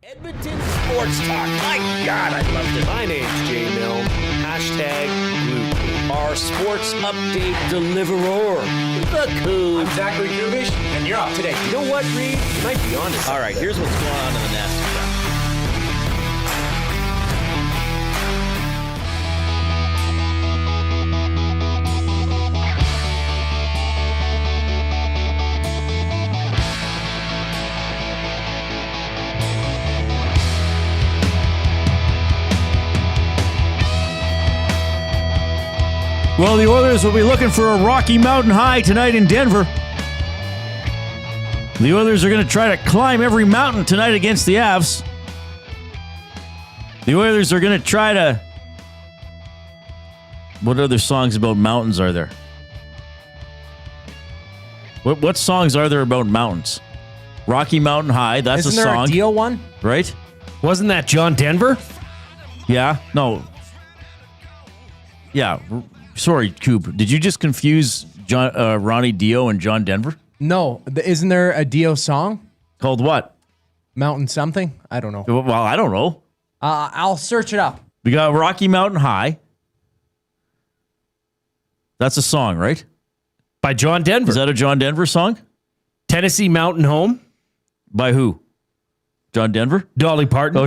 Edmonton Sports Talk. My God, I loved it. My name's Jay Milne. #Blue. Our sports update deliverer, the Coop. I'm Zachary Kubish, and you're up today. You know what, Reid? You might be on to something. All right, here's what's going on in the nest. Well, the Oilers will be looking for a Rocky Mountain high tonight in Denver. The Oilers are going to try to climb every mountain tonight against the Avs. The Oilers are going to try to... What other songs about mountains are there? What songs are there about mountains? Rocky Mountain High, that's Isn't a song. there a Dio one? Right? Wasn't that John Denver? Yeah, no. Yeah, sorry, Coop. Did you just confuse Ronnie Dio and John Denver? No. Isn't there a Dio song? Called what? Mountain something? I don't know. Well, I don't know. I'll search it up. We got Rocky Mountain High. That's a song, right? By John Denver. Is that a John Denver song? Tennessee Mountain Home? By who? John Denver? Dolly Parton? Oh,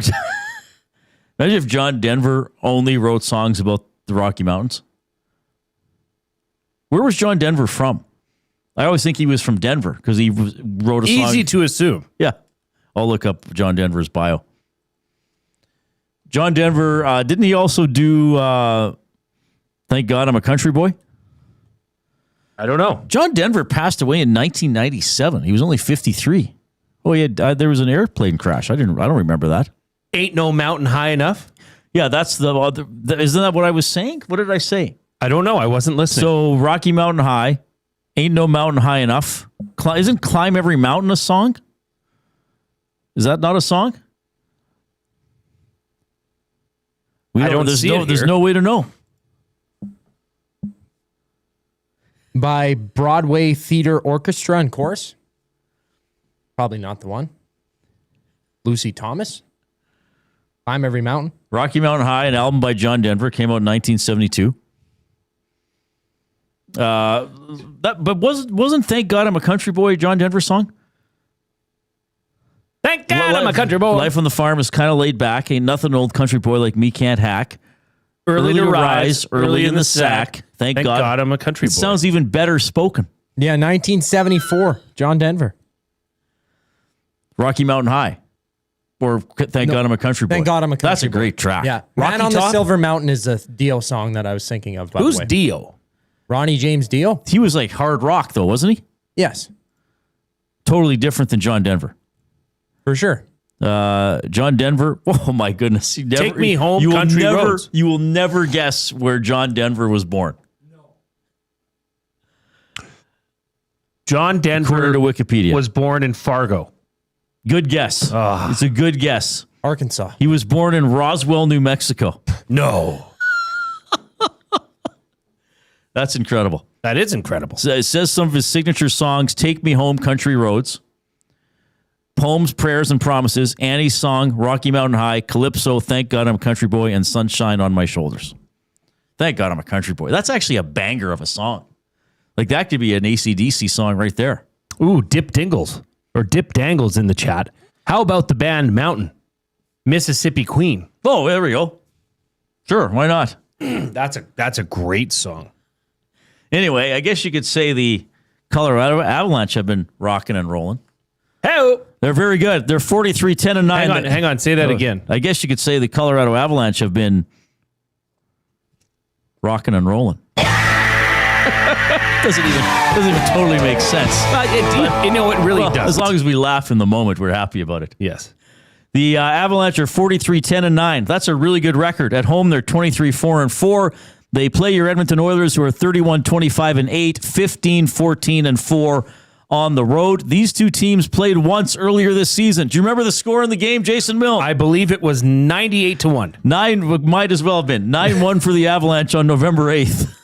imagine if John Denver only wrote songs about the Rocky Mountains. Where was John Denver from? I always think he was from Denver because he wrote a song. Easy to assume. Yeah. I'll look up John Denver's bio. John Denver, didn't he also do Thank God I'm a Country Boy? I don't know. John Denver passed away in 1997. He was only 53. Oh, yeah, there was an airplane crash. I don't remember that. Ain't no mountain high enough? Yeah, that's the other. Isn't that what I was saying? What did I say? I don't know. I wasn't listening. So Rocky Mountain High, Ain't No Mountain High Enough. Isn't Climb Every Mountain a song? Is that not a song? I don't see it here. There's no way to know. By Broadway Theater Orchestra and Chorus? Probably not the one. Lucy Thomas? Climb Every Mountain? Rocky Mountain High, an album by John Denver, came out in 1972. But wasn't Thank God I'm a Country Boy a John Denver song? Thank God I'm a country boy. Life on the farm is kind of laid back. Ain't nothing an old country boy like me can't hack. Early to rise, early in the sack. Thank God I'm a country boy. It sounds even better spoken. Yeah, 1974. John Denver. Rocky Mountain High. Or Thank God I'm a Country Boy. Thank God I'm a Country That's a Boy. great track. Yeah. Rocky Man on the Top? Silver Mountain is a Dio song that I was thinking of, by Who's the way. Dio? Ronnie James Dio? He was like hard rock, though, wasn't he? Yes, Totally different than John Denver. for sure. John Denver, oh my goodness. Take me home, country roads. You will never guess where John Denver was born. John Denver According to Wikipedia. was born in Fargo. Good guess. It's a good guess. Arkansas. He was born in Roswell, New Mexico. No. That's incredible. That is incredible. So it says some of his signature songs, Take Me Home, Country Roads, Poems, Prayers, and Promises, Annie's Song, Rocky Mountain High, Calypso, Thank God I'm a Country Boy, and Sunshine on My Shoulders. Thank God I'm a Country Boy. That's actually a banger of a song. Like that could be an AC/DC song right there. Ooh, Dip Dingles or Dip Dangles in the chat. How about the band Mountain? Mississippi Queen. Oh, there we go. Sure, why not? That's a great song. Anyway, I guess you could say the Colorado Avalanche have been rocking and rolling. Hey, They're very good. They're 43-10-9. hang on. Say that again. I guess you could say the Colorado Avalanche have been rocking and rolling. doesn't even totally make sense. It really does. As long as we laugh in the moment, we're happy about it. Yes. The Avalanche are 43-10-9. That's a really good record. At home, they're 23-4-4. They play your Edmonton Oilers, who are 31-25-8, 15-14-4 on the road. These two teams played once earlier this season. Do you remember the score in the game, Jason Milne? I believe it was 98-1. Might as well have been 9-1 for the Avalanche on November 8th.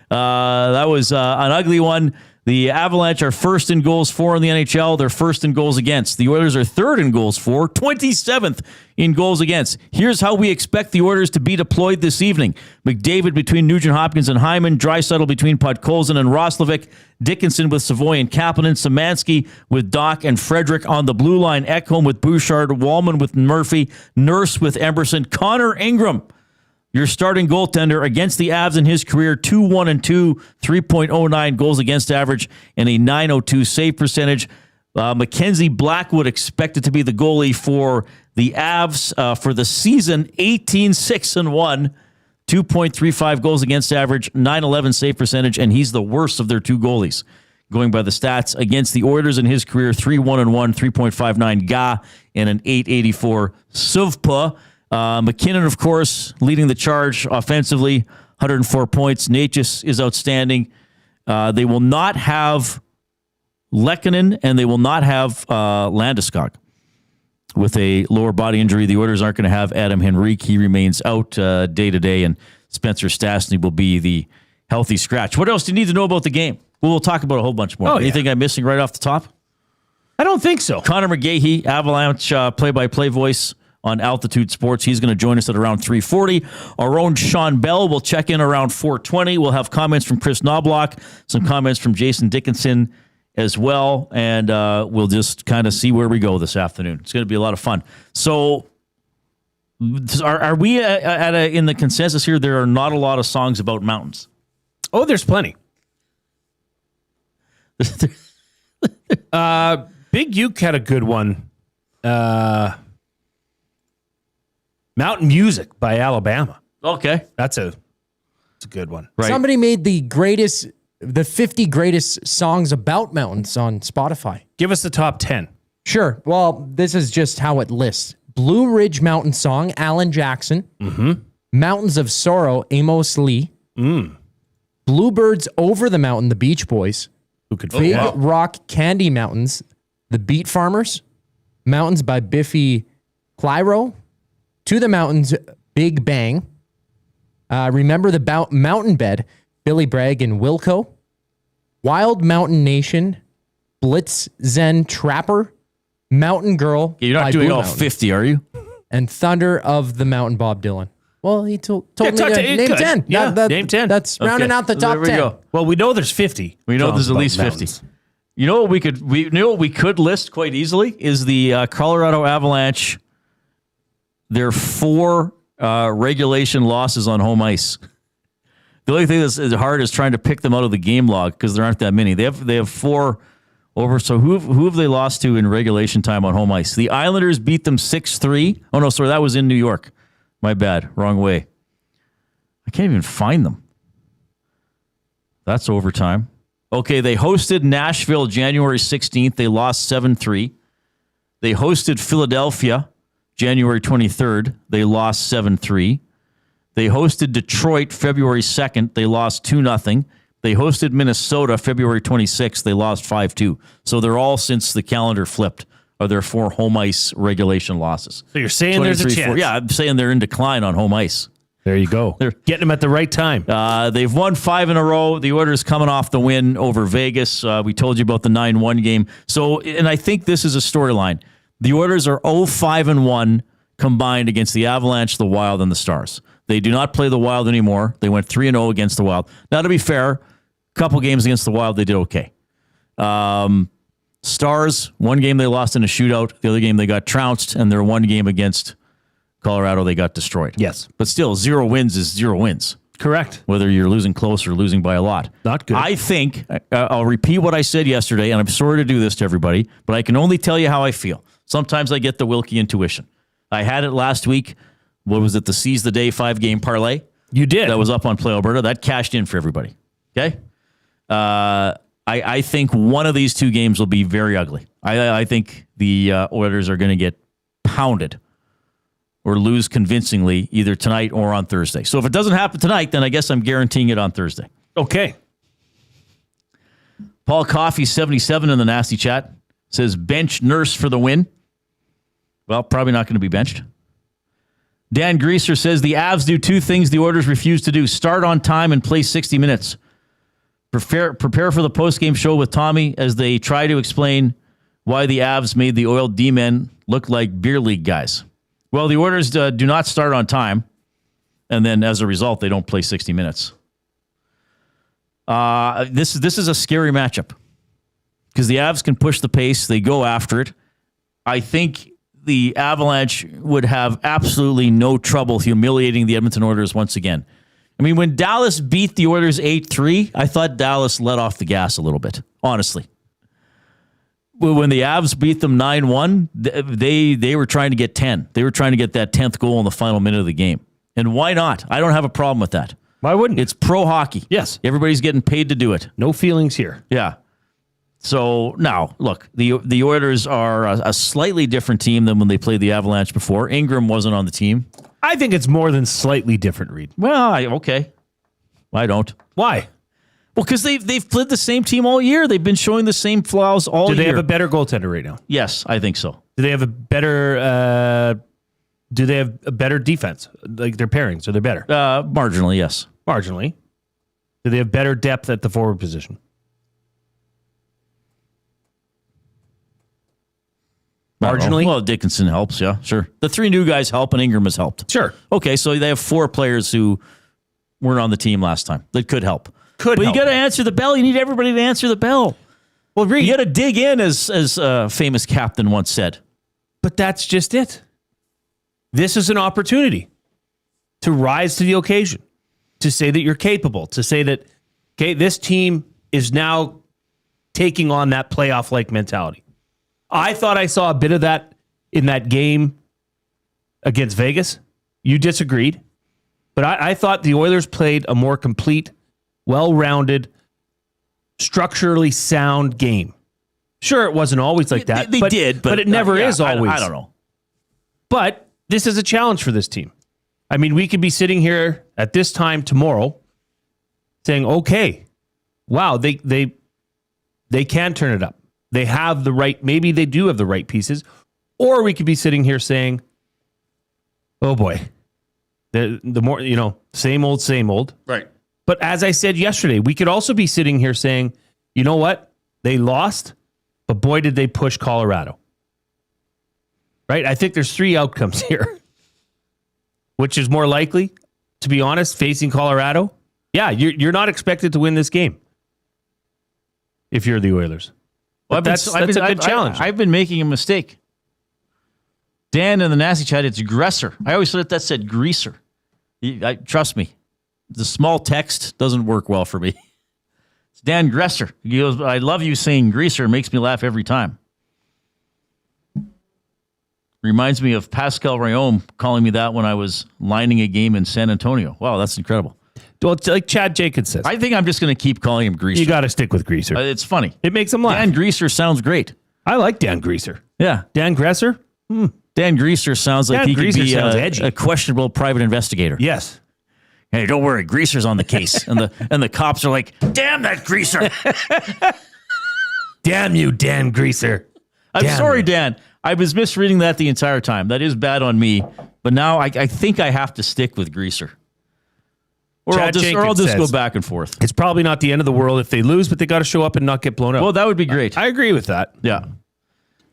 That was an ugly one. The Avalanche are first in goals for in the NHL. They're first in goals against. The Oilers are third in goals for, 27th in goals against. Here's how we expect the Oilers to be deployed this evening. McDavid between Nugent-Hopkins and Hyman. Draisaitl between Podkolzin and Roslovic. Dickinson with Savoy and Kapanen. Szymanski with Doc and Frederick on the blue line. Ekholm with Bouchard. Wallman with Murphy. Nurse with Emberson. Connor Ingram, your starting goaltender against the Avs in his career, 2-1-2, 3.09 goals against average, and a .902 save percentage. Mackenzie Blackwood expected to be the goalie for the Avs for the season, 18-6-1, 2.35 goals against average, .911 save percentage, and he's the worst of their two goalies. Going by the stats against the Oilers in his career, 3-1-1, 3.59 GA, and an 884 SUVPA. MacKinnon, of course, leading the charge offensively, 104 points. Natchez is outstanding. They will not have Lehkonen, and they will not have Landeskog with a lower body injury. The Oilers aren't going to have Adam Henrique. He remains out day to day, and Spencer Stastny will be the healthy scratch. What else do you need to know about the game? Well, we'll talk about a whole bunch more. Anything I'm missing right off the top? I don't think so. Conor McGahey, Avalanche play-by-play voice on Altitude Sports. He's going to join us at around 3:40. Our own Sean Bell will check in around 4:20. We'll have comments from Chris Knobloch, some comments from Jason Dickinson as well, and we'll just kind of see where we go this afternoon. It's going to be a lot of fun. So are we in the consensus here? There are not a lot of songs about mountains. Oh, there's plenty. Big Uke had a good one. Mountain Music by Alabama. Okay. That's a good one. Right. Somebody made the 50 greatest songs about mountains on Spotify. Give us the top 10. Sure. Well, this is just how it lists. Blue Ridge Mountain Song, Alan Jackson. Mm-hmm. Mountains of Sorrow, Amos Lee. Bluebirds Over the Mountain, the Beach Boys. Who could Big forget? Rock Candy Mountains, the Beat Farmers. Mountains by Biffy Clyro. To the Mountains, Big Bang. Remember the Mountain Bed, Billy Bragg and Wilco. Wild Mountain Nation, Blitz Zen Trapper. Mountain Girl. You're not by doing Blue all Mountain. 50, are you? And Thunder of the Mountain, Bob Dylan. Well, he told me to name good. 10. Yeah, name 10. That's rounding out the top there we 10. go. Well, we know there's 50. We know songs there's at about least 50. mountains. You know what we could list quite easily is the Colorado Avalanche. Their 4 regulation losses on home ice. The only thing that's hard is trying to pick them out of the game log because there aren't that many. They have 4 over. So who have they lost to in regulation time on home ice? The Islanders beat them 6-3. Oh no, sorry, that was in New York. My bad, wrong way. I can't even find them. That's overtime. Okay, they hosted Nashville January 16th. They lost 7-3. They hosted Philadelphia January 23rd. They lost 7-3. They hosted Detroit February 2nd. They lost 2-0. They hosted Minnesota February 26th. They lost 5-2. So they're all, since the calendar flipped, are their 4 home ice regulation losses. So you're saying there's a 23, chance. Yeah, I'm saying they're in decline on home ice. There you go. They're getting them at the right time. They've won 5 in a row. The Oilers coming off the win over Vegas. We told you about the 9-1 game. So, and I think this is a storyline. The Oilers are 0-5-1 combined against the Avalanche, the Wild, and the Stars. They do not play the Wild anymore. They went 3-0 against the Wild. Now, to be fair, a couple games against the Wild, they did okay. Stars, one game they lost in a shootout. The other game they got trounced, and their one game against Colorado, they got destroyed. Yes. But still, 0 wins is 0 wins. Correct. Whether you're losing close or losing by a lot. Not good. I think, I'll repeat what I said yesterday, and I'm sorry to do this to everybody, but I can only tell you how I feel. Sometimes I get the Wilkie intuition. I had it last week. What was it? The Seize the Day 5-game parlay. You did. That was up on Play Alberta. That cashed in for everybody. Okay? I think one of these 2 games will be very ugly. I think the Oilers are going to get pounded or lose convincingly either tonight or on Thursday. So if it doesn't happen tonight, then I guess I'm guaranteeing it on Thursday. Okay. Paul Coffey, 77 in the nasty chat, says bench Nurse for the win. Well, probably not going to be benched. Dan Greaser says the Avs do 2 things the Oilers refuse to do: start on time and play 60 minutes. Prepare for the post-game show with Tommy as they try to explain why the Avs made the Oil D-men look like beer league guys. Well, the Oilers do not start on time, and then as a result, they don't play 60 minutes. This is a scary matchup because the Avs can push the pace. They go after it. I think the Avalanche would have absolutely no trouble humiliating the Edmonton Oilers once again. I mean, when Dallas beat the Oilers 8-3, I thought Dallas let off the gas a little bit, honestly. When the Avs beat them 9-1, they were trying to get 10. They were trying to get that 10th goal in the final minute of the game. And why not? I don't have a problem with that. Why wouldn't? It's pro hockey. Yes. Everybody's getting paid to do it. No feelings here. Yeah. So now, look, the Oilers are a slightly different team than when they played the Avalanche before. Ingram wasn't on the team. I think it's more than slightly different, Reid. Well, okay. I don't. Why? Well, because they've played the same team all year. They've been showing the same flaws all year. Do they have a better goaltender right now? Yes, I think so. Do they have a better? Do they have a better defense? Like their pairings, are they better? Marginally, yes. Marginally. Do they have better depth at the forward position? Marginally? Well, Dickinson helps, yeah, sure. The three new guys help, and Ingram has helped. Sure. Okay, so they have four players who weren't on the team last time that could help. But you got to answer the bell. You need everybody to answer the bell. Well, Reid, you got to dig in, as a famous captain once said. But that's just it. This is an opportunity to rise to the occasion, to say that you're capable, to say that, okay, this team is now taking on that playoff-like mentality. I thought I saw a bit of that in that game against Vegas. You disagreed. But I thought the Oilers played a more complete, well-rounded, structurally sound game. Sure, it wasn't always like that. They did, but it never is always. I don't know. But this is a challenge for this team. I mean, we could be sitting here at this time tomorrow saying, okay, wow, they can turn it up. They have the right, maybe they do have the right pieces. Or we could be sitting here saying, oh boy, the more, same old. Right. But as I said yesterday, we could also be sitting here saying, you know what? They lost, but boy, did they push Colorado. Right? I think there's three outcomes here. Which is more likely, to be honest, facing Colorado? Yeah, you're not expected to win this game if you're the Oilers. Well, that's a good challenge. I've been making a mistake. Dan in the Nasty Chat, it's aggressor. I always thought that said greaser. Trust me, the small text doesn't work well for me. It's Dan Gresser. He goes, I love you saying greaser. It makes me laugh every time. Reminds me of Pascal Rayom calling me that when I was lining a game in San Antonio. Wow, that's incredible. Well, it's like Chad Jacobs says. I think I'm just going to keep calling him Greaser. You got to stick with Greaser. It's funny. It makes him laugh. Dan Greaser sounds great. I like Dan Greaser. Yeah. Dan Gresser? Dan Greaser sounds like he could be edgy. a questionable private investigator. Yes. Hey, don't worry, Greaser's on the case. and the cops are like, damn that Greaser. Damn you, Dan Greaser. I'm sorry, Dan. I was misreading that the entire time. That is bad on me. But now I think I have to stick with Greaser. Or I'll just go back and forth. It's probably not the end of the world if they lose, but they got to show up and not get blown out. Well, that would be great. I agree with that. Yeah.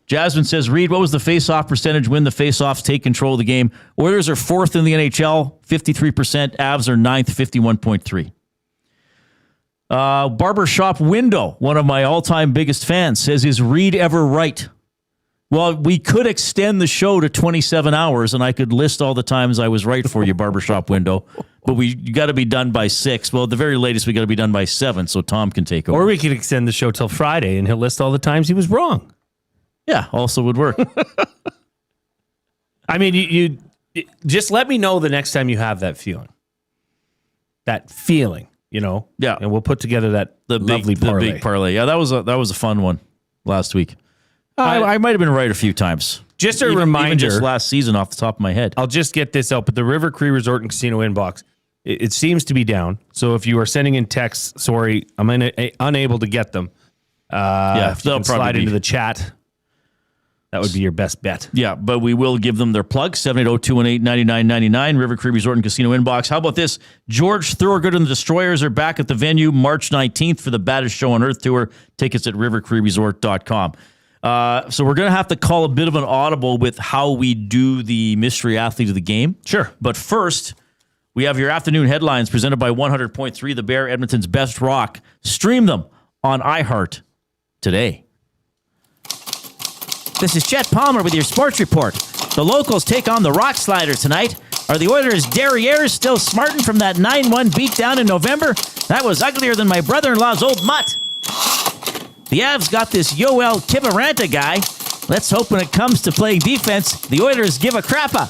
Jasmine says, Reid, what was the face-off percentage when the face-offs take control of the game? Oilers are 4th in the NHL, 53%. Avs are 9th, 51.3%. Barbershop Window, one of my all-time biggest fans, says, is Reid ever right? Well, we could extend the show to 27 hours, and I could list all the times I was right for you, Barbershop Window. But you got to be done by 6. Well, at the very latest, we got to be done by 7, so Tom can take over. Or we could extend the show till Friday, and he'll list all the times he was wrong. Yeah, also would work. I mean, you just let me know the next time you have that feeling. That feeling, Yeah. And we'll put together the lovely parlay. The big parlay. Yeah, that was a fun one last week. I might have been right a few times. Just a reminder. Even just last season off the top of my head. I'll just get this out, but the River Cree Resort and Casino inbox, it seems to be down. So if you are sending in texts, sorry, I'm unable to get them. Yeah, if you can slide into the chat. That would be your best bet. Yeah, but we will give them their plug, 780-218-9999, River Cree Resort and Casino inbox. How about this? George Thorogood and the Destroyers are back at the venue March 19th for the Baddest Show on Earth Tour. Tickets at rivercreeresort.com. So we're going to have to call a bit of an audible with how we do the mystery athlete of the game. Sure. But first, we have your afternoon headlines presented by 100.3 The Bear, Edmonton's best rock. Stream them on iHeart today. This is Chet Palmer with your sports report. The locals take on the Rock Sliders tonight. Are the Oilers' derrieres still smarting from that 9-1 beatdown in November? That was uglier than my brother-in-law's old mutt. The Avs got this Yoel Kiviranta guy. Let's hope when it comes to playing defense, the Oilers give a crappa.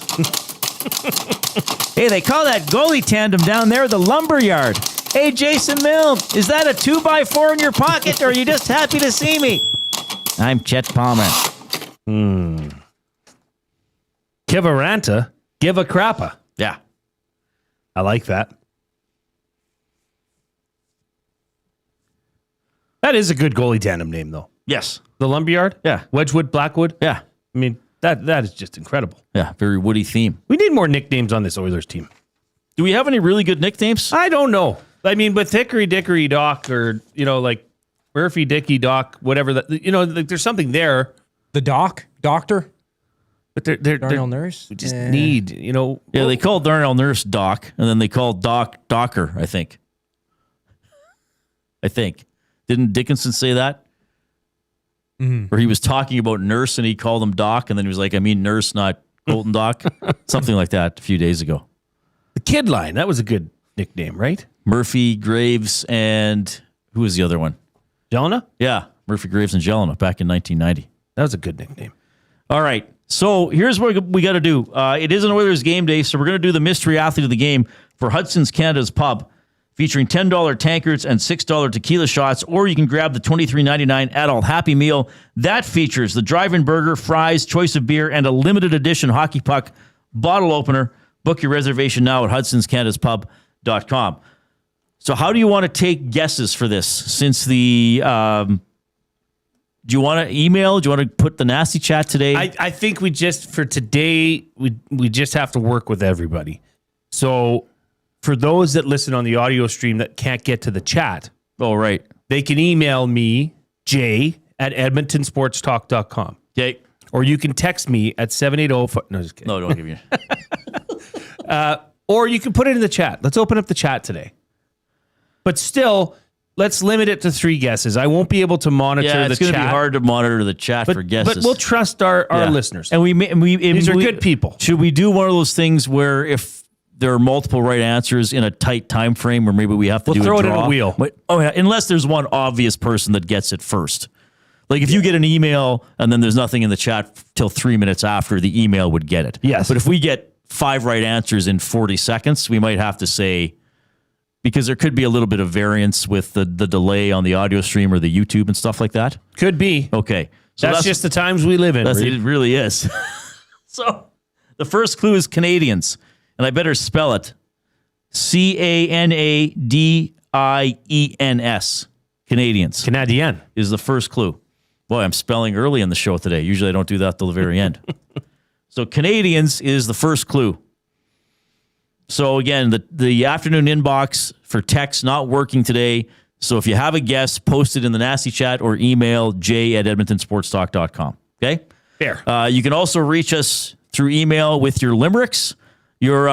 Hey, they call that goalie tandem down there the lumberyard. Hey, Jason Milne, is that a 2x4 in your pocket, or are you just happy to see me? I'm Chet Palmer. Kiviranta, give a crappa. Yeah. I like that. That is a good goalie tandem name, though. Yes. The Lumberyard? Yeah. Wedgwood, Blackwood? Yeah. I mean, that is just incredible. Yeah. Very woody theme. We need more nicknames on this Oilers team. Do we have any really good nicknames? I don't know. I mean, with Hickory Dickory Doc or, like Murphy Dicky Doc, whatever, like, there's something there. The doctor, But they're Darnell Nurse. we just need, Yeah, they called Darnell Nurse Doc, and then they called Doc Docker, I think. Didn't Dickinson say that? Mm-hmm. Or he was talking about Nurse, and he called him Doc, and then he was like, I mean Nurse, not Colton Doc. Something like that a few days ago. The Kid Line, that was a good nickname, right? Murphy, Graves, and who was the other one? Jelena? Yeah, Murphy, Graves, and Jelena back in 1990. That was a good nickname. All right. So here's what we got to do. It is an Oilers game day, so we're going to do the mystery athlete of the game for Hudson's Canada's Pub, featuring $10 tankards and $6 tequila shots, or you can grab the $23.99 adult Happy Meal. That features the drive-in burger, fries, choice of beer, and a limited edition hockey puck bottle opener. Book your reservation now at hudsonscanadaspub.com. So how do you want to take guesses for this? Since the... do you want to email? Do you want to put the nasty chat today? I think we just, for today, we just have to work with everybody. So for those that listen on the audio stream that can't get to the chat, oh, right. they can email me, Jay, at edmontonsportstalk.com. Okay. Or you can text me at 780... No, just kidding. No, don't give you... Or you can put it in the chat. Let's open up the chat today. But still... Let's limit it to 3 guesses. I won't be able to monitor the chat. It's going to be hard to monitor the chat for guesses. But we'll trust our listeners. And these are good people. Should we do one of those things where if there are multiple right answers in a tight time frame, where maybe we have to do a draw? We'll throw it in a wheel. Oh yeah, unless there's one obvious person that gets it first. Like if you get an email and then there's nothing in the chat till 3 minutes after, the email would get it. Yes. But if we get 5 right answers in 40 seconds, we might have to say... Because there could be a little bit of variance with the delay on the audio stream or the YouTube and stuff like that. Could be. Okay. So that's just the times we live in. It really is. So the first clue is Canadians. And I better spell it. Canadiens. Canadians. Canadien is the first clue. Boy, I'm spelling early in the show today. Usually I don't do that till the very end. So Canadians is the first clue. So again, the afternoon inbox for text not working today. So if you have a guess, post it in the nasty chat or email jay@edmontonsportstalk.com. Okay? Fair. You can also reach us through email with your limericks. Your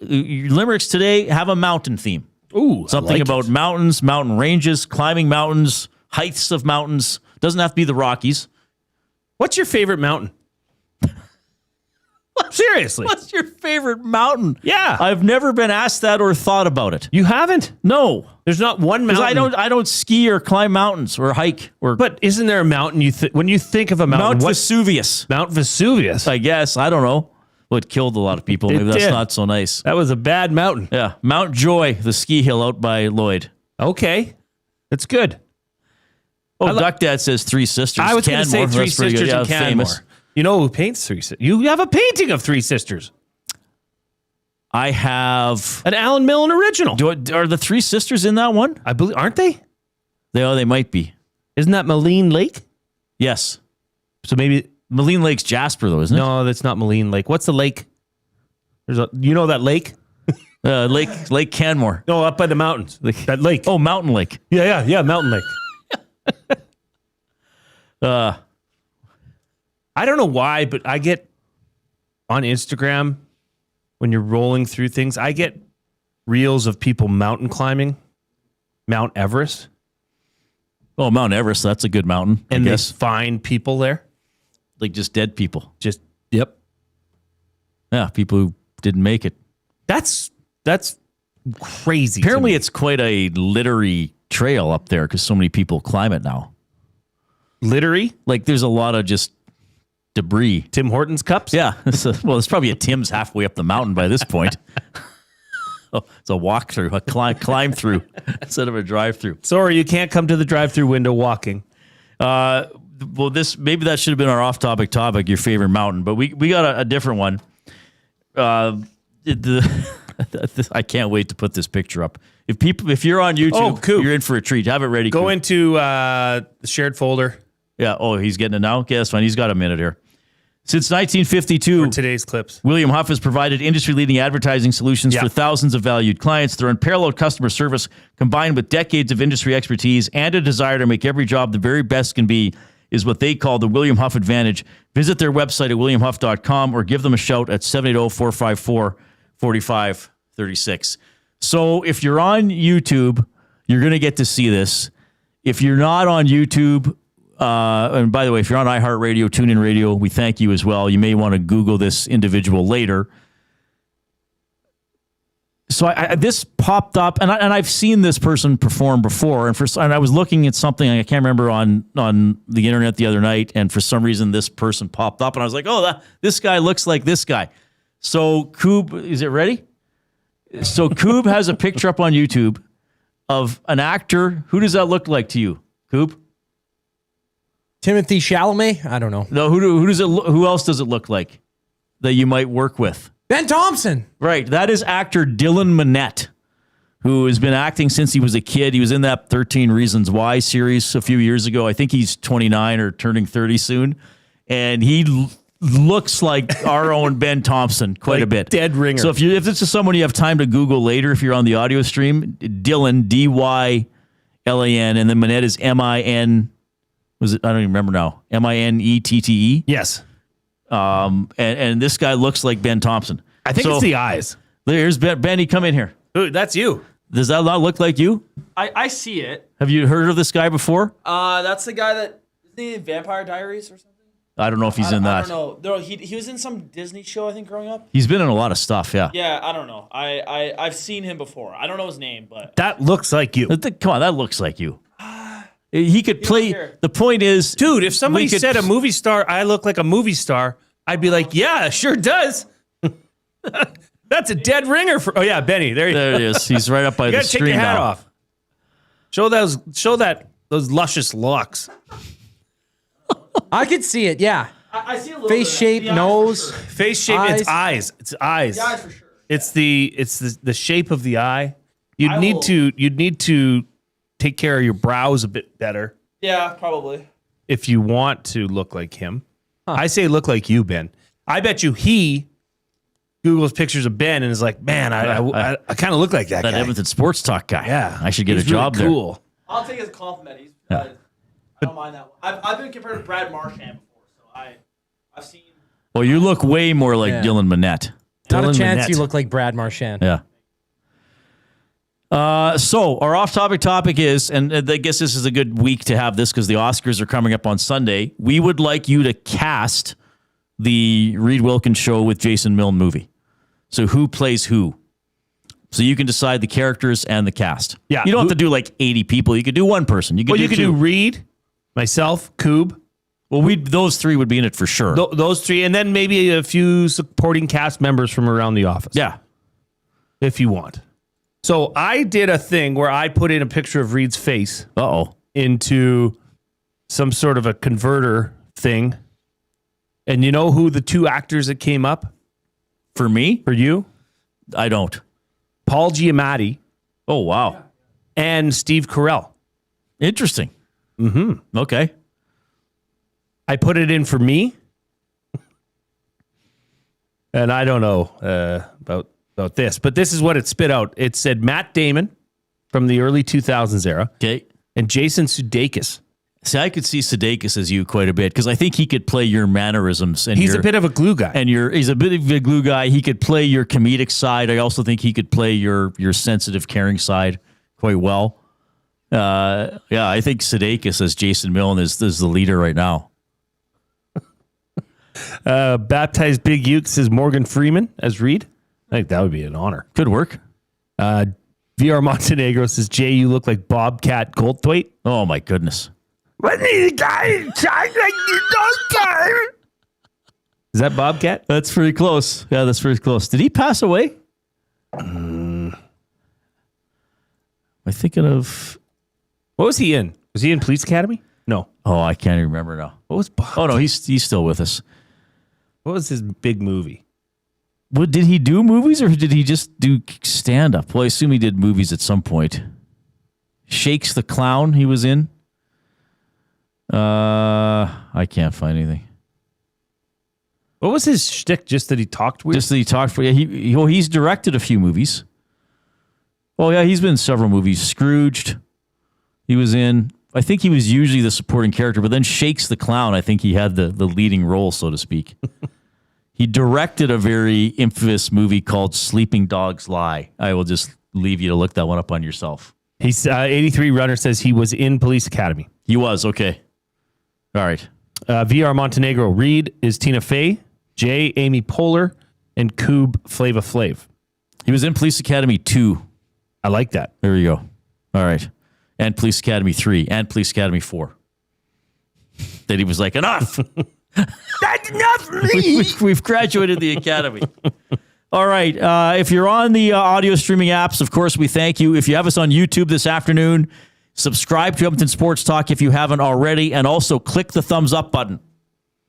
limericks today have a mountain theme. Ooh, something about mountains, mountain ranges, climbing mountains, heights of mountains. Doesn't have to be the Rockies. What's your favorite mountain? Seriously. What's your favorite mountain? Yeah. I've never been asked that or thought about it. You haven't? No. There's not one mountain. I don't ski or climb mountains or hike or. But isn't there a mountain when you think of a mountain? Mount Vesuvius. Mount Vesuvius. I guess. I don't know. Well, it killed a lot of people. Maybe that's not so nice. That was a bad mountain. Yeah. Mount Joy, the ski hill out by Lloyd. Okay. That's good. Oh, Duck Dad says Three Sisters. I was going to say Three Sisters in Canmore. Famous. You know who paints Three Sisters? You have a painting of Three Sisters. I have an Alan Milne original. Are the Three Sisters in that one? I believe, aren't they? They might be. Isn't that Milne Lake? Yes. So maybe Milne Lake's Jasper, though, isn't it? No, that's not Milne Lake. What's the lake? You know that lake? Lake Canmore. No, up by the mountains. That lake. Oh, Mountain Lake. Yeah, Mountain Lake. I don't know why, but I get on Instagram when you're rolling through things, I get reels of people mountain climbing, Mount Everest. Oh, Mount Everest. That's a good mountain. And I they guess. find people there. Like just dead people. Yep. Yeah, people who didn't make it. That's crazy. Apparently, it's quite a littery trail up there because so many people climb it now. Littery? Like, there's a lot of just debris. Tim Hortons cups? Yeah. It's probably a Tim's halfway up the mountain by this point. Oh, it's a walk through, a climb through instead of a drive through. Sorry, you can't come to the drive-through window walking. Well, maybe that should have been our off-topic topic, your favorite mountain, but we got a different one. I can't wait to put this picture up. If you're on YouTube, cool. You're in for a treat. Have it ready. Go Coop. into the shared folder. Yeah. Oh, he's getting it now. Okay, that's fine. He's got a minute here. Since 1952, For today's clips. William Huff has provided industry-leading advertising solutions for thousands of valued clients. Their unparalleled customer service, combined with decades of industry expertise and a desire to make every job the very best can be, is what they call the William Huff Advantage. Visit their website at williamhuff.com or give them a shout at 780-454-4536. So if you're on YouTube, you're going to get to see this. If you're not on YouTube, and by the way, if you're on iHeartRadio, TuneIn Radio, we thank you as well. You may want to Google this individual later. So this popped up, and I've seen this person perform before, and I was looking at something I can't remember on the internet the other night, and for some reason this person popped up, and I was like, oh, this guy looks like this guy. So Coob, is it ready? So Coob has a picture up on YouTube of an actor. Who does that look like to you, Coob? Timothy Chalamet? I don't know. No, who else does it look like that you might work with? Ben Thompson. Right. That is actor Dylan Minnette, who has been acting since he was a kid. He was in that 13 Reasons Why series a few years ago. I think he's 29 or turning 30 soon. And he looks like our own Ben Thompson quite a bit. Dead ringer. So if this is someone you have time to Google later, if you're on the audio stream, Dylan, Dylan, and then Minnette is Min. Was it? I don't even remember now. Minette. Yes. And this guy looks like Ben Thompson. I think it's the eyes. There's Benny. Come in here. Ooh, that's you. Does that not look like you? I see it. Have you heard of this guy before? That's the guy that isn't he in Vampire Diaries or something? I don't know if he's in that. I don't know. No, he was in some Disney show, I think, growing up. He's been in a lot of stuff. Yeah. Yeah, I don't know. I've seen him before. I don't know his name, but That looks like you. Come on, that looks like you. He could play. here. The point is, Dude, if somebody we could- said a movie star, I look like a movie star, I'd be like, yeah, sure does. That's a dead ringer. Oh, yeah, Benny. There There it is. He's right up by You the got to take screen your hat now. off. Show those luscious locks. I could see it, yeah. I see a little Face shape, nose. Face shape, it's eyes. It's eyes. The eyes for sure. It's the shape of the eye. You'd I need will- to take care of your brows a bit better Yeah, probably. if you want to look like him. I say look like you, Ben. I bet you he Googles pictures of Ben and is like, man, I kind of look like that That guy. Edmonton Sports Talk guy. Yeah, I should get He's a job really cool. I'll take it as a compliment. I don't mind that one. I've been compared to Brad Marchand before, so I've seen. there. Well, you look way more like Yeah. Dylan Minnette. Not a Dylan chance Minnette. you look like Brad Marchand. Yeah. So our off-topic topic is, and I guess this is a good week to have this because the Oscars are coming up on Sunday. We would like you to cast the Reid Wilkins show with Jason Milne movie. So who plays who? So you can decide the characters and the cast. Yeah. You don't have to do like 80 people. You could do one person. You could do You could two. do Reed, myself, Coob, Well, those three would be in it for sure. those three, and then maybe a few supporting cast members from around the office. Yeah. If you want. So I did a thing where I put in a picture of Reed's face Uh-oh. into some sort of a converter thing. And you know who the two actors that came up For me? for you? I don't. Paul Giamatti Oh, wow. and Steve Carell. Interesting. Mm-hmm. Okay. I put it in for me, And I don't know about this, but this is what it spit out. It said Matt Damon from the early 2000s era Okay. and Jason Sudeikis. See, I could see Sudeikis as you quite a bit because I think he could play your mannerisms. And He's a bit of a glue guy. And he's a bit of a glue guy. He could play your comedic side. I also think he could play your sensitive, caring side quite well. I think Sudeikis as Jason Milne is the leader right now. Baptized Big Ukes is Morgan Freeman as Reid. I think that would be an honor. Could work. VR Montenegro says, Jay, you look like Bobcat Goldthwait. Oh, my goodness. Is that Bobcat? That's pretty close. Yeah, that's pretty close. Did he pass away? Am I thinking of... What was he in? Was he in Police Academy? No. Oh, I can't even remember now. What was Bob? Oh, no, he's still with us. What was his big movie? What, did he do movies or did he just do stand-up? Well, I assume he did movies at some point. Shakes the Clown he was in. I can't find anything. What was his shtick? Just that he talked weird? Just that he talked for... Yeah, he's directed a few movies. Oh, yeah, he's been in several movies. Scrooged. He was in... I think he was usually the supporting character, but then Shakes the Clown, I think he had the leading role, so to speak. He directed a very infamous movie called Sleeping Dogs Lie. I will just leave you to look that one up on yourself. He's 83 Runner says he was in Police Academy. He was, okay. All right. VR Montenegro. Reid is Tina Fey, Jay, Amy Poehler, and Coob Flava Flav. He was in Police Academy 2. I like that. There you go. All right. And Police Academy 3 and Police Academy 4. Then he was like, enough. That's enough for me. We've graduated the academy. All right. If you're on the audio streaming apps, of course, we thank you. If you have us on YouTube this afternoon, subscribe to Edmonton Sports Talk if you haven't already, and also click the thumbs up button.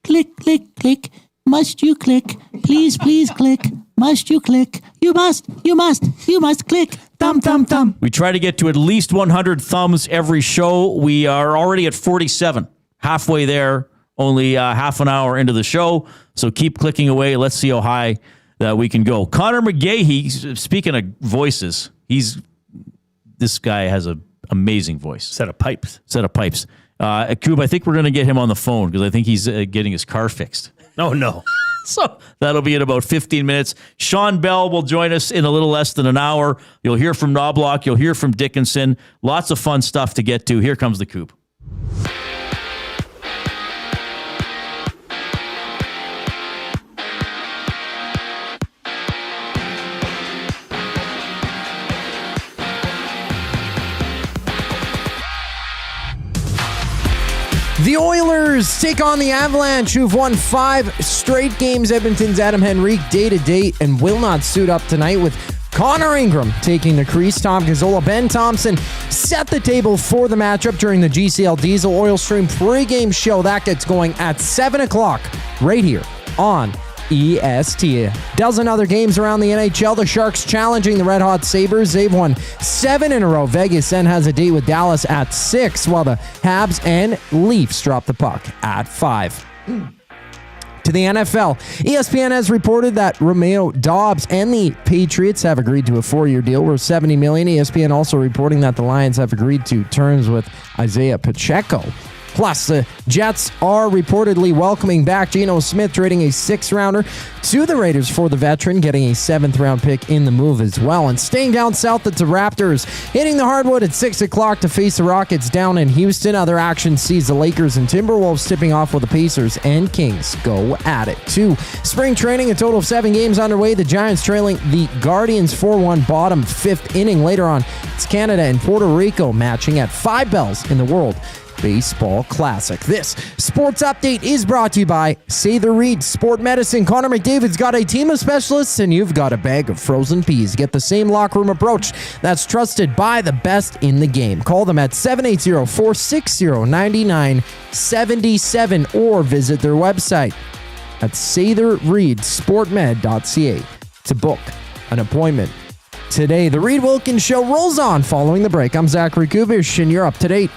Click, click, click. Must you click? Please, please click. Must you click? You must click. Thumb, thumb, thumb. We try to get to at least 100 thumbs every show. We are already at 47, halfway there, only half an hour into the show. So keep clicking away. Let's see how high that we can go. Conor McGahey, speaking of voices, this guy has an amazing voice. Set of pipes. Coob, I think we're going to get him on the phone because I think he's getting his car fixed. Oh, no. So that'll be in about 15 minutes. Sean Bell will join us in a little less than an hour. You'll hear from Knobloch. You'll hear from Dickinson. Lots of fun stuff to get to. Here comes the Coop. The Oilers take on the Avalanche, who've won 5 straight games. Edmonton's Adam Henrique day-to-day and will not suit up tonight, with Connor Ingram taking the crease. Tom Gazzola, Ben Thompson set the table for the matchup during the GCL Diesel Oil Stream pregame show. That gets going at 7 o'clock right here on EST. Dozen other games around the NHL. The Sharks challenging the Red Hot Sabres. They've won 7 in a row. Vegas then has a date with Dallas at 6, while the Habs and Leafs drop the puck at 5. To the NFL, ESPN has reported that Romeo Doubs and the Patriots have agreed to a 4-year deal worth $70 million. ESPN also reporting that the Lions have agreed to terms with Isaiah Pacheco. Plus, the Jets are reportedly welcoming back Geno Smith, trading a 6th-rounder to the Raiders for the veteran, getting a 7th-round pick in the move as well. And staying down south, it's the Raptors hitting the hardwood at 6 o'clock to face the Rockets down in Houston. Other action sees the Lakers and Timberwolves tipping off, while the Pacers and Kings go at it. 2 spring training, a total of 7 games underway. The Giants trailing the Guardians 4-1 bottom 5th inning. Later on, it's Canada and Puerto Rico matching at 5 bells in the World Baseball Classic. This sports update is brought to you by Sather Reid Sport Medicine. Connor McDavid's got a team of specialists, and you've got a bag of frozen peas. Get the same locker room approach that's trusted by the best in the game. Call them at 780-460-9977 or visit their website at satherreidsportmed.ca to book an appointment today. The Reid Wilkins Show rolls on following the break. I'm Zachary Kubish, and you're up to date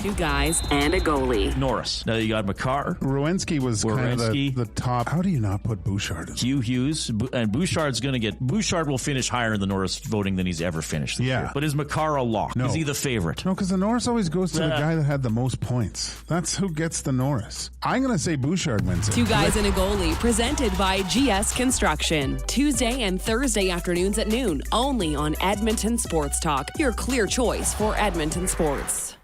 2 guys and a goalie. Norris. Now you got McCarr, Rowinski was kind of Werenski. the top. How do you not put Bouchard in? Hugh Hughes, and Bouchard will finish higher in the Norris voting than he's ever finished this year. But is McCarr a lock? No. Is he the favorite? No, because the Norris always goes to the guy that had the most points. That's who gets the Norris. I'm going to say Bouchard wins it. 2 guys and a goalie, presented by GS Construction. Tuesday and Thursday afternoons at noon, only on Edmonton Sports Talk, your clear choice for Edmonton sports.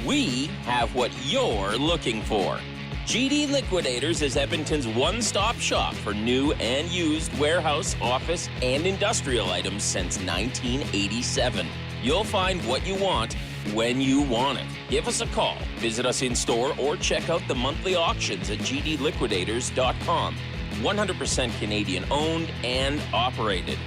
We have what you're looking for. GD Liquidators is Edmonton's one-stop shop for new and used warehouse, office, and industrial items since 1987. You'll find what you want when you want it. Give us a call, visit us in-store, or check out the monthly auctions at gdliquidators.com. 100% Canadian-owned and operated.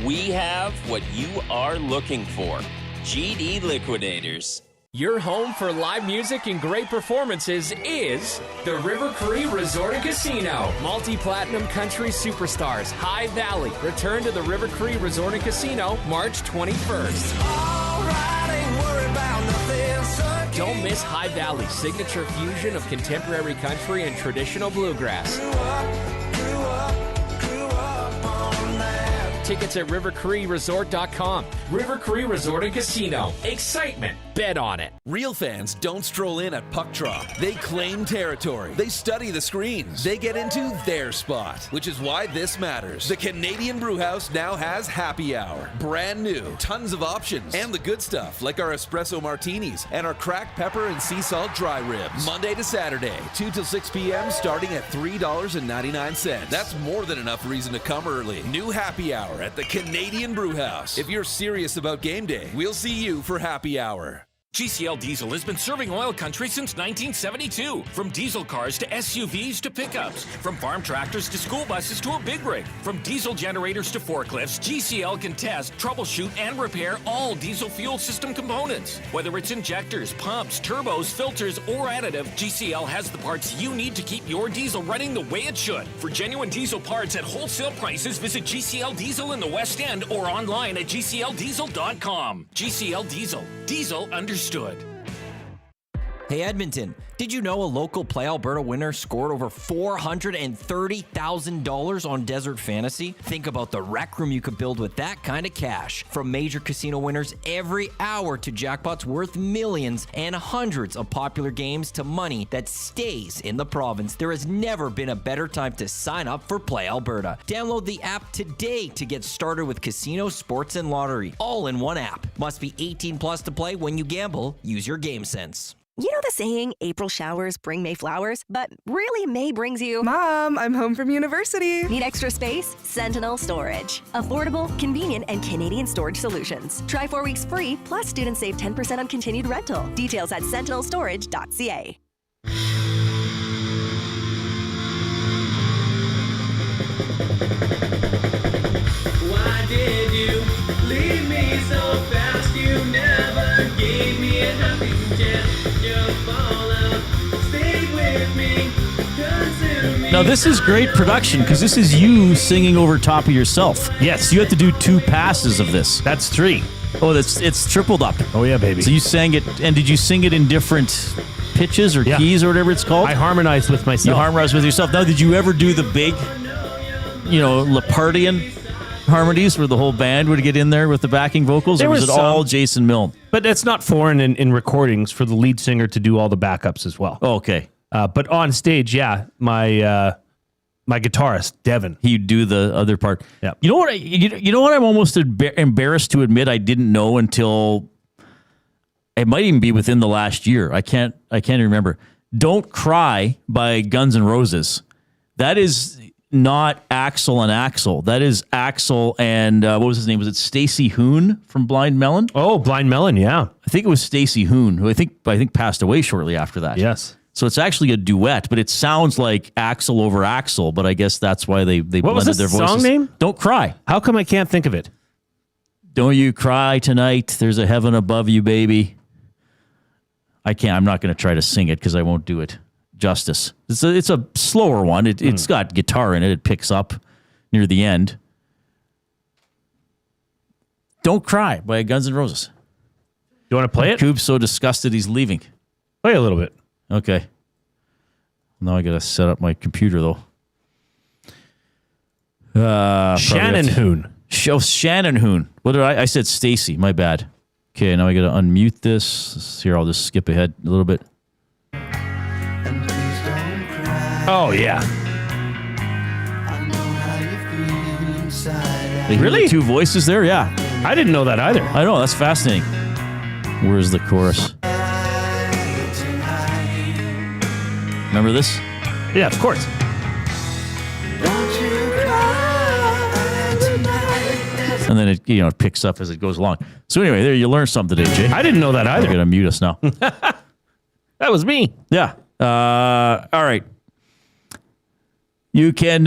We have what you are looking for. GD Liquidators. Your home for live music and great performances is the River Cree Resort and Casino. Multi-platinum country superstars High Valley return to the River Cree Resort and Casino March 21st. Don't miss High Valley's signature fusion of contemporary country and traditional bluegrass. Tickets at rivercreeresort.com. River Cree Resort and Casino. Excitement. Bet on it. Real fans don't stroll in at puck drop. They claim territory. They study the screens. They get into their spot, which is why this matters. The Canadian Brewhouse now has happy hour. Brand new. Tons of options. And the good stuff, like our espresso martinis and our cracked pepper and sea salt dry ribs. Monday to Saturday, 2 till 6 p.m., starting at $3.99. That's more than enough reason to come early. New happy hour at the Canadian Brewhouse. If you're serious about game day, we'll see you for happy hour. GCL Diesel has been serving oil country since 1972. From diesel cars to SUVs to pickups. From farm tractors to school buses to a big rig. From diesel generators to forklifts, GCL can test, troubleshoot, and repair all diesel fuel system components. Whether it's injectors, pumps, turbos, filters, or additive, GCL has the parts you need to keep your diesel running the way it should. For genuine diesel parts at wholesale prices, visit GCL Diesel in the West End or online at gcldiesel.com. GCL Diesel. Diesel understood. Hey Edmonton, did you know a local Play Alberta winner scored over $430,000 on Desert Fantasy? Think about the rec room you could build with that kind of cash. From major casino winners every hour to jackpots worth millions and hundreds of popular games to money that stays in the province, there has never been a better time to sign up for Play Alberta. Download the app today to get started with casino, sports, and lottery, all in one app. Must be 18 plus to play. When you gamble, use your game sense. You know the saying, April showers bring May flowers, but really May brings you... Mom, I'm home from university. Need extra space? Sentinel Storage. Affordable, convenient, and Canadian storage solutions. Try 4 weeks free, plus students save 10% on continued rental. Details at sentinelstorage.ca. Why did you leave me so fast? You never gave me a helping chance. Now, this is great production because this is you singing over top of yourself. Yes. You have to do 2 passes of this. That's 3. Oh, it's tripled up. Oh, yeah, baby. So you sang it, and did you sing it in different pitches or keys or whatever it's called? I harmonized with myself. You harmonized with yourself. Now, did you ever do the big, Lepardian harmonies where the whole band would get in there with the backing vocals? Or was it all Jason Milne? But it's not foreign in recordings for the lead singer to do all the backups as well. Oh, okay. But on stage, my guitarist, Devin, he'd do the other part. Yeah. You know what? You know what? I'm almost embarrassed to admit I didn't know until it might even be within the last year. I can't remember. "Don't Cry" by Guns N' Roses. That is not Axl and Axl. That is Axl and what was his name? Was it Stacey Hoon from Blind Melon? Oh, Blind Melon, yeah. I think it was Stacey Hoon, who I think passed away shortly after that. Yes. So it's actually a duet, but it sounds like Axl over Axl, but I guess that's why they what was blended their the voices. song name? "Don't Cry." How come I can't think of it? "Don't you cry tonight. There's a heaven above you, baby." I'm not going to try to sing it because I won't do it justice. It's a slower one. It's got guitar in it. It picks up near the end. "Don't Cry" by Guns N' Roses. You want to play it? Coop's so disgusted he's leaving. Play a little bit. Okay. Now I got to set up my computer, though. Shannon Hoon. Shannon Hoon. What did I said Stacy. My bad. Okay, now I got to unmute this. Here, I'll just skip ahead a little bit. Oh, yeah. Really? Two voices there? Yeah. I didn't know that either. I know. That's fascinating. Where's the chorus? Remember this? Yeah, of course. And then it picks up as it goes along. So anyway, there you learned something today, Jay. I didn't know that either. I'm going to mute us now. That was me. Yeah. All right. You can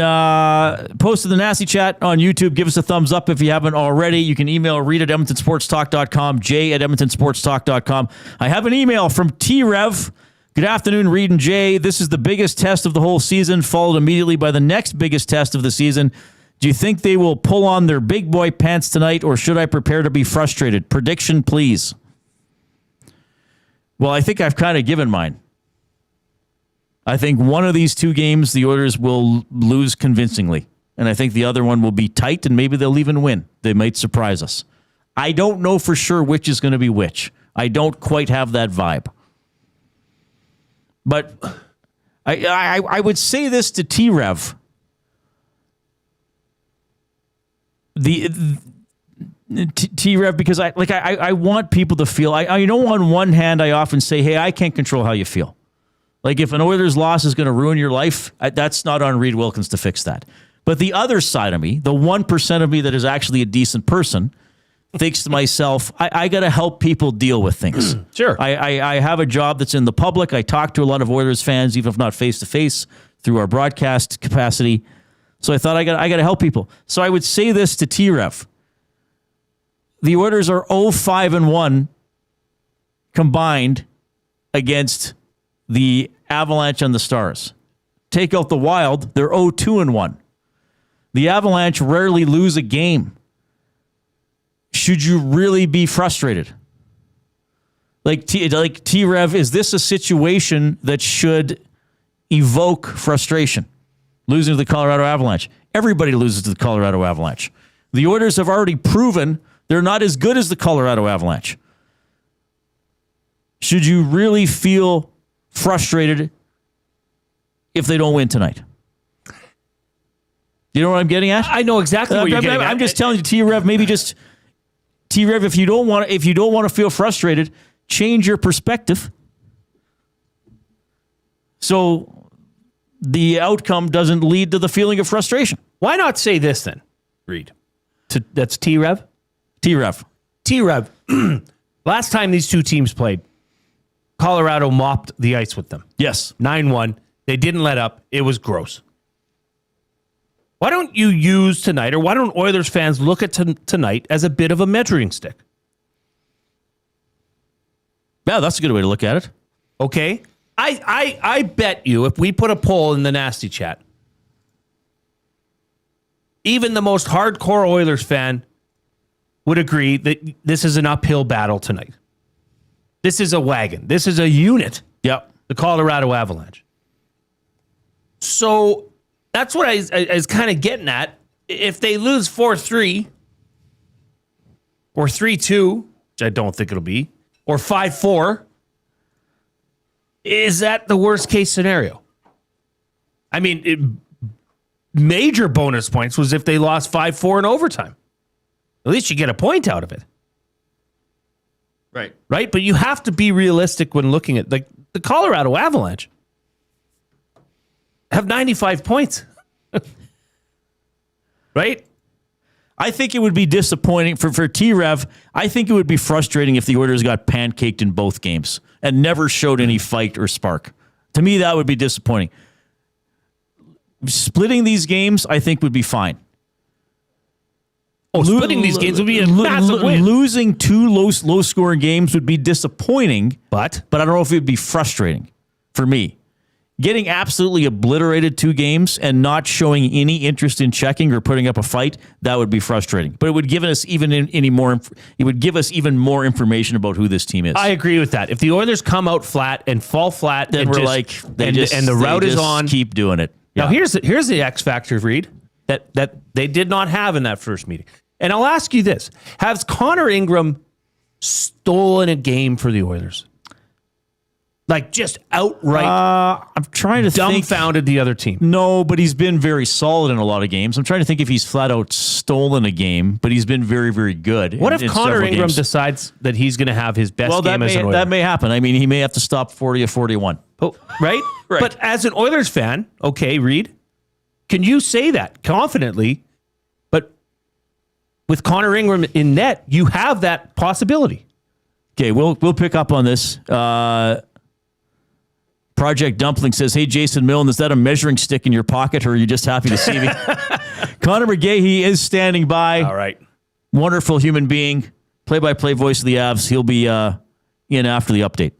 post to the Nasty Chat on YouTube. Give us a thumbs up if you haven't already. You can email Reid at EdmontonSportsTalk.com, Jay at EdmontonSportsTalk.com. I have an email from T-Rev. Good afternoon, Reid and Jay. This is the biggest test of the whole season, followed immediately by the next biggest test of the season. Do you think they will pull on their big boy pants tonight, or should I prepare to be frustrated? Prediction, please. Well, I think I've kind of given mine. I think one of these two games, the Oilers will lose convincingly. And I think the other one will be tight, and maybe they'll even win. They might surprise us. I don't know for sure which is going to be which. I don't quite have that vibe. But I would say this to T-Rev. T-Rev, because I want people to feel, I know on one hand, I often say, hey, I can't control how you feel. Like if an Oilers loss is going to ruin your life, that's not on Reid Wilkins to fix that. But the other side of me, the 1% of me that is actually a decent person, thinks to myself, I got to help people deal with things. Sure. I have a job that's in the public. I talk to a lot of Oilers fans, even if not face-to-face, through our broadcast capacity. So I thought I got to help people. So I would say this to T-Rev. The Oilers are 0-5-1 combined against the Avalanche and the Stars. Take out the Wild, they're 0-2-1. The Avalanche rarely lose a game. Should you really be frustrated? Like T-Rev, is this a situation that should evoke frustration? Losing to the Colorado Avalanche. Everybody loses to the Colorado Avalanche. The Oilers have already proven they're not as good as the Colorado Avalanche. Should you really feel frustrated if they don't win tonight? You know what I'm getting at? I know exactly what you're getting at. I'm just telling you, T-Rev, maybe just T-Rev, if you don't want to feel frustrated, change your perspective. So the outcome doesn't lead to the feeling of frustration. Why not say this then, Reid? That's T-Rev? T-Rev. T-Rev. Last time these two teams played, Colorado mopped the ice with them. Yes. 9-1. They didn't let up. It was gross. Why don't you use tonight, or why don't Oilers fans look at tonight as a bit of a measuring stick? Yeah, that's a good way to look at it. Okay. I bet you if we put a poll in the Nasty Chat, even the most hardcore Oilers fan would agree that this is an uphill battle tonight. This is a wagon. This is a unit. Yep. The Colorado Avalanche. So that's what I was kind of getting at. If they lose 4-3 or 3-2, which I don't think it'll be, or 5-4, is that the worst case scenario? I mean, major bonus points was if they lost 5-4 in overtime. At least you get a point out of it. Right? But you have to be realistic when looking at the Colorado Avalanche have 95 points. Right? I think it would be disappointing for T-Rev. I think it would be frustrating if the Oilers got pancaked in both games and never showed any fight or spark. To me, that would be disappointing. Splitting these games, I think, would be fine. Oh, splitting these games would be a massive win. Losing two low-scoring games would be disappointing, but I don't know if it would be frustrating for me. Getting absolutely obliterated 2 games and not showing any interest in checking or putting up a fight, that would be frustrating. But it would give us it would give us even more information about who this team is. I agree with that. If the Oilers come out flat and fall flat, then and we're the route is on. Keep doing it. Now here's the X factor, Reid, that they did not have in that first meeting. And I'll ask you this: has Connor Ingram stolen a game for the Oilers? Like just outright, I'm trying to dumbfounded the other team. No, but he's been very solid in a lot of games. I'm trying to think if he's flat out stolen a game, but he's been very, very good. What if Connor Ingram decides that he's going to have his best game as an Oiler? That may happen. I mean, he may have to stop 40 or 41. Oh, right? Right. But as an Oilers fan, okay, Reid, can you say that confidently? But with Connor Ingram in net, you have that possibility. Okay, we'll pick up on this. Project Dumpling says, "Hey, Jason Milne, is that a measuring stick in your pocket, or are you just happy to see me?" Conor McGahey is standing by. All right. Wonderful human being. Play-by-play voice of the Avs. He'll be in after the update.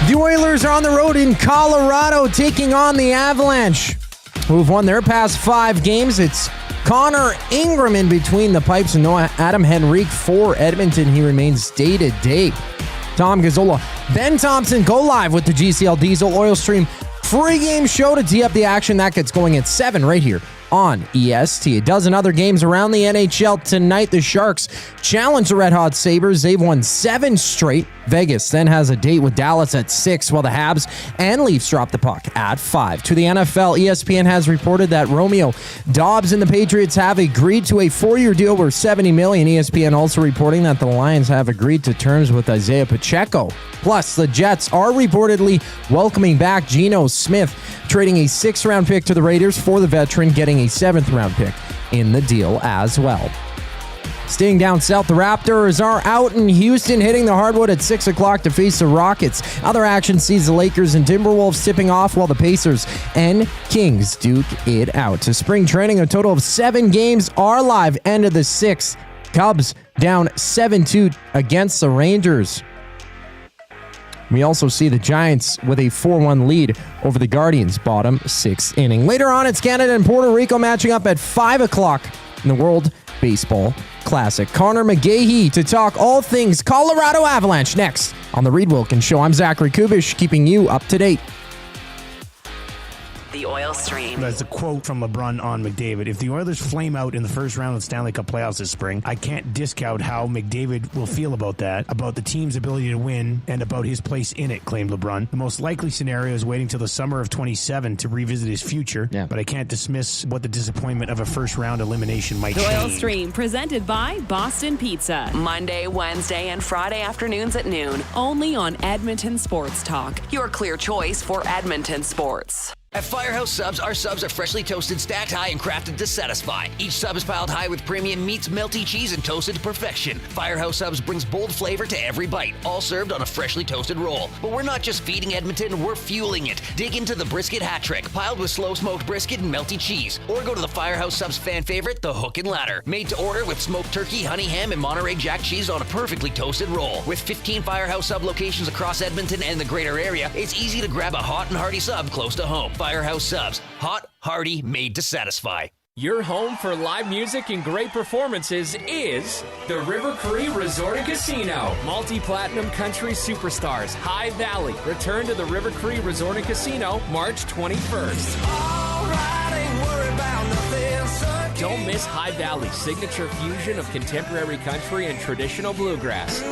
The Oilers are on the road in Colorado taking on the Avalanche, who've won their past 5 games. It's Connor Ingram in between the pipes and no Adam Henrique for Edmonton. He remains day-to-day. Tom Gazzola, Ben Thompson go live with the GCL Diesel Oil Stream pregame show to tee up the action. That gets going at 7 right here on EST. A dozen other games around the NHL tonight. The Sharks challenge the Red Hot Sabres. They've won 7 straight. Vegas then has a date with Dallas at 6, while the Habs and Leafs drop the puck at 5. To the NFL, ESPN has reported that Romeo Dobbs and the Patriots have agreed to a 4-year deal worth $70 million. ESPN also reporting that the Lions have agreed to terms with Isaiah Pacheco. Plus, the Jets are reportedly welcoming back Geno Smith, trading a 6th-round pick to the Raiders for the veteran, getting a 7th-round pick in the deal as well. Staying down south, the Raptors are out in Houston, hitting the hardwood at 6 o'clock to face the Rockets. Other action sees the Lakers and Timberwolves tipping off, while the Pacers and Kings duke it out. To spring training, a total of 7 games are live. End of the 6th. Cubs down 7-2 against the Rangers. We also see the Giants with a 4-1 lead over the Guardians, bottom 6th inning. Later on, it's Canada and Puerto Rico matching up at 5 o'clock in the World Baseball Classic. Conor McGahey to talk all things Colorado Avalanche next on The Reid Wilkins Show. I'm Zachary Kubish, keeping you up to date. The Oil Stream. That's a quote from LeBron on McDavid. If the Oilers flame out in the first round of the Stanley Cup playoffs this spring, I can't discount how McDavid will feel about that, about the team's ability to win, and about his place in it, claimed LeBron. The most likely scenario is waiting till the summer of 27 to revisit his future, but I can't dismiss what the disappointment of a first round elimination might The change. Oil Stream, presented by Boston Pizza. Monday, Wednesday, and Friday afternoons at noon. Only on Edmonton Sports Talk. Your clear choice for Edmonton sports. At Firehouse Subs, our subs are freshly toasted, stacked high, and crafted to satisfy. Each sub is piled high with premium meats, melty cheese, and toasted to perfection. Firehouse Subs brings bold flavor to every bite, all served on a freshly toasted roll. But we're not just feeding Edmonton, we're fueling it. Dig into the brisket hat trick, piled with slow-smoked brisket and melty cheese. Or go to the Firehouse Subs fan favorite, the Hook and Ladder. Made to order with smoked turkey, honey ham, and Monterey Jack cheese on a perfectly toasted roll. With 15 Firehouse Sub locations across Edmonton and the greater area, it's easy to grab a hot and hearty sub close to home. Firehouse Subs. Hot, hearty, made to satisfy. Your home for live music and great performances is the River Cree Resort and Casino. Multi-platinum country superstars High Valley return to the River Cree Resort and Casino March 21st. Don't miss High Valley's signature fusion of contemporary country and traditional bluegrass.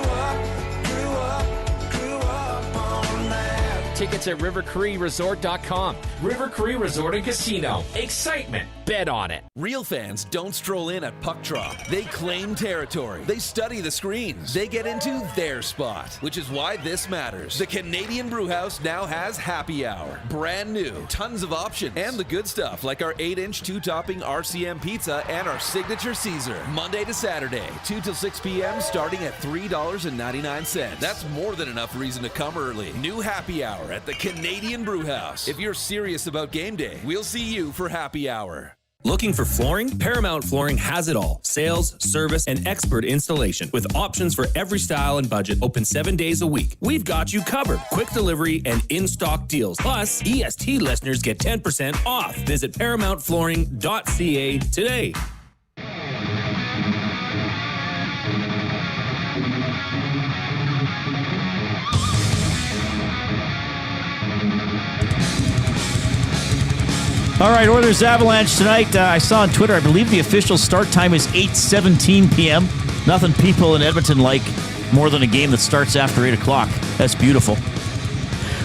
Tickets at rivercreeresort.com. River Cree Resort and Casino. Excitement. Bet on it. Real fans don't stroll in at puck drop. They claim territory. They study the screens. They get into their spot, which is why this matters. The Canadian Brewhouse now has happy hour. Brand new, tons of options, and the good stuff like our 8-inch 2-topping RCM pizza and our signature Caesar. Monday to Saturday, 2 till 6 p.m. starting at $3.99. That's more than enough reason to come early. New happy hour at the Canadian Brewhouse. If you're serious about game day, we'll see you for happy hour. Looking for flooring? Paramount Flooring has it all. Sales, service, and expert installation with options for every style and budget. Open 7 days a week. We've got you covered. Quick delivery and in-stock deals. Plus, EST listeners get 10% off. Visit ParamountFlooring.ca today. All right, Oilers Avalanche tonight. I saw on Twitter, I believe the official start time is 8:17 p.m. Nothing people in Edmonton like more than a game that starts after 8 o'clock. That's beautiful.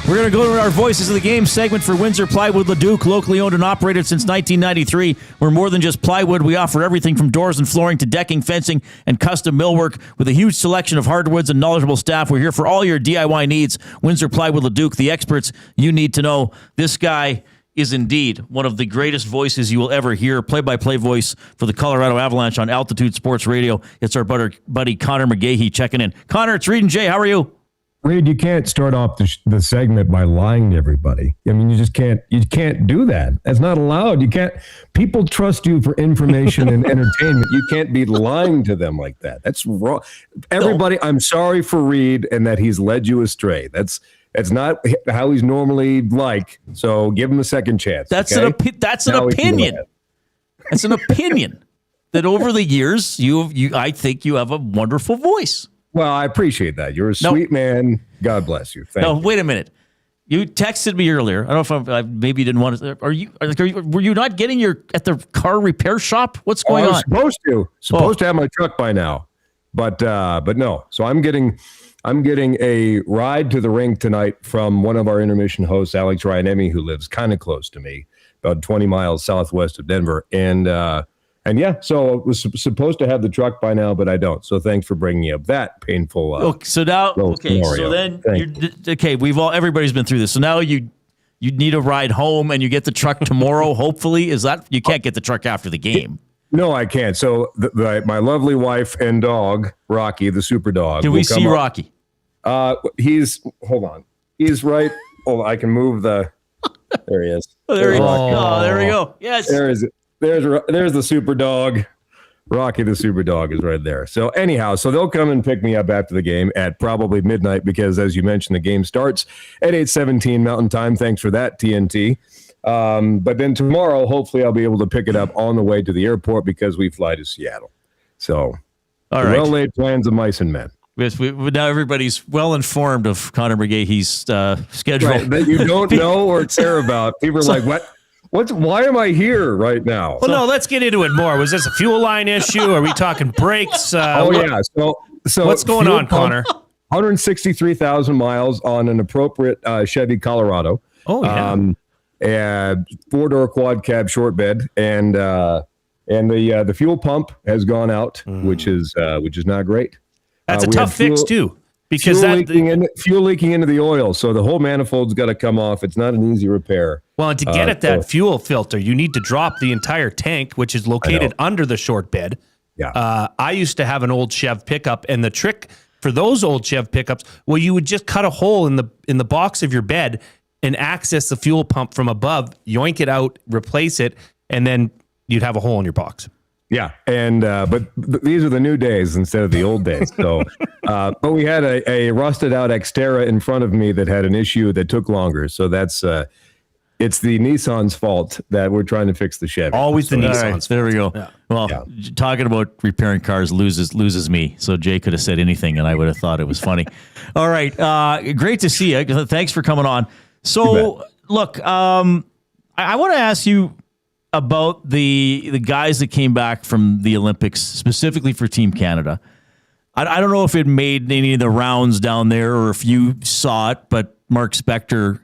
We're going to go to our Voices of the Game segment for Windsor Plywood Leduc, locally owned and operated since 1993. We're more than just plywood. We offer everything from doors and flooring to decking, fencing, and custom millwork. With a huge selection of hardwoods and knowledgeable staff, we're here for all your DIY needs. Windsor Plywood Leduc, the experts you need to know. This guy is indeed one of the greatest voices you will ever hear. Play-by-play voice for the Colorado Avalanche on Altitude Sports Radio. It's our buddy Conor McGahey checking in. Conor, it's Reid and Jay. How are you? Reid, you can't start off the segment by lying to everybody. I mean, you just can't. You can't do that. That's not allowed. You can't. People trust you for information and entertainment. You can't be lying to them like that. That's wrong. Everybody, no. I'm sorry for Reid and that he's led you astray. That's not how he's normally like. So give him a second chance. That's okay? That's an opinion. That's an opinion that over the years I think you have a wonderful voice. Well, I appreciate that. You're a sweet man. God bless you. Thank you. Wait a minute. You texted me earlier. I don't know if I maybe didn't want to. Were you not getting at the car repair shop? What's going on? I was supposed to have my truck by now, but no. So I'm getting a ride to the rink tonight from one of our intermission hosts, Alex Ryan-Emmy, who lives kind of close to me, about 20 miles southwest of Denver. And yeah, so I was supposed to have the truck by now, but I don't. So thanks for bringing up that painful. Scenario. So then everybody's been through this. So now you need a ride home, and you get the truck tomorrow. Hopefully, is that you can't get the truck after the game? No, I can't. So my lovely wife and dog, Rocky, the super dog. Can we see Rocky? Hold on. He's right. Oh, I can move the. There he is. There we go. Yes. There's the super dog. Rocky the super dog is right there. So anyhow, they'll come and pick me up after the game at probably midnight because, as you mentioned, the game starts at 8:17 Mountain Time. Thanks for that, TNT. But then tomorrow, hopefully, I'll be able to pick it up on the way to the airport because we fly to Seattle. So, all right. Well-laid plans of mice and men. Yes, now everybody's well informed of Conor McGahey's schedule. Right, that you don't know or care about. People are like, what? Why am I here right now? Well, no, let's get into it more. Was this a fuel line issue? Are we talking brakes? Yeah. So what's going on, Conor? 163,000 miles on an appropriate Chevy Colorado. Oh, yeah. And 4-door quad cab short bed, and the fuel pump has gone out, which is not great. That's a tough fix too, because fuel leaking into the oil, so the whole manifold's got to come off. It's not an easy repair. Well, and to get at that fuel filter, you need to drop the entire tank, which is located under the short bed. Yeah. I used to have an old Chev pickup, and the trick for those old Chev pickups, well, you would just cut a hole in the box of your bed and access the fuel pump from above, yoink it out, replace it, and then you'd have a hole in your box. Yeah, and but these are the new days instead of the old days. So, but we had a rusted out Xterra in front of me that had an issue that took longer. So that's it's the Nissan's fault that we're trying to fix the Chevy. Always the Nissan's. Right, there we go. Yeah. Well, talking about repairing cars loses me. So Jay could have said anything, and I would have thought it was funny. All right, great to see you. Thanks for coming on. So, look, I want to ask you about the guys that came back from the Olympics, specifically for Team Canada. I don't know if it made any of the rounds down there or if you saw it, but Mark Spector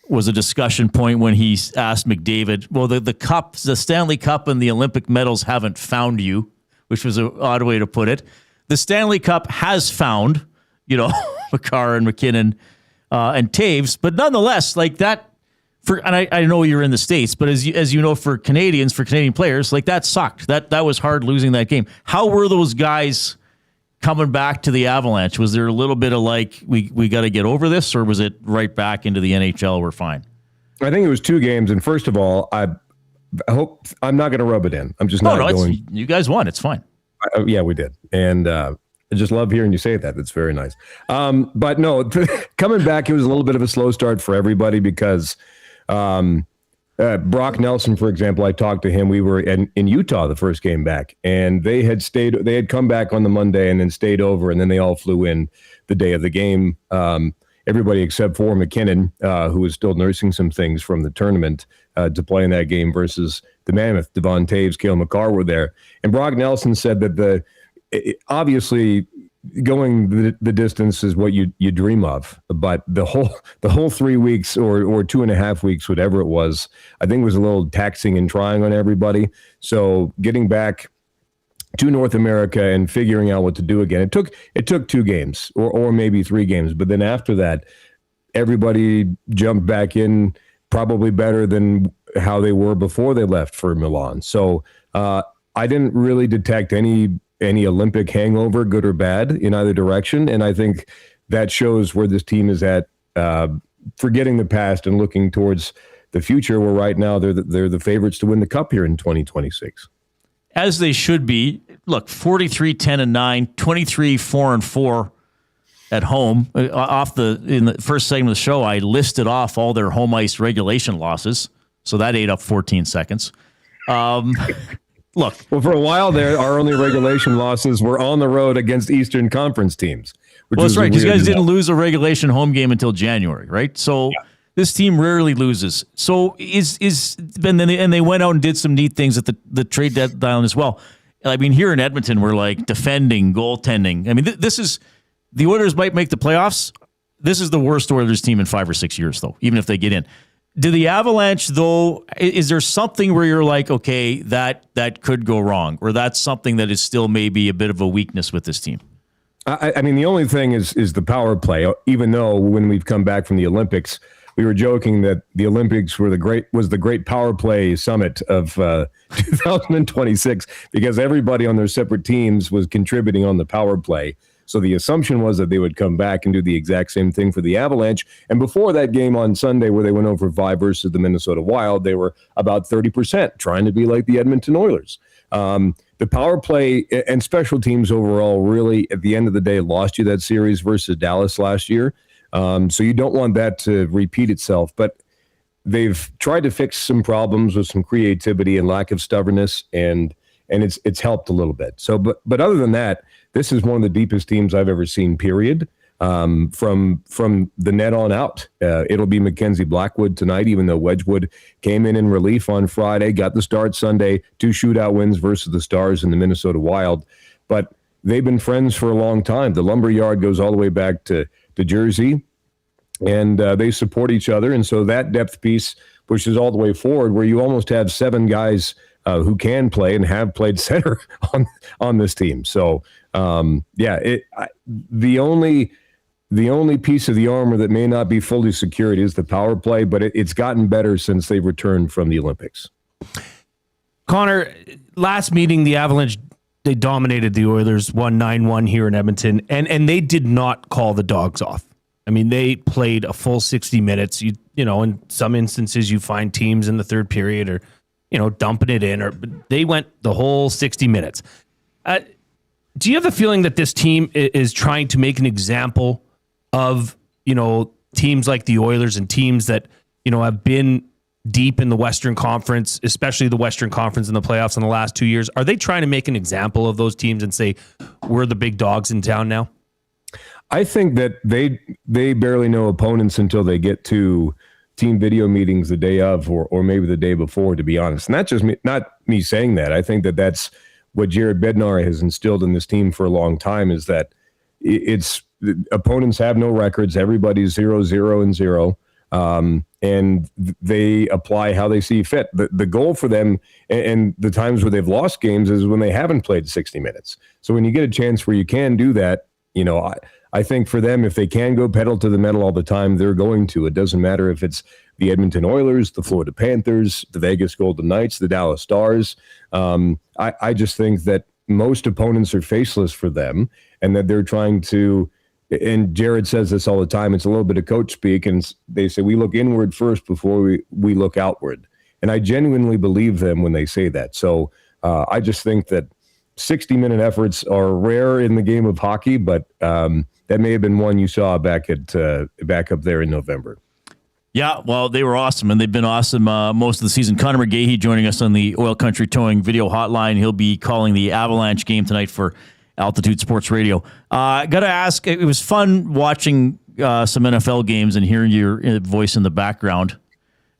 was a discussion point when he asked McDavid, well, the cups, the Stanley Cup and the Olympic medals haven't found you, which was an odd way to put it. The Stanley Cup has found, Makar and McKinnon and Taves, but nonetheless, like that, and I know you're in the States, but as you know, for Canadian players, like that sucked. That was hard losing that game. How were those guys coming back to the Avalanche? Was there a little bit of like, we got to get over this, or was it right back into the NHL? We're fine. I think it was 2 games. And first of all, I hope I'm not going to rub it in. I'm just not going. You guys won. It's fine. Yeah, we did. And I just love hearing you say that. That's very nice. But no, coming back, it was a little bit of a slow start for everybody because Brock Nelson, for example, I talked to him. We were in Utah the first game back, and they had come back on the Monday and then stayed over, and then they all flew in the day of the game. Everybody except for McKinnon, who was still nursing some things from the tournament to play in that game versus the Mammoth. Devon Taves, Cale Makar were there. And Brock Nelson said that obviously going the distance is what you dream of, but the whole 3 weeks or 2.5 weeks, whatever it was, I think was a little taxing and trying on everybody. So getting back to North America and figuring out what to do again, it took 2 games or maybe 3 games, but then after that, everybody jumped back in probably better than how they were before they left for Milan. So I didn't really detect any Olympic hangover, good or bad, in either direction. And I think that shows where this team is at, forgetting the past and looking towards the future, where right now they're the favorites to win the Cup here in 2026. As they should be. Look, 43-10-9, 23-4-4 at home. In the first segment of the show, I listed off all their home ice regulation losses. So that ate up 14 seconds. Look. Well, for a while there, our only regulation losses were on the road against Eastern Conference teams. Well, that's right, because you guys didn't lose a regulation home game until January, right? So this team rarely loses. So and they went out and did some neat things at the trade deadline as well. I mean, here in Edmonton, we're like defending, goaltending. I mean, this is the Oilers might make the playoffs. This is the worst Oilers team in 5 or 6 years, though, even if they get in. Do the Avalanche, though, is there something where you're like, okay, that could go wrong, or that's something that is still maybe a bit of a weakness with this team? I mean, the only thing is the power play, even though when we've come back from the Olympics, we were joking that the Olympics was the great power play summit of 2026 because everybody on their separate teams was contributing on the power play. So the assumption was that they would come back and do the exact same thing for the Avalanche. And before that game on Sunday where they went over 5 versus the Minnesota Wild, they were about 30% trying to be like the Edmonton Oilers. The power play and special teams overall really, at the end of the day, lost you that series versus Dallas last year. So you don't want that to repeat itself. But they've tried to fix some problems with some creativity and lack of stubbornness, and it's helped a little bit. So, but other than that, this is one of the deepest teams I've ever seen, period. From the net on out. It'll be Mackenzie Blackwood tonight, even though Wedgwood came in relief on Friday, got the start Sunday, 2 shootout wins versus the Stars and the Minnesota Wild. But they've been friends for a long time. The lumberyard goes all the way back to Jersey, and they support each other. And so that depth piece pushes all the way forward, where you almost have 7 guys who can play and have played center on this team. So, the only piece of the armor that may not be fully secured is the power play, but it's gotten better since they returned from the Olympics. Connor, last meeting, the Avalanche, they dominated the Oilers, won 9-1 here in Edmonton, and they did not call the dogs off. I mean, they played a full 60 minutes. You know, in some instances, you find teams in the third period or, dumping it in, or they went the whole 60 minutes. Do you have a feeling that this team is trying to make an example of, teams like the Oilers and teams that, have been deep in the Western Conference, especially the Western Conference in the playoffs in the last 2 years? Are they trying to make an example of those teams and say, we're the big dogs in town now? I think that they barely know opponents until they get to team video meetings the day of or maybe the day before, to be honest. And that's just not me saying that. I think that's what Jared Bednar has instilled in this team for a long time is that opponents have no records. Everybody's 0-0-0. And they apply how they see fit. The goal for them and the times where they've lost games is when they haven't played 60 minutes. So when you get a chance where you can do that, I think for them, if they can go pedal to the metal all the time, they're going to. It doesn't matter if it's the Edmonton Oilers, the Florida Panthers, the Vegas Golden Knights, the Dallas Stars. I just think that most opponents are faceless for them and that they're trying to, and Jared says this all the time, it's a little bit of coach speak, and they say we look inward first before we look outward. And I genuinely believe them when they say that. So I just think that 60-minute efforts are rare in the game of hockey, but that may have been one you saw back up there in November. Yeah, well, they were awesome, and they've been awesome most of the season. Conor McGahey joining us on the Oil Country Towing video hotline. He'll be calling the Avalanche game tonight for Altitude Sports Radio. Got to ask, it was fun watching some NFL games and hearing your voice in the background.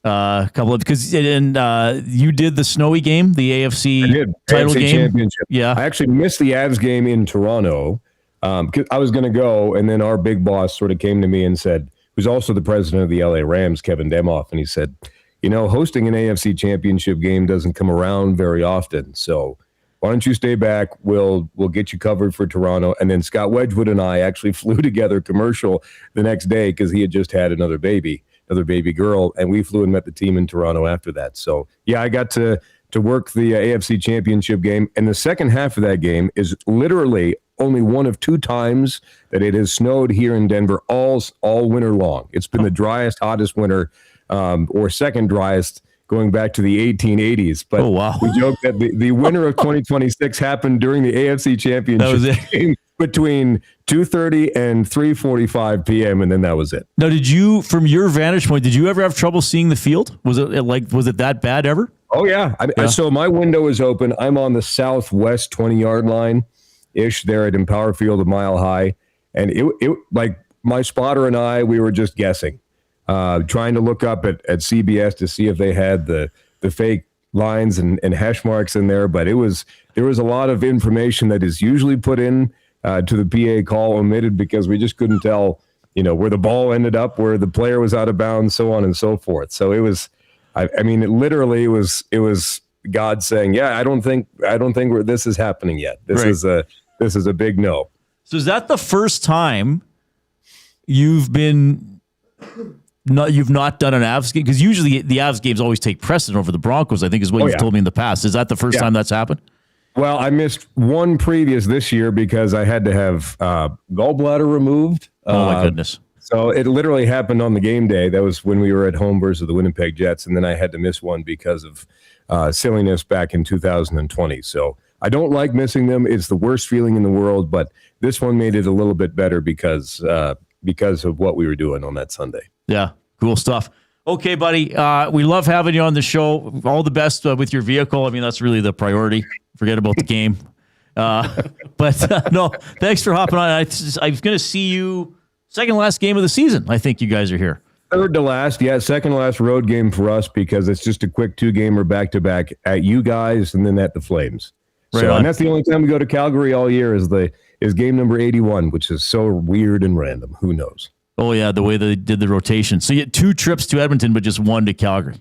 Because you did the snowy game, the AFC title AFC game. Championship. Yeah, I actually missed the Avs game in Toronto. Cause I was going to go, and then our big boss sort of came to me and said, who's also the president of the LA Rams, Kevin Demoff, and he said, hosting an AFC Championship game doesn't come around very often, so why don't you stay back? We'll get you covered for Toronto. And then Scott Wedgwood and I actually flew together commercial the next day because he had just had another baby girl, and we flew and met the team in Toronto after that. So yeah, I got to work the AFC Championship game, and the second half of that game is literally only one of 2 times that it has snowed here in Denver all winter long. It's been the driest, hottest winter, or second driest, going back to the 1880s. But we joke that the winter of 2026 happened during the AFC Championship game between 2:30 and 3:45 p.m., and then that was it. Now, did you, from your vantage point, did you ever have trouble seeing the field? Was it that bad ever? Oh, yeah. So my window is open. I'm on the southwest 20-yard line-ish there at Empower Field, a mile high. And it like my spotter and I, we were just guessing, trying to look up at CBS to see if they had the fake lines and hash marks in there. But there was a lot of information that is usually put in to the PA call omitted because we just couldn't tell, where the ball ended up, where the player was out of bounds, so on and so forth. So it was, it literally was God saying, yeah, I don't think this is happening yet. This is a big no. So is that the first time you've not done an Avs game? Because usually the Avs games always take precedent over the Broncos, I think is what you've told me in the past. Is that the first time that's happened? Well, I missed one previous this year because I had to have gallbladder removed. Oh, my goodness. So it literally happened on the game day. That was when we were at home versus the Winnipeg Jets. And then I had to miss one because of silliness back in 2020. So I don't like missing them. It's the worst feeling in the world. But this one made it a little bit better because of what we were doing on that Sunday. Yeah, cool stuff. Okay, buddy. We love having you on the show. All the best with your vehicle. I mean, that's really the priority. Forget about the game. But no, thanks for hopping on. I was going to see you second last game of the season. I think you guys are here. Third to last. Yeah, second to last road game for us because it's just a quick 2-gamer back-to-back at you guys and then at the Flames. Right and that's the only time we go to Calgary all year is game number 81, which is so weird and random. Who knows? Oh, yeah, the way they did the rotation. So you had 2 trips to Edmonton, but just 1 to Calgary.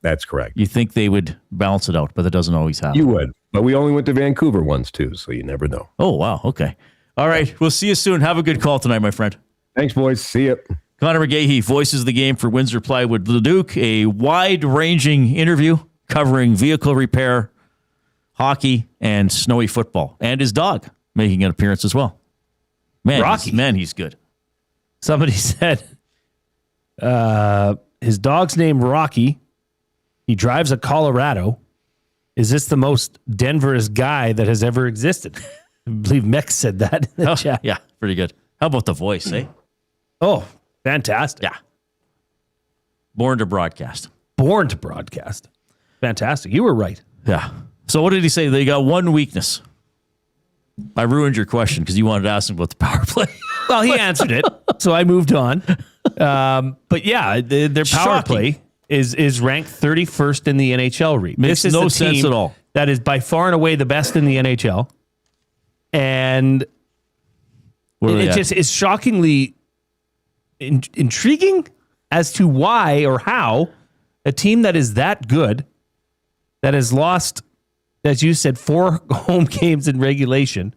That's correct. You think they would balance it out, but that doesn't always happen. You would. But we only went to Vancouver once, too, so you never know. Oh, wow. Okay. All right. We'll see you soon. Have a good call tonight, my friend. Thanks, boys. See you. Conor McGahey voices the game for Windsor Plywood Leduc, a wide-ranging interview covering vehicle repair, hockey, and snowy football, and his dog making an appearance as well. Man, he's good. Somebody said his dog's named Rocky. He drives a Colorado. Is this the most Denverist guy that has ever existed? I believe Mex said that in the chat. Yeah, pretty good. How about the voice, eh? Oh, fantastic. Yeah. Born to broadcast. Fantastic. You were right. Yeah. So what did he say? They got one weakness. I ruined your question because you wanted to ask him about the power play. Well, he answered it, so I moved on. But yeah, their power play is ranked 31st in the NHL. Makes no sense at all. that is by far and away the best in the NHL. And it just is shockingly intriguing as to why or how a team that is that good, that has lost, as you said, 4 home games in regulation,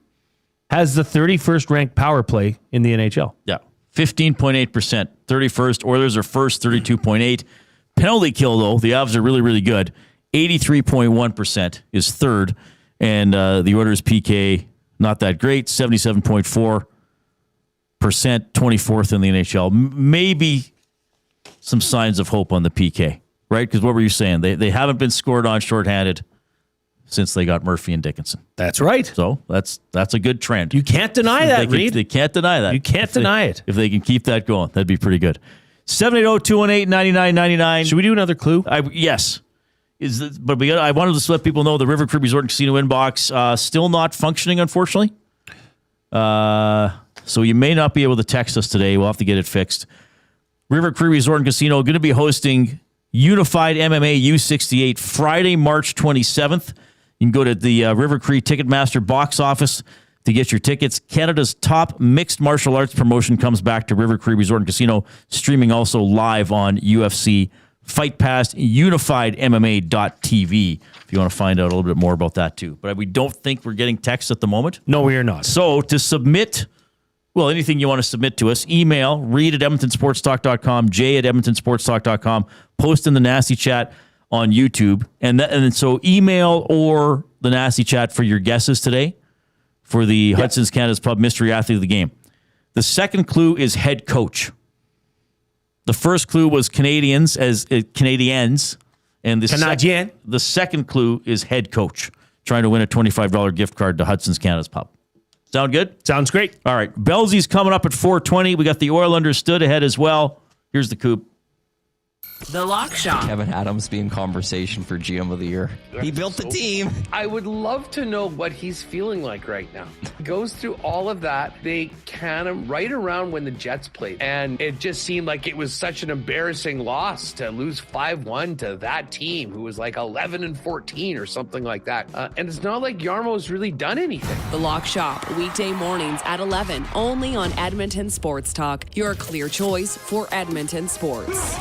has the 31st ranked power play in the NHL. Yeah. 15.8%. 31st. Oilers are first, 32.8. Penalty kill, though, the Avs are really, really good. 83.1% is third. And the Oilers PK, not that great. 77.4%, 24th in the NHL. Maybe some signs of hope on the PK, right? Because what were you saying? They haven't been scored on shorthanded since they got Murphy and Dickinson. That's right. So that's a good trend. You can't deny that, Reid. They can't deny that. You can't deny it. If they can keep that going, that'd be pretty good. 780-218-9999. Should we do another clue? Yes. I wanted to just let people know the River Cree Resort and Casino inbox still not functioning, unfortunately. So you may not be able to text us today. We'll have to get it fixed. River Cree Resort and Casino going to be hosting Unified MMA U68 Friday, March 27th. You can go to the River Cree Ticketmaster box office to get your tickets. Canada's top mixed martial arts promotion comes back to River Cree Resort and Casino, streaming also live on UFC Fight Pass, unifiedmma.tv, if you want to find out a little bit more about that too. But we don't think we're getting texts at the moment. No, we are not. So to submit, well, anything you want to submit to us, email reid@edmontonsportstalk.com, jay@edmontonsportstalk.com, post in the nasty chat on YouTube. And so email or the nasty chat for your guesses today for the Hudson's Canada's Pub Mystery Athlete of the Game. The second clue is head coach. The first clue was Canadians, and the second clue is head coach, trying to win a $25 gift card to Hudson's Canada's Pub. Sound good? Sounds great. All right. Belzy's coming up at 4:20. We got the Oilers stood ahead as well. Here's the coup. The Lock Shop. Kevin Adams be in conversation for GM of the year. He built the team. I would love to know what he's feeling like right now. He goes through all of that. They can him right around when the Jets played. And it just seemed like it was such an embarrassing loss to lose 5-1 to that team who was like 11-14 or something like that. And it's not like Yarmo's really done anything. The Lock Shop, weekday mornings at 11, only on Edmonton Sports Talk. Your clear choice for Edmonton sports.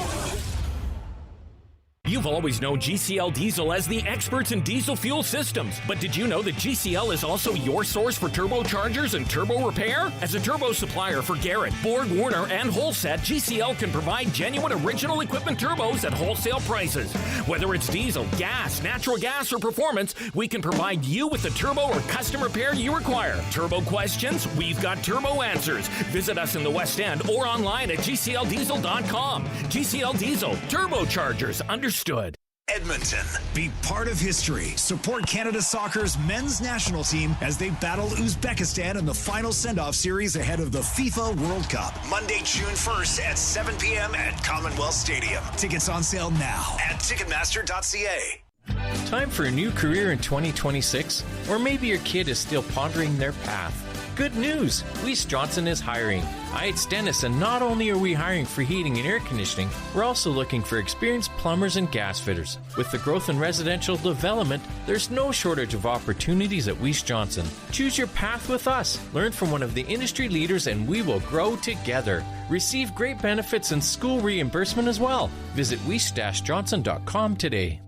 You've always known GCL Diesel as the experts in diesel fuel systems, but did you know that GCL is also your source for turbochargers and turbo repair? As a turbo supplier for Garrett, Borg Warner, and Holset, GCL can provide genuine original equipment turbos at wholesale prices. Whether it's diesel, gas, natural gas, or performance, we can provide you with the turbo or custom repair you require. Turbo questions? We've got turbo answers. Visit us in the West End or online at GCLDiesel.com. GCL Diesel, turbochargers, understood. Edmonton. Be part of history. Support Canada Soccer's men's national team as they battle Uzbekistan in the final send-off series ahead of the FIFA World Cup. Monday, June 1st at 7 p.m. at Commonwealth Stadium. Tickets on sale now at Ticketmaster.ca. Time for a new career in 2026? Or maybe your kid is still pondering their path. Good news! Weiss Johnson is hiring. It's Dennis, and not only are we hiring for heating and air conditioning, we're also looking for experienced plumbers and gas fitters. With the growth in residential development, there's no shortage of opportunities at Weiss Johnson. Choose your path with us. Learn from one of the industry leaders, and we will grow together. Receive great benefits and school reimbursement as well. Visit weiss-johnson.com today.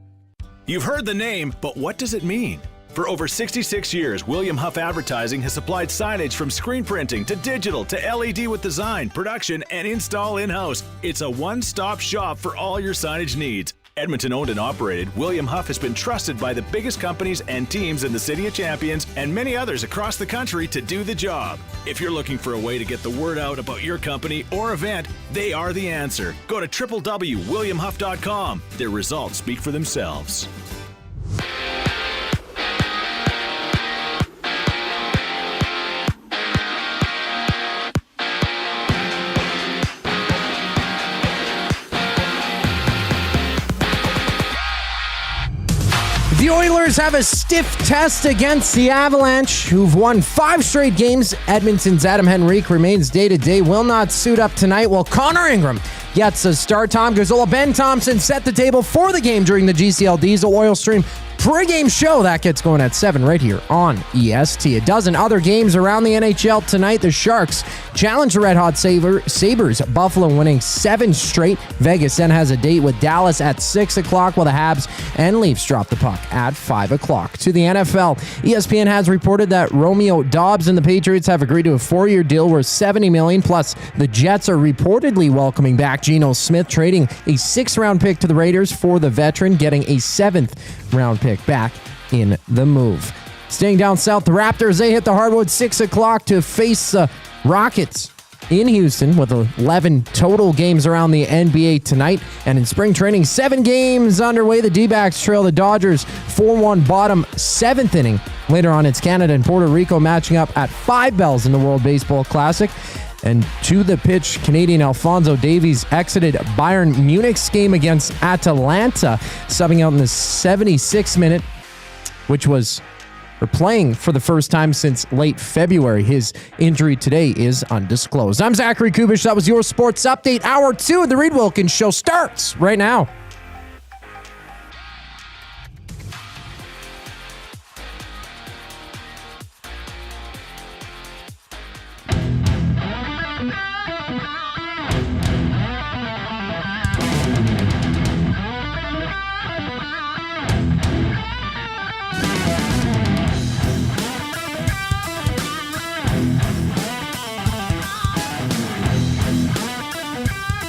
You've heard the name, but what does it mean? For over 66 years, William Huff Advertising has supplied signage from screen printing to digital to LED with design, production, and install in-house. It's a one-stop shop for all your signage needs. Edmonton owned and operated, William Huff has been trusted by the biggest companies and teams in the City of Champions and many others across the country to do the job. If you're looking for a way to get the word out about your company or event, they are the answer. Go to www.williamhuff.com. Their results speak for themselves. The Oilers have a stiff test against the Avalanche, who've won 5 straight games. Edmonton's Adam Henrique remains day-to-day, will not suit up tonight, while Connor Ingram gets a start. Tom Gazzola, Ben Thompson set the table for the game during the GCL Diesel Oil Stream pregame show that gets going at 7 right here on EST. A dozen other games around the NHL tonight. The Sharks challenge the Red Hot Sabres. Buffalo winning 7 straight. Vegas then has a date with Dallas at 6 o'clock, while the Habs and Leafs drop the puck at 5 o'clock. To the NFL, ESPN has reported that Romeo Doubs and the Patriots have agreed to a 4-year deal worth $70 million. Plus, the Jets are reportedly welcoming back Geno Smith, trading a 6th-round pick to the Raiders for the veteran, getting a 7th-round pick back in the move. Staying down south, the Raptors, they hit the hardwood 6 o'clock to face the Rockets in Houston with 11 total games around the NBA tonight. And in spring training, 7 games underway. The D-backs trail the Dodgers 4-1 bottom 7th inning. Later on, it's Canada and Puerto Rico matching up at 5 bells in the World Baseball Classic. And to the pitch, Canadian Alphonso Davies exited Bayern Munich's game against Atalanta, subbing out in the 76th minute, which was playing for the first time since late February. His injury today is undisclosed. I'm Zachary Kubish. That was your Sports Update. Hour 2 of the Reid Wilkins Show starts right now.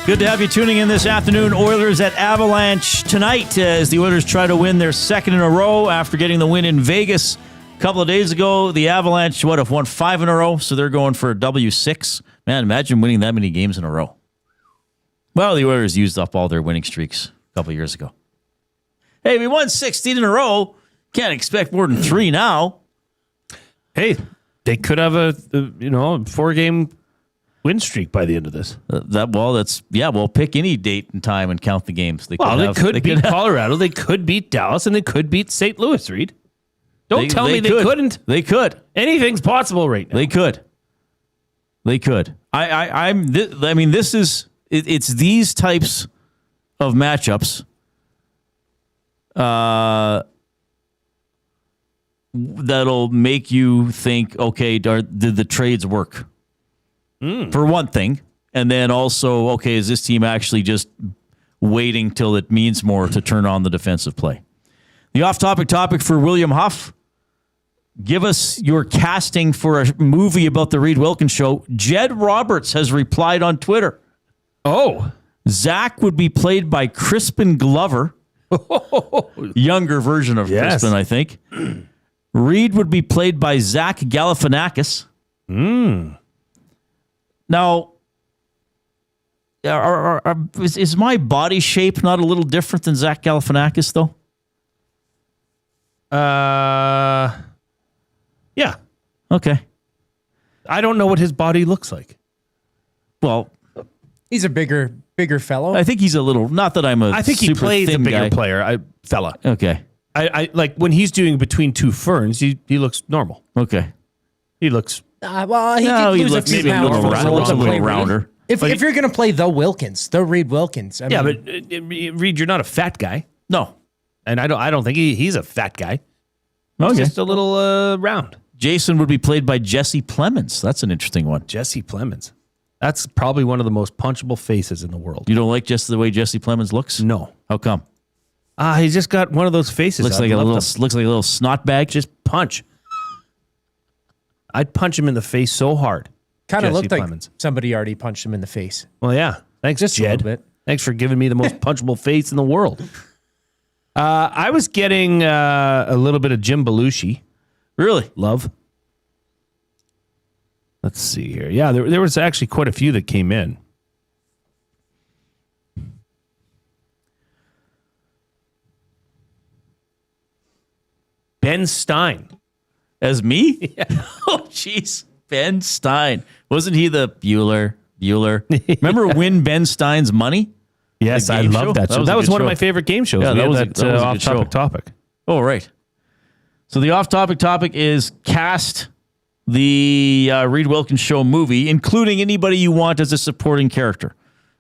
Good to have you tuning in this afternoon. Oilers at Avalanche tonight as the Oilers try to win their 2nd in a row after getting the win in Vegas a couple of days ago. The Avalanche, have won 5 in a row, so they're going for a W6. Man, imagine winning that many games in a row. Well, the Oilers used up all their winning streaks a couple of years ago. Hey, we won 16 in a row. Can't expect more than 3 now. Hey, they could have a 4-game win streak by the end of this. Pick any date and time and count the games. They could beat Colorado. They could beat Dallas, and they could beat St. Louis, Reid. Don't tell me they couldn't. They could. Anything's possible right now. They could. It's these types of matchups that'll make you think, okay, did the trades work? For one thing, and then also, okay, is this team actually just waiting till it means more to turn on the defensive play? The off-topic topic for William Huff. Give us your casting for a movie about the Reid Wilkins Show. Jed Roberts has replied on Twitter. Oh. Zach would be played by Crispin Glover. Younger version of Crispin, I think. Reid would be played by Zach Galifianakis. Now, is my body shape not a little different than Zach Galifianakis, though? Yeah. Okay. I don't know what his body looks like. Well, he's a bigger fellow. I think he's a little. Not that I'm a. I think he plays a bigger fella. Okay. I like when he's doing between 2 ferns. He looks normal. Okay. He looks. He looks a few pounds. A little rounder. If you're going to play the Reid Wilkins. But Reid, you're not a fat guy. No. And I don't think he's a fat guy. He's just a little round. Jason would be played by Jesse Plemons. That's an interesting one. Jesse Plemons. That's probably one of the most punchable faces in the world. You don't like just the way Jesse Plemons looks? No. How come? He's just got one of those faces. Looks like a little snot bag. Just punch. I'd punch him in the face so hard. Kind of looked like somebody already punched him in the face. Well, yeah. Thanks, just Jed. a little bit. Thanks for giving me the most punchable face in the world. I was getting a little bit of Jim Belushi. Really? Love. Let's see here. Yeah, there was actually quite a few that came in. Ben Stein. As me? Yeah. Oh, jeez. Ben Stein. Wasn't he the Bueller? Remember Win Ben Stein's Money? Yes, I love that show. That was one of my favorite game shows. Yeah, that was a off-topic topic. Oh, right. So the off-topic topic is cast the Reid Wilkins Show movie, including anybody you want as a supporting character.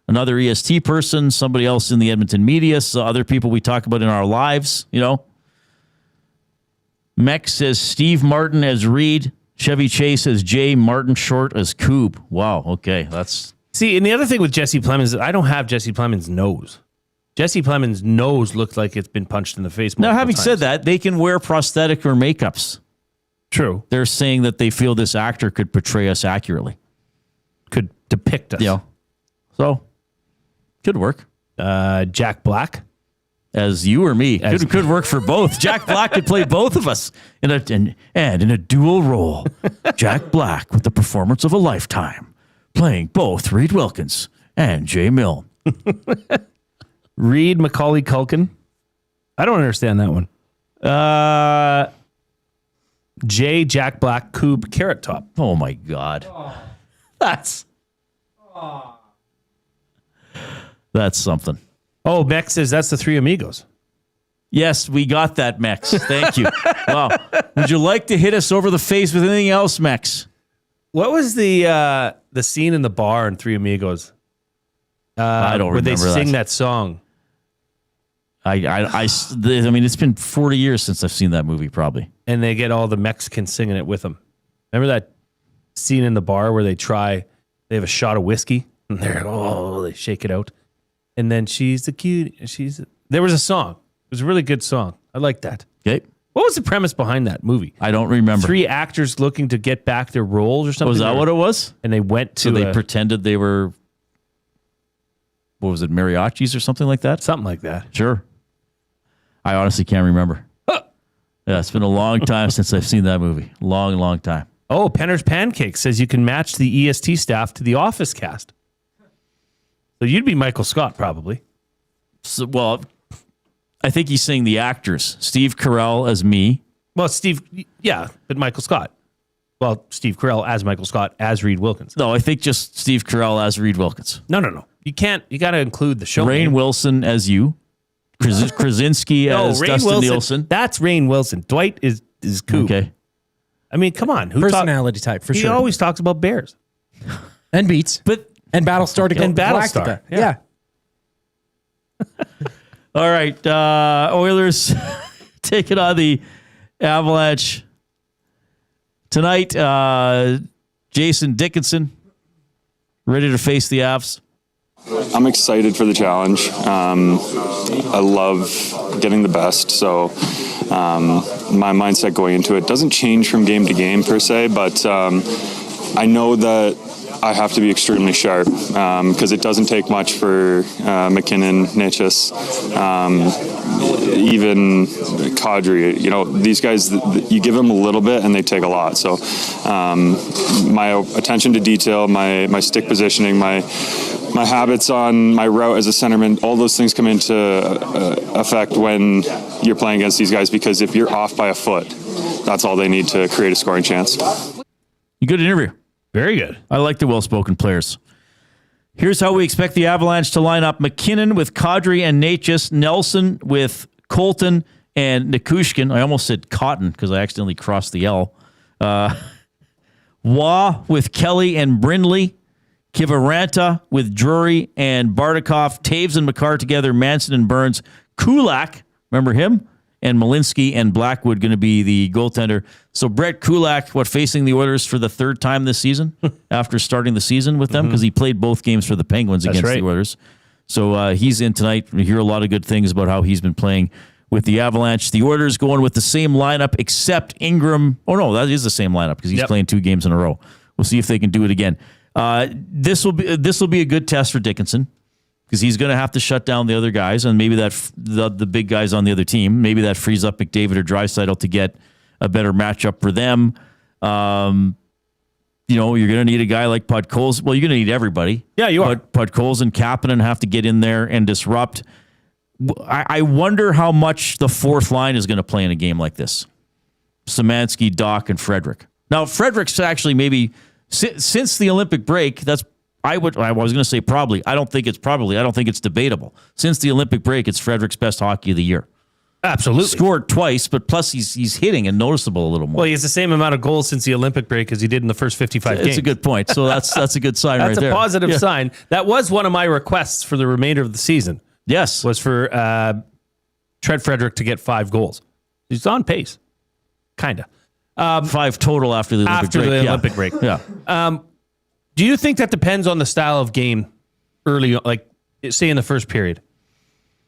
Another EST person, somebody else in the Edmonton media, so other people we talk about in our lives, Mex says Steve Martin as Reid. Chevy Chase as Jay. Martin Short as Coob. Wow. Okay. That's... See, and the other thing with Jesse Plemons is I don't have Jesse Plemons' nose. Jesse Plemons' nose looks like it's been punched in the face. Now, having said that, they can wear prosthetic or makeups. True. They're saying that they feel this actor could portray us accurately. Could depict us. Yeah. So, could work. Jack Black. As you or me. Could work for both. Jack Black could play both of us in a dual role. Jack Black with the performance of a lifetime, playing both Reid Wilkins and Jay Milne. Reid Macaulay Culkin. I don't understand that one. Jay Jack Black Coob Carrot Top. Oh my God. That's something. Oh, Mex says that's the Three Amigos. Yes, we got that, Mex. Thank you. Wow. Would you like to hit us over the face with anything else, Mex? What was the scene in the bar in Three Amigos? I don't remember where they sing that song. I mean, it's been 40 years since I've seen that movie, probably. And they get all the Mexicans singing it with them. Remember that scene in the bar where they have a shot of whiskey and they shake it out. And then she's the cute. There was a song. It was a really good song. I like that. Okay. What was the premise behind that movie? I don't remember. 3 actors looking to get back their roles or something. Was that what it was? And they went to. So they pretended they were. What was it? Mariachis or something like that? Something like that. Sure. I honestly can't remember. Yeah, it's been a long time since I've seen that movie. Long, long time. Oh, Penner's Pancakes says you can match the EST staff to the Office cast. So you'd be Michael Scott, probably. So, well, I think he's saying the actors. Steve Carell as me. Well, but Michael Scott. Well, Steve Carell as Michael Scott as Reid Wilkins. No, I think just Steve Carell as Reid Wilkins. No. You can't. You got to include the show. Rainn Wilson as you. Krasinski as Dustin Nielsen. That's Rainn Wilson. Dwight is Coop. Okay. I mean, come on. Personality type, for he sure. He always talks about bears. And beats. And Battlestar to go. And Battlestar. Yeah. All right. Oilers taking on the Avalanche tonight. Jason Dickinson ready to face the Avs. I'm excited for the challenge. I love getting the best, so my mindset going into it doesn't change from game to game per se, but I know that I have to be extremely sharp because it doesn't take much for MacKinnon, Nitchis, even Kadri. You know, these guys, you give them a little bit and they take a lot. So my attention to detail, my stick positioning, my habits on my route as a centerman, all those things come into effect when you're playing against these guys, because if you're off by a foot, that's all they need to create a scoring chance. Good interview. Very good. I like the well-spoken players. Here's how we expect the Avalanche to line up. MacKinnon with Kadri and Natchez. Nelson with Colton and Nikushkin. I almost said Cotton because I accidentally crossed the L. Waugh with Kelly and Brindley. Kiviranta with Drury and Bardakov. Taves and Makar together. Manson and Burns. Kulak, remember him? And Malinsky and Blackwood going to be the goaltender. So Brett Kulak, facing the Oilers for the 3rd time this season after starting the season with them, because he played both games for the Penguins against the Oilers. So he's in tonight. We hear a lot of good things about how he's been playing with the Avalanche. The Oilers going with the same lineup except Ingram. Oh, no, that is the same lineup because he's playing 2 games in a row. We'll see if they can do it again. This will be a good test for Dickinson, because he's going to have to shut down the other guys, and maybe the big guys on the other team. Maybe that frees up McDavid or Draisaitl to get a better matchup for them. You're going to need a guy like Podkolzin. Well, you're going to need everybody. Yeah, you are. Podkolzin and Kapanen have to get in there and disrupt. I wonder how much the 4th line is going to play in a game like this. Szymanski, Doc, and Frederick. Now, Frederick's actually maybe, since the Olympic break, I was going to say probably. I don't think it's debatable. Since the Olympic break, it's Frederick's best hockey of the year. Absolutely. Scored twice, but plus he's hitting and noticeable a little more. Well, he has the same amount of goals since the Olympic break as he did in the first 55 games. It's a good point. So that's a good sign right there. That's a positive sign. That was one of my requests for the remainder of the season. Yes. Was for Tread Frederick to get 5 goals. He's on pace. kind of. 5 total after the Olympic break. Olympic break. Yeah. Do you think that depends on the style of game early, like say in the first period?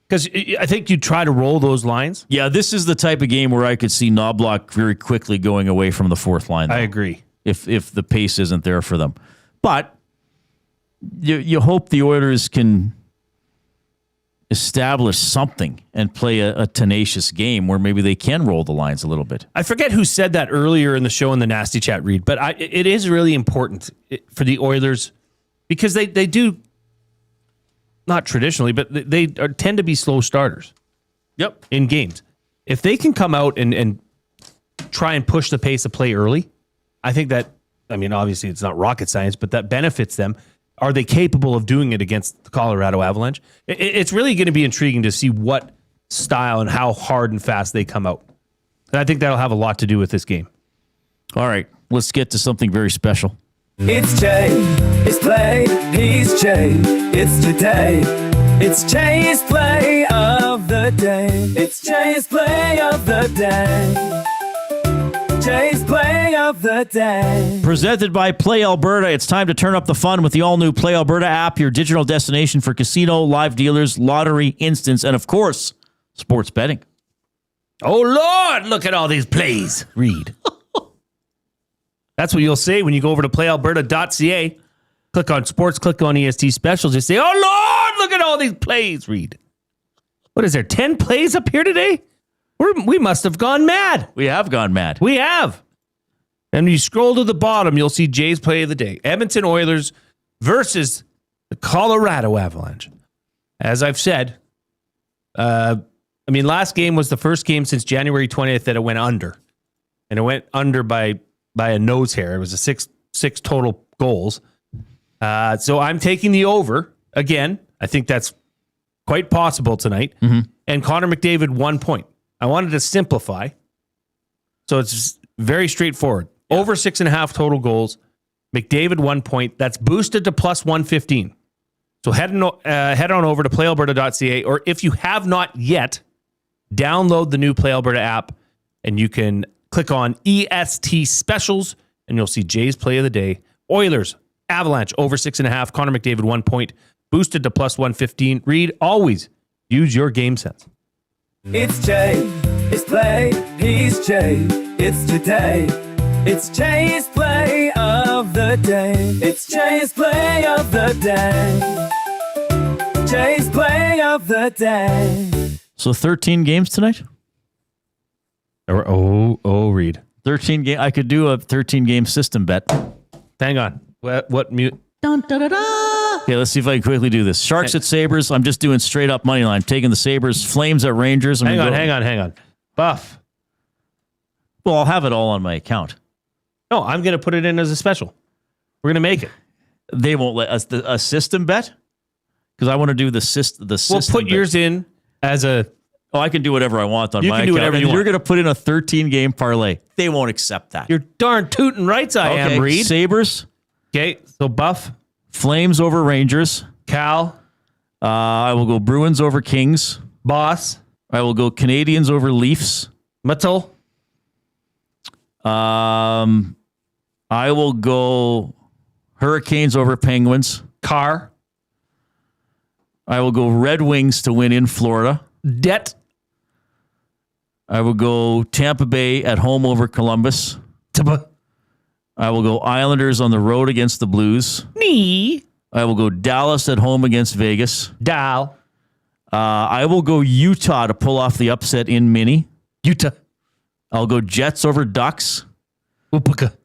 Because I think you try to roll those lines. Yeah, this is the type of game where I could see Knobloch very quickly going away from the fourth line, though, I agree. If the pace isn't there for them. But you hope the Oilers can establish something and play a tenacious game where maybe they can roll the lines a little bit. I forget who said that earlier in the show in the Nasty Chat, Reid, but it is really important for the Oilers because they do, not traditionally, but they tend to be slow starters. Yep. In games. If they can come out and try and push the pace of play early, I think that, I mean, obviously it's not rocket science, but that benefits them. Are they capable of doing it against the Colorado Avalanche? It's really going to be intriguing to see what style and how hard and fast they come out. And I think that'll have a lot to do with this game. All right, let's get to something very special. It's Jay, it's play, he's Jay, it's today. It's Jay's play of the day. It's Jay's play of the day. Jay's play of the day. Presented by Play Alberta. It's time to turn up the fun with the all-new Play Alberta app, your digital destination for casino, live dealers, lottery, instants, and of course, sports betting. Oh, Lord, look at all these plays, Reid. That's what you'll say when you go over to playalberta.ca. Click on sports, click on EST specials. You say, oh, Lord, look at all these plays, Reid. What is there, 10 plays up here today? We must have gone mad. We have gone mad. We have. And when you scroll to the bottom, you'll see Jay's play of the day. Edmonton Oilers versus the Colorado Avalanche. As I've said, last game was the first game since January 20th that it went under. And it went under by a nose hair. It was a six total goals. So I'm taking the over again. I think that's quite possible tonight. Mm-hmm. And Conor McDavid 1 point. I wanted to simplify. So it's very straightforward. Yeah. Over 6.5 total goals. McDavid 1 point. That's boosted to plus 115. So head on over to playalberta.ca, or if you have not yet, download the new Play Alberta app and you can click on EST specials and you'll see Jay's play of the day. Oilers, Avalanche over 6.5. Conor McDavid 1 point. Boosted to plus 115. Reid, always use your game sense. It's Jay, it's play, he's Jay, it's today. It's Jay's play of the day. It's Jay's play of the day. Jay's play of the day. So 13 games tonight? Reid. 13 game. I could do a 13-game system bet. Hang on. What mute? Dun, da, da, da. Okay, let's see if I can quickly do this. Sharks at Sabres. I'm just doing straight up money line. Taking the Sabres. Flames at Rangers. Hang on. Buff. Well, I'll have it all on my account. No, I'm going to put it in as a special. We're going to make it. They won't let us a system bet? Because I want to do the system. We'll put yours in as a... Oh, I can do whatever I want on my account. You can do whatever you want. You're going to put in a 13-game parlay. They won't accept that. You're darn tootin' rights I am, Reid. Sabres. Okay, so Buff. Flames over Rangers. Cal. I will go Bruins over Kings. Boss. I will go Canadians over Leafs. Mitchell. I will go Hurricanes over Penguins. Carr. I will go Red Wings to win in Florida. Det. I will go Tampa Bay at home over Columbus. I will go Islanders on the road against the Blues. Nee. I will go Dallas at home against Vegas. Dal. I will go Utah to pull off the upset in Mini. Utah. I'll go Jets over Ducks. Upuka.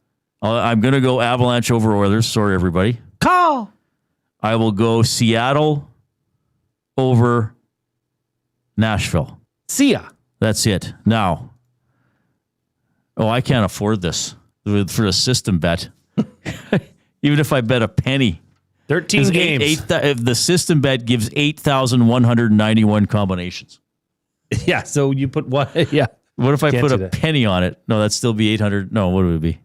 I'm going to go Avalanche over Oilers. Sorry, everybody. Call. I will go Seattle over Nashville. See ya. That's it. Now, I can't afford this for a system bet. Even if I bet a penny. 13 games. If the system bet gives 8,191 combinations. Yeah, so you put what? Yeah. What if I put a penny on it? No, that'd still be 800. No, what would it be?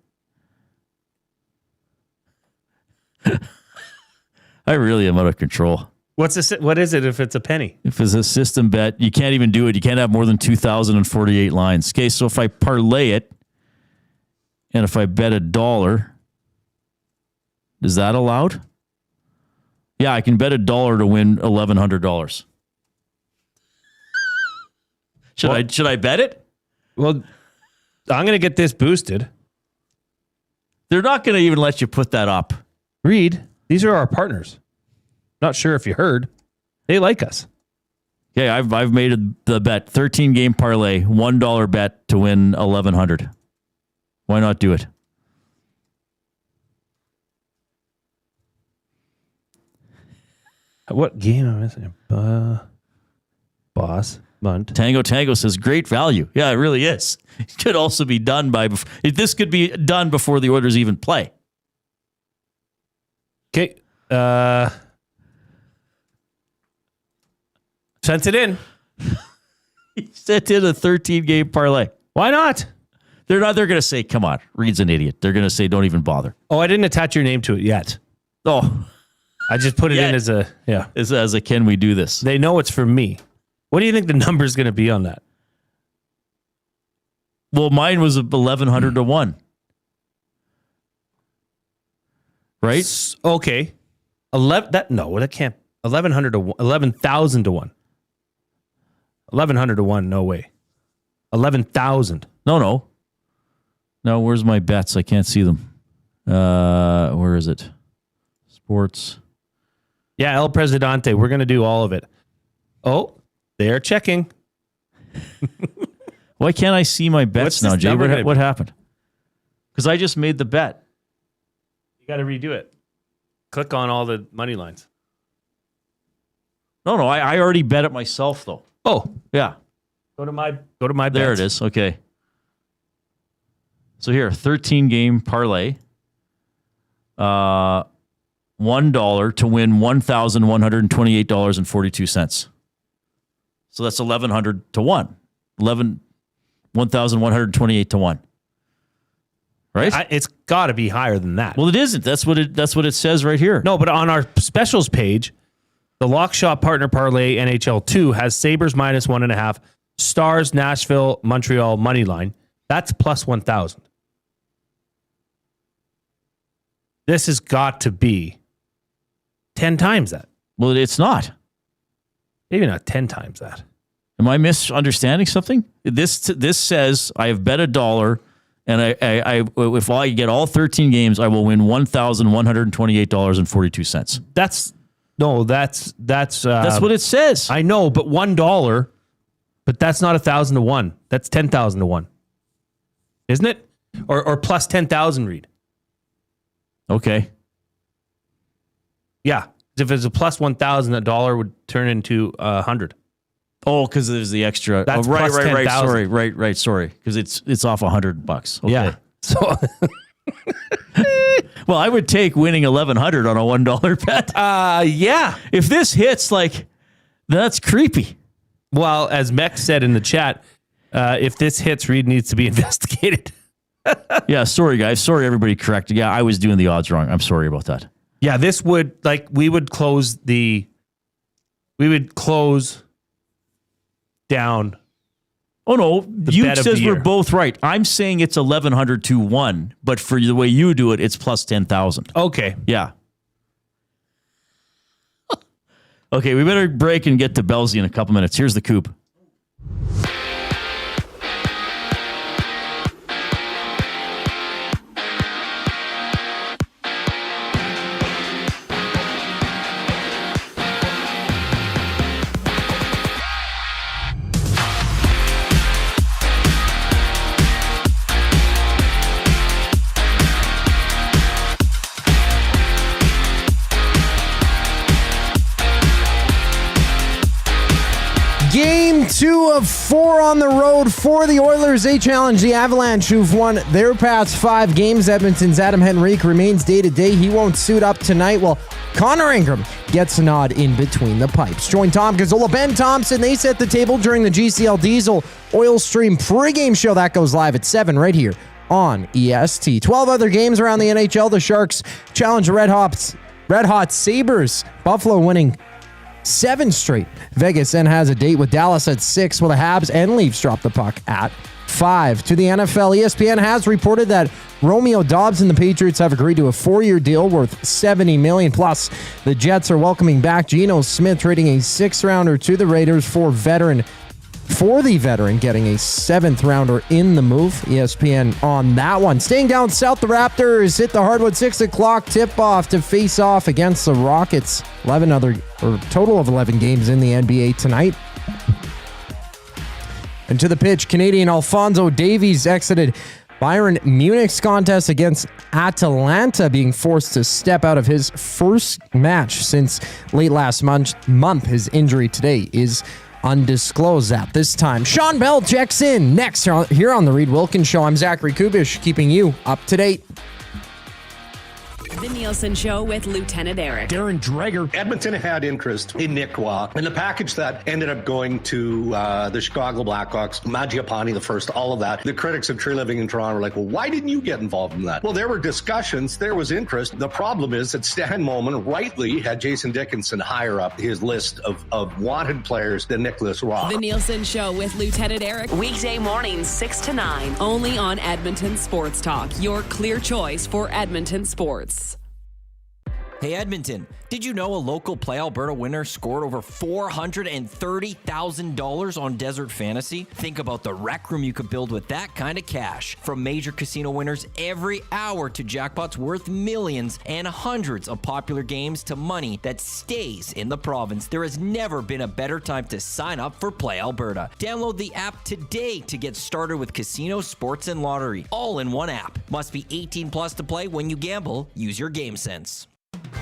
I really am out of control. What is it if it's a penny? If it's a system bet, you can't even do it. You can't have more than 2,048 lines. Okay, so if I parlay it, And if I bet $1, is that allowed? Yeah, I can bet $1 to win $1,100. Should I bet it? Well, I'm going to get this boosted. They're not going to even let you put that up. Reid, these are our partners. Not sure if you heard. They like us. Okay, I've made the bet. 13-game parlay, $1 bet to win $1,100. Why not do it? What game am I missing? Boss. Munt. Tango says, great value. Yeah, it really is. It could also be done this could be done before the Oilers even play. Okay. Sent it in. He sent in a 13-game parlay. Why not? They're going to say, come on, Reid's an idiot. They're going to say, don't even bother. Oh, I didn't attach your name to it yet. Oh. I just put it in as a, As a, can we do this? They know it's for me. What do you think the number is going to be on that? Well, mine was 1,100 to 1. Right? Okay. 11 that can't 1,100 to 1, 11,000 to 1. 1,100 to 1, no way. 11,000. No, where's my bets? I can't see them. Where is it? Sports. Yeah, El Presidente. We're going to do all of it. Oh, they're checking. Why can't I see my bets now, Jay? What happened? Because I just made the bet. You got to redo it. Click on all the money lines. No, I already bet it myself, though. Oh, yeah. Go to my bets. There it is. Okay. So here, 13-game parlay. $1 to win $1,128.42. So that's 1,100 to 1. 1,128 to 1. Right? It's got to be higher than that. Well, it isn't. That's what it says right here. No, but on our specials page, the Lock Shop Partner Parlay NHL 2 has Sabres minus 1.5, Stars, Nashville, Montreal money line. That's plus 1,000. This has got to be 10 times that. Well, it's not. Maybe not 10 times that. Am I misunderstanding something? This says I have bet $1, and I if I get all 13 games, I will win $1,128.42. That's what it says. I know, but $1, but that's not 1,000 to 1. That's 10,000 to 1, isn't it? Or plus 10,000, Reid. Okay. Yeah. If it's a plus 1,000, $1 would turn into 100. Oh, because there's the extra. That's right. plus 10,000. Sorry, because it's off $100. Okay. Yeah. So, well, I would take winning 1,100 on a $1 bet. Yeah. If this hits, that's creepy. Well, as Mech said in the chat, if this hits, Reid needs to be investigated. Yeah. Sorry, guys. Sorry, everybody. Correct. Yeah, I was doing the odds wrong. I'm sorry about that. Yeah, this would we would close down. Oh no, you says we're both right. I'm saying it's 1,100 to 1, but for the way you do it, it's plus 10,000. Okay. Yeah. Okay, we better break and get to Belsey in a couple minutes. Here's the Coop. Game 2 of 4 on the road for the Oilers. They challenge the Avalanche, who've won their past 5 games. Edmonton's Adam Henrique remains day-to-day. He won't suit up tonight. Well, Connor Ingram gets a nod in between the pipes. Join Tom Gazzola, Ben Thompson. They set the table during the GCL Diesel Oil Stream pregame show. That goes live at 7 right here on EST. 12 other games around the NHL. The Sharks challenge the Red Hot Sabres. Buffalo winning 7 straight. Vegas then has a date with Dallas at 6, while the Habs and Leafs drop the puck at 5. To the NFL, ESPN has reported that Romeo Dobbs and the Patriots have agreed to a 4-year deal worth $70 million. Plus, the Jets are welcoming back Geno Smith, trading a 6th-rounder to the Raiders for the veteran getting a 7th-rounder in the move. ESPN on that one. Staying down south, the Raptors hit the hardwood 6 o'clock tip-off to face off against the Rockets. Total of 11 games in the NBA tonight. And to the pitch, Canadian Alphonso Davies exited Bayern Munich's contest against Atalanta, being forced to step out of his first match since late last month. His injury today is undisclosed at this time. Sean Bell checks in next here on the Reid Wilkins Show. I'm Zachary Kubish, keeping you up to date. The Nielsen Show with Lieutenant Eric. Darren Dreger. Edmonton had interest in Nick Waugh, and the package that ended up going to the Chicago Blackhawks, Mangiapane the first, all of that. The critics of Tree Living in Toronto were like, well, why didn't you get involved in that? Well, there were discussions. There was interest. The problem is that Stan Moman rightly had Jason Dickinson higher up his list of wanted players than Nicholas Waugh. The Nielsen Show with Lieutenant Eric. Weekday mornings 6 to 9. Only on Edmonton Sports Talk. Your clear choice for Edmonton sports. Hey Edmonton, did you know a local Play Alberta winner scored over $430,000 on Desert Fantasy? Think about the rec room you could build with that kind of cash. From major casino winners every hour to jackpots worth millions and hundreds of popular games to money that stays in the province, there has never been a better time to sign up for Play Alberta. Download the app today to get started with casino, sports, and lottery, all in one app. Must be 18 plus to play. When you gamble, use your game sense.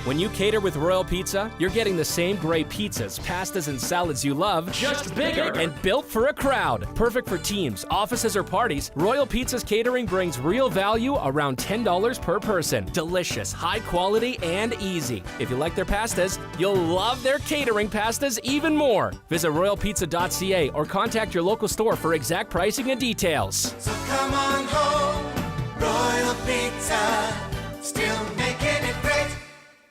When you cater with Royal Pizza, you're getting the same great pizzas, pastas, and salads you love, just bigger and built for a crowd. Perfect for teams, offices, or parties, Royal Pizza's catering brings real value around $10 per person. Delicious, high quality, and easy. If you like their pastas, you'll love their catering pastas even more. Visit royalpizza.ca or contact your local store for exact pricing and details. So come on home, Royal Pizza, still making it great.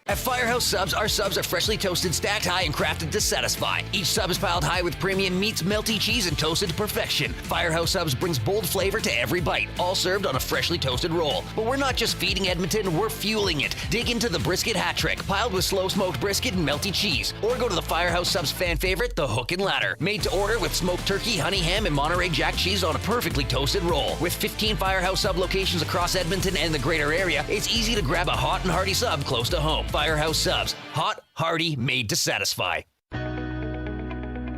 At Firehouse Subs, our subs are freshly toasted, stacked high, and crafted to satisfy. Each sub is piled high with premium meats, melty cheese, and toasted to perfection. Firehouse Subs brings bold flavor to every bite, all served on a freshly toasted roll. But we're not just feeding Edmonton, we're fueling it. Dig into the brisket hat trick, piled with slow-smoked brisket and melty cheese. Or go to the Firehouse Subs fan favorite, the Hook and Ladder. Made to order with smoked turkey, honey ham, and Monterey Jack cheese on a perfectly toasted roll. With 15 Firehouse Sub locations across Edmonton and the greater area, it's easy to grab a hot and hearty sub close to home. Firehouse Subs. Hot, hearty, made to satisfy.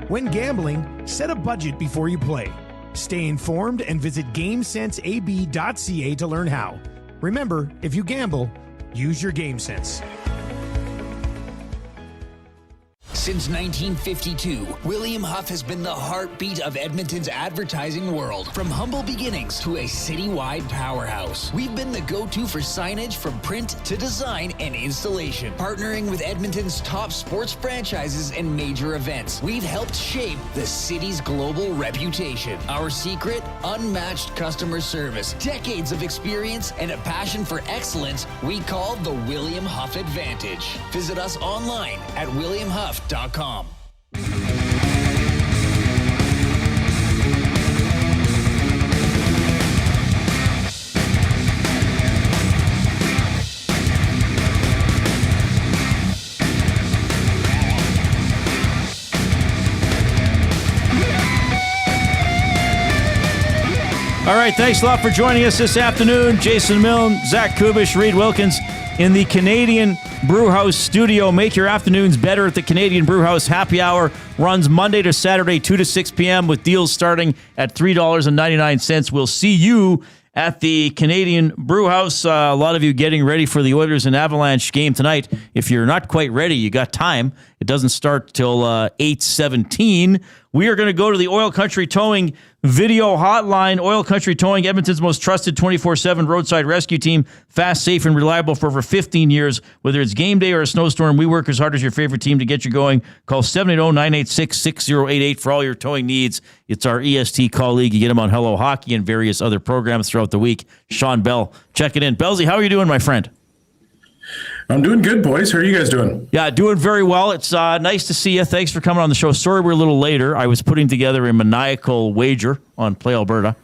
When gambling, set a budget before you play. Stay informed and visit GameSenseAB.ca to learn how. Remember, if you gamble, use your game sense. Since 1952, William Huff has been the heartbeat of Edmonton's advertising world. From humble beginnings to a citywide powerhouse, we've been the go-to for signage from print to design and installation. Partnering with Edmonton's top sports franchises and major events, we've helped shape the city's global reputation. Our secret? Unmatched customer service, decades of experience, and a passion for excellence we call the William Huff Advantage. Visit us online at williamhuff.com. All right, thanks a lot for joining us this afternoon. Jason Milne, Zach Kubish, Reid Wilkins in the Canadian Brewhouse studio. Make your afternoons better at the Canadian Brewhouse. Happy hour runs Monday to Saturday, 2 to 6 p.m. with deals starting at $3.99. We'll see you at the Canadian Brewhouse. A lot of you getting ready for the Oilers and Avalanche game tonight. If you're not quite ready, you got time. It doesn't start till 8:17. We are going to go to the Oil Country Towing video hotline. Oil Country Towing, Edmonton's most trusted 24/7 roadside rescue team. Fast, safe, and reliable for over 15 years. Whether it's game day or a snowstorm, we work as hard as your favorite team to get you going. Call 780-986-6088 for all your towing needs. It's our EST colleague. You get him on Hello Hockey and various other programs throughout the week. Sean Bell, check it in. Bellsy, how are you doing, my friend? I'm doing good, boys. How are you guys doing? Yeah, doing very well. It's nice to see you. Thanks for coming on the show. Sorry we're a little later. I was putting together a maniacal wager on Play Alberta.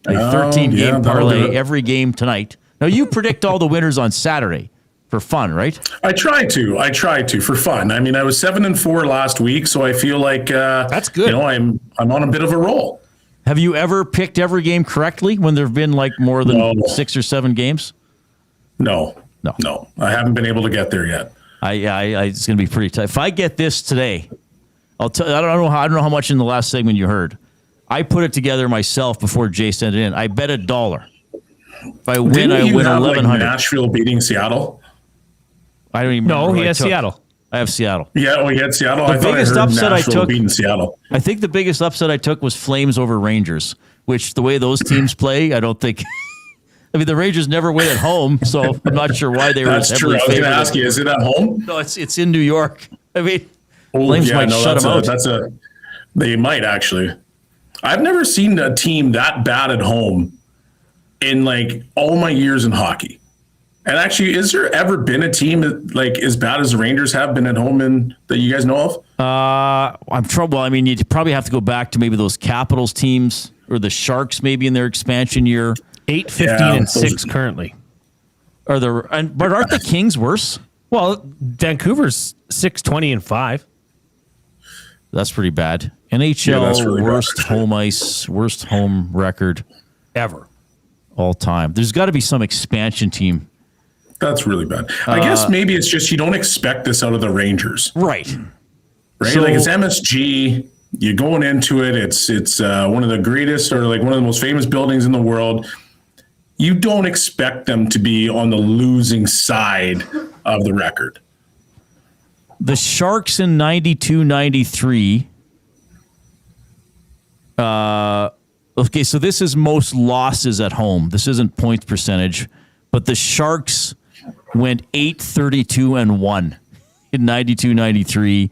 A 13-game parlay every game tonight. Now, you predict all the winners on Saturday for fun, right? I try to for fun. I mean, I was 7-4 last week, so I feel like that's good. I'm on a bit of a roll. Have you ever picked every game correctly when there have been like more than 6 or 7 games? No. I haven't been able to get there yet. It's going to be pretty tough. If I get this today, I'll tell. I don't know how much in the last segment you heard. I put it together myself before Jay sent it in. I bet $1. If I win, I win 1,100. Nashville beating Seattle. I don't even. No, he has Seattle. I have Seattle. Yeah, he had Seattle. The biggest upset I took beating Seattle. I think the biggest upset I took was Flames over Rangers, which the way those teams play, I don't think. I mean, the Rangers never win at home, so I'm not sure why they were. That's true. I was going to ask you, is it at home? No, it's in New York. I mean, Flames might shut them out. They might actually. I've never seen a team that bad at home in like all my years in hockey. And actually, is there ever been a team like as bad as the Rangers have been at home that you guys know of? I'm trouble. I mean, you probably have to go back to maybe those Capitals teams or the Sharks, maybe in their expansion year. 8-15-6 currently. But aren't the Kings worse? Well, Vancouver's 6-20-5. That's pretty bad. NHL really worst bad. Home ice, worst home record ever, all time. There's got to be some expansion team. That's really bad. I guess maybe it's just you don't expect this out of the Rangers, right? So, like it's MSG. You're going into it. It's one of the greatest or like one of the most famous buildings in the world. You don't expect them to be on the losing side of the record. The Sharks in 92-93. Okay, so this is most losses at home. This isn't points percentage, but the Sharks went 8-32-1 in 92-93.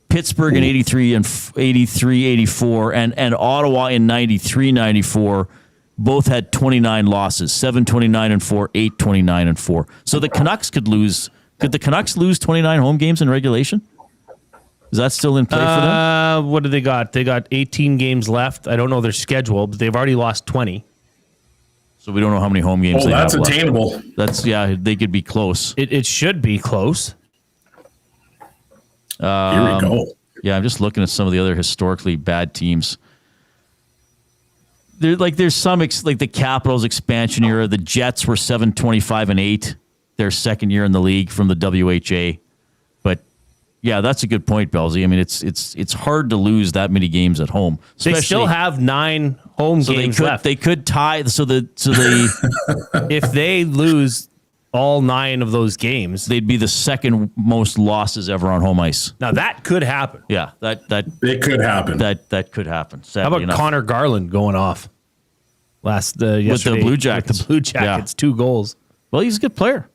Pittsburgh in 83-84, and Ottawa in 93-94. Both had 29 losses, 7-29-4, 8-29-4. So the Canucks could lose. Could the Canucks lose 29 home games in regulation? Is that still in play for them? What do they got? They got 18 games left. I don't know their schedule, but they've already lost 20. So we don't know how many home games they have left. That's attainable. They could be close. It should be close. Here we go. Yeah, I'm just looking at some of the other historically bad teams. There's some like the Capitals expansion era. The Jets were 7-25-8, their second year in the league from the WHA. But yeah, that's a good point, Belzy. I mean, it's hard to lose that many games at home. They still have 9 home games left. They could tie. So if they lose all 9 of those games, they'd be the second most losses ever on home ice. Now that could happen. Yeah, it could happen. That could happen. How about Connor Garland going off yesterday with the Blue Jackets? With the Blue Jackets, 2 goals. Well, he's a good player,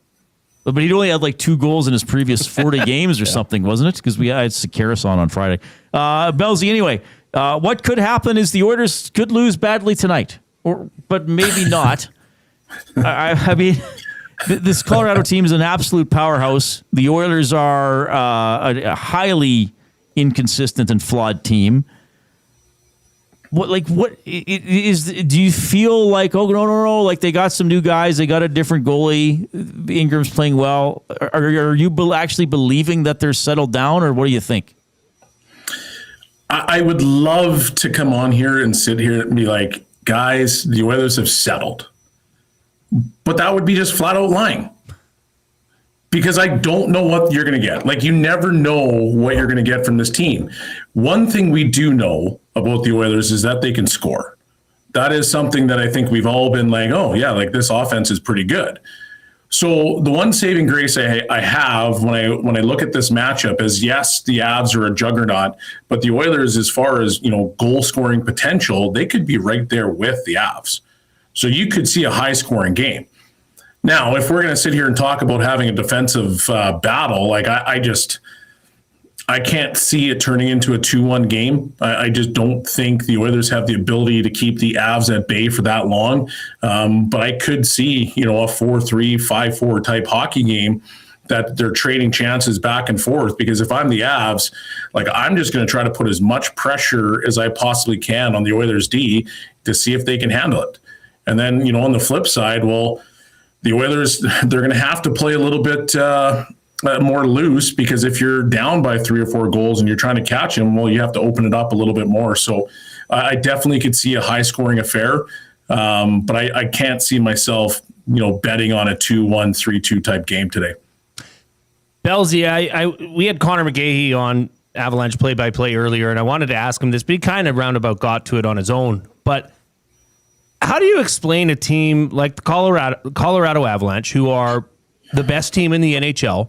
but he'd only had like 2 goals in his previous 40 games or something, wasn't it? Because we had Sakaris on Friday. Belzy, anyway, what could happen is the Oilers could lose badly tonight, but maybe not. I mean. This Colorado team is an absolute powerhouse. The Oilers are a highly inconsistent and flawed team. Do you feel like, oh, no, like they got some new guys, they got a different goalie, Ingram's playing well. Are you actually believing that they're settled down, or what do you think? I would love to come on here and sit here and be like, guys, the Oilers have settled. But that would be just flat out lying, because I don't know what you're going to get. Like, you never know what you're going to get from this team. One thing we do know about the Oilers is that they can score. That is something that I think we've all been like, oh yeah, like this offense is pretty good. So the one saving grace I have when I look at this matchup is, yes, the Avs are a juggernaut, but the Oilers, as far as, goal scoring potential, they could be right there with the Avs. So you could see a high-scoring game. Now, if we're going to sit here and talk about having a defensive battle, like I can't see it turning into a 2-1 game. I just don't think the Oilers have the ability to keep the Avs at bay for that long. But I could see, a 4-3, 5-4 type hockey game that they're trading chances back and forth. Because if I'm the Avs, like, I'm just going to try to put as much pressure as I possibly can on the Oilers D to see if they can handle it. And then, on the flip side, well, the Oilers, they're going to have to play a little bit more loose, because if you're down by 3 or 4 goals and you're trying to catch them, well, you have to open it up a little bit more. So I definitely could see a high-scoring affair, but I can't see myself, betting on a 2-1, 3-2 type game today. Bellsy, we had Conor McGahey on Avalanche play-by-play earlier, and I wanted to ask him this, but he kind of roundabout got to it on his own. But how do you explain a team like the Colorado Avalanche, who are the best team in the NHL,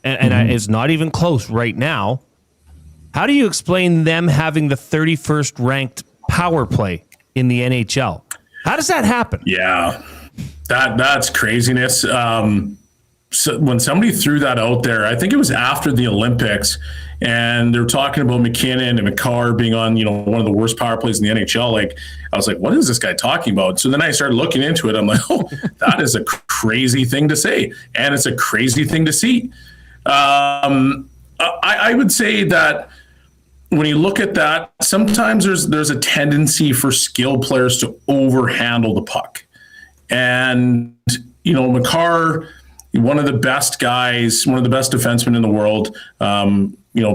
and is not even close right now? How do you explain them having the 31st ranked power play in the NHL? How does that happen? Yeah, that's craziness. So when somebody threw that out there, I think it was after the Olympics, and they're talking about McKinnon and McCarr being on, one of the worst power plays in the NHL. Like, I was like, what is this guy talking about? So then I started looking into it. I'm like, oh, that is a crazy thing to say. And it's a crazy thing to see. I would say that when you look at that, sometimes there's a tendency for skilled players to overhandle the puck. And, McCarr, one of the best guys, one of the best defensemen in the world.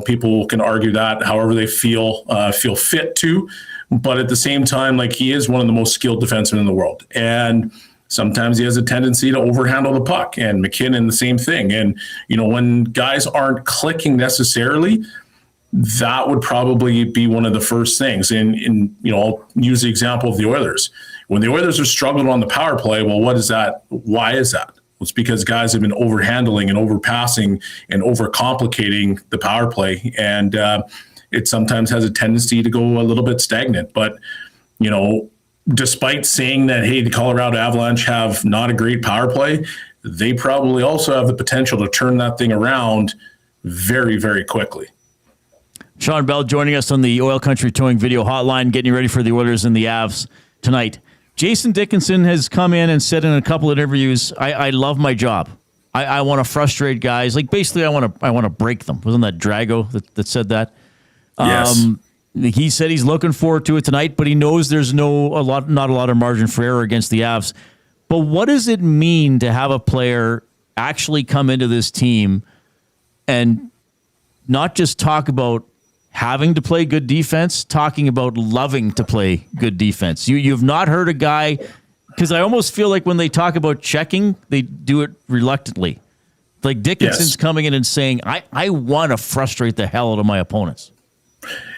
People can argue that however they feel fit to, but at the same time, like, he is one of the most skilled defensemen in the world. And sometimes he has a tendency to overhandle the puck, and McKinnon, the same thing. And, when guys aren't clicking necessarily, that would probably be one of the first things. And I'll use the example of the Oilers. When the Oilers are struggling on the power play, well, what is that? Why is that? It's because guys have been overhandling and overpassing and overcomplicating the power play. And it sometimes has a tendency to go a little bit stagnant. But, despite saying that, hey, the Colorado Avalanche have not a great power play, they probably also have the potential to turn that thing around very, very quickly. Sean Bell joining us on the Oil Country Towing Video Hotline, getting you ready for the Oilers and the Avs tonight. Jason Dickinson has come in and said in a couple of interviews, I love my job. I want to frustrate guys. Like, basically, I want to break them. Wasn't that Drago that said that? Yes. He said he's looking forward to it tonight, but he knows there's not a lot of margin for error against the Avs. But what does it mean to have a player actually come into this team and not just talk about having to play good defense, talking about loving to play good defense? You've not heard a guy, because I almost feel like when they talk about checking, they do it reluctantly. Like, Dickinson's coming in and saying, I want to frustrate the hell out of my opponents.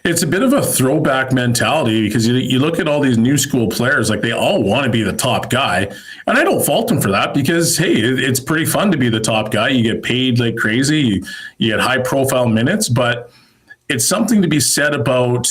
It's a bit of a throwback mentality, because you look at all these new school players, like, they all want to be the top guy. And I don't fault them for that, because, hey, it's pretty fun to be the top guy. You get paid like crazy. You get high profile minutes, but it's something to be said about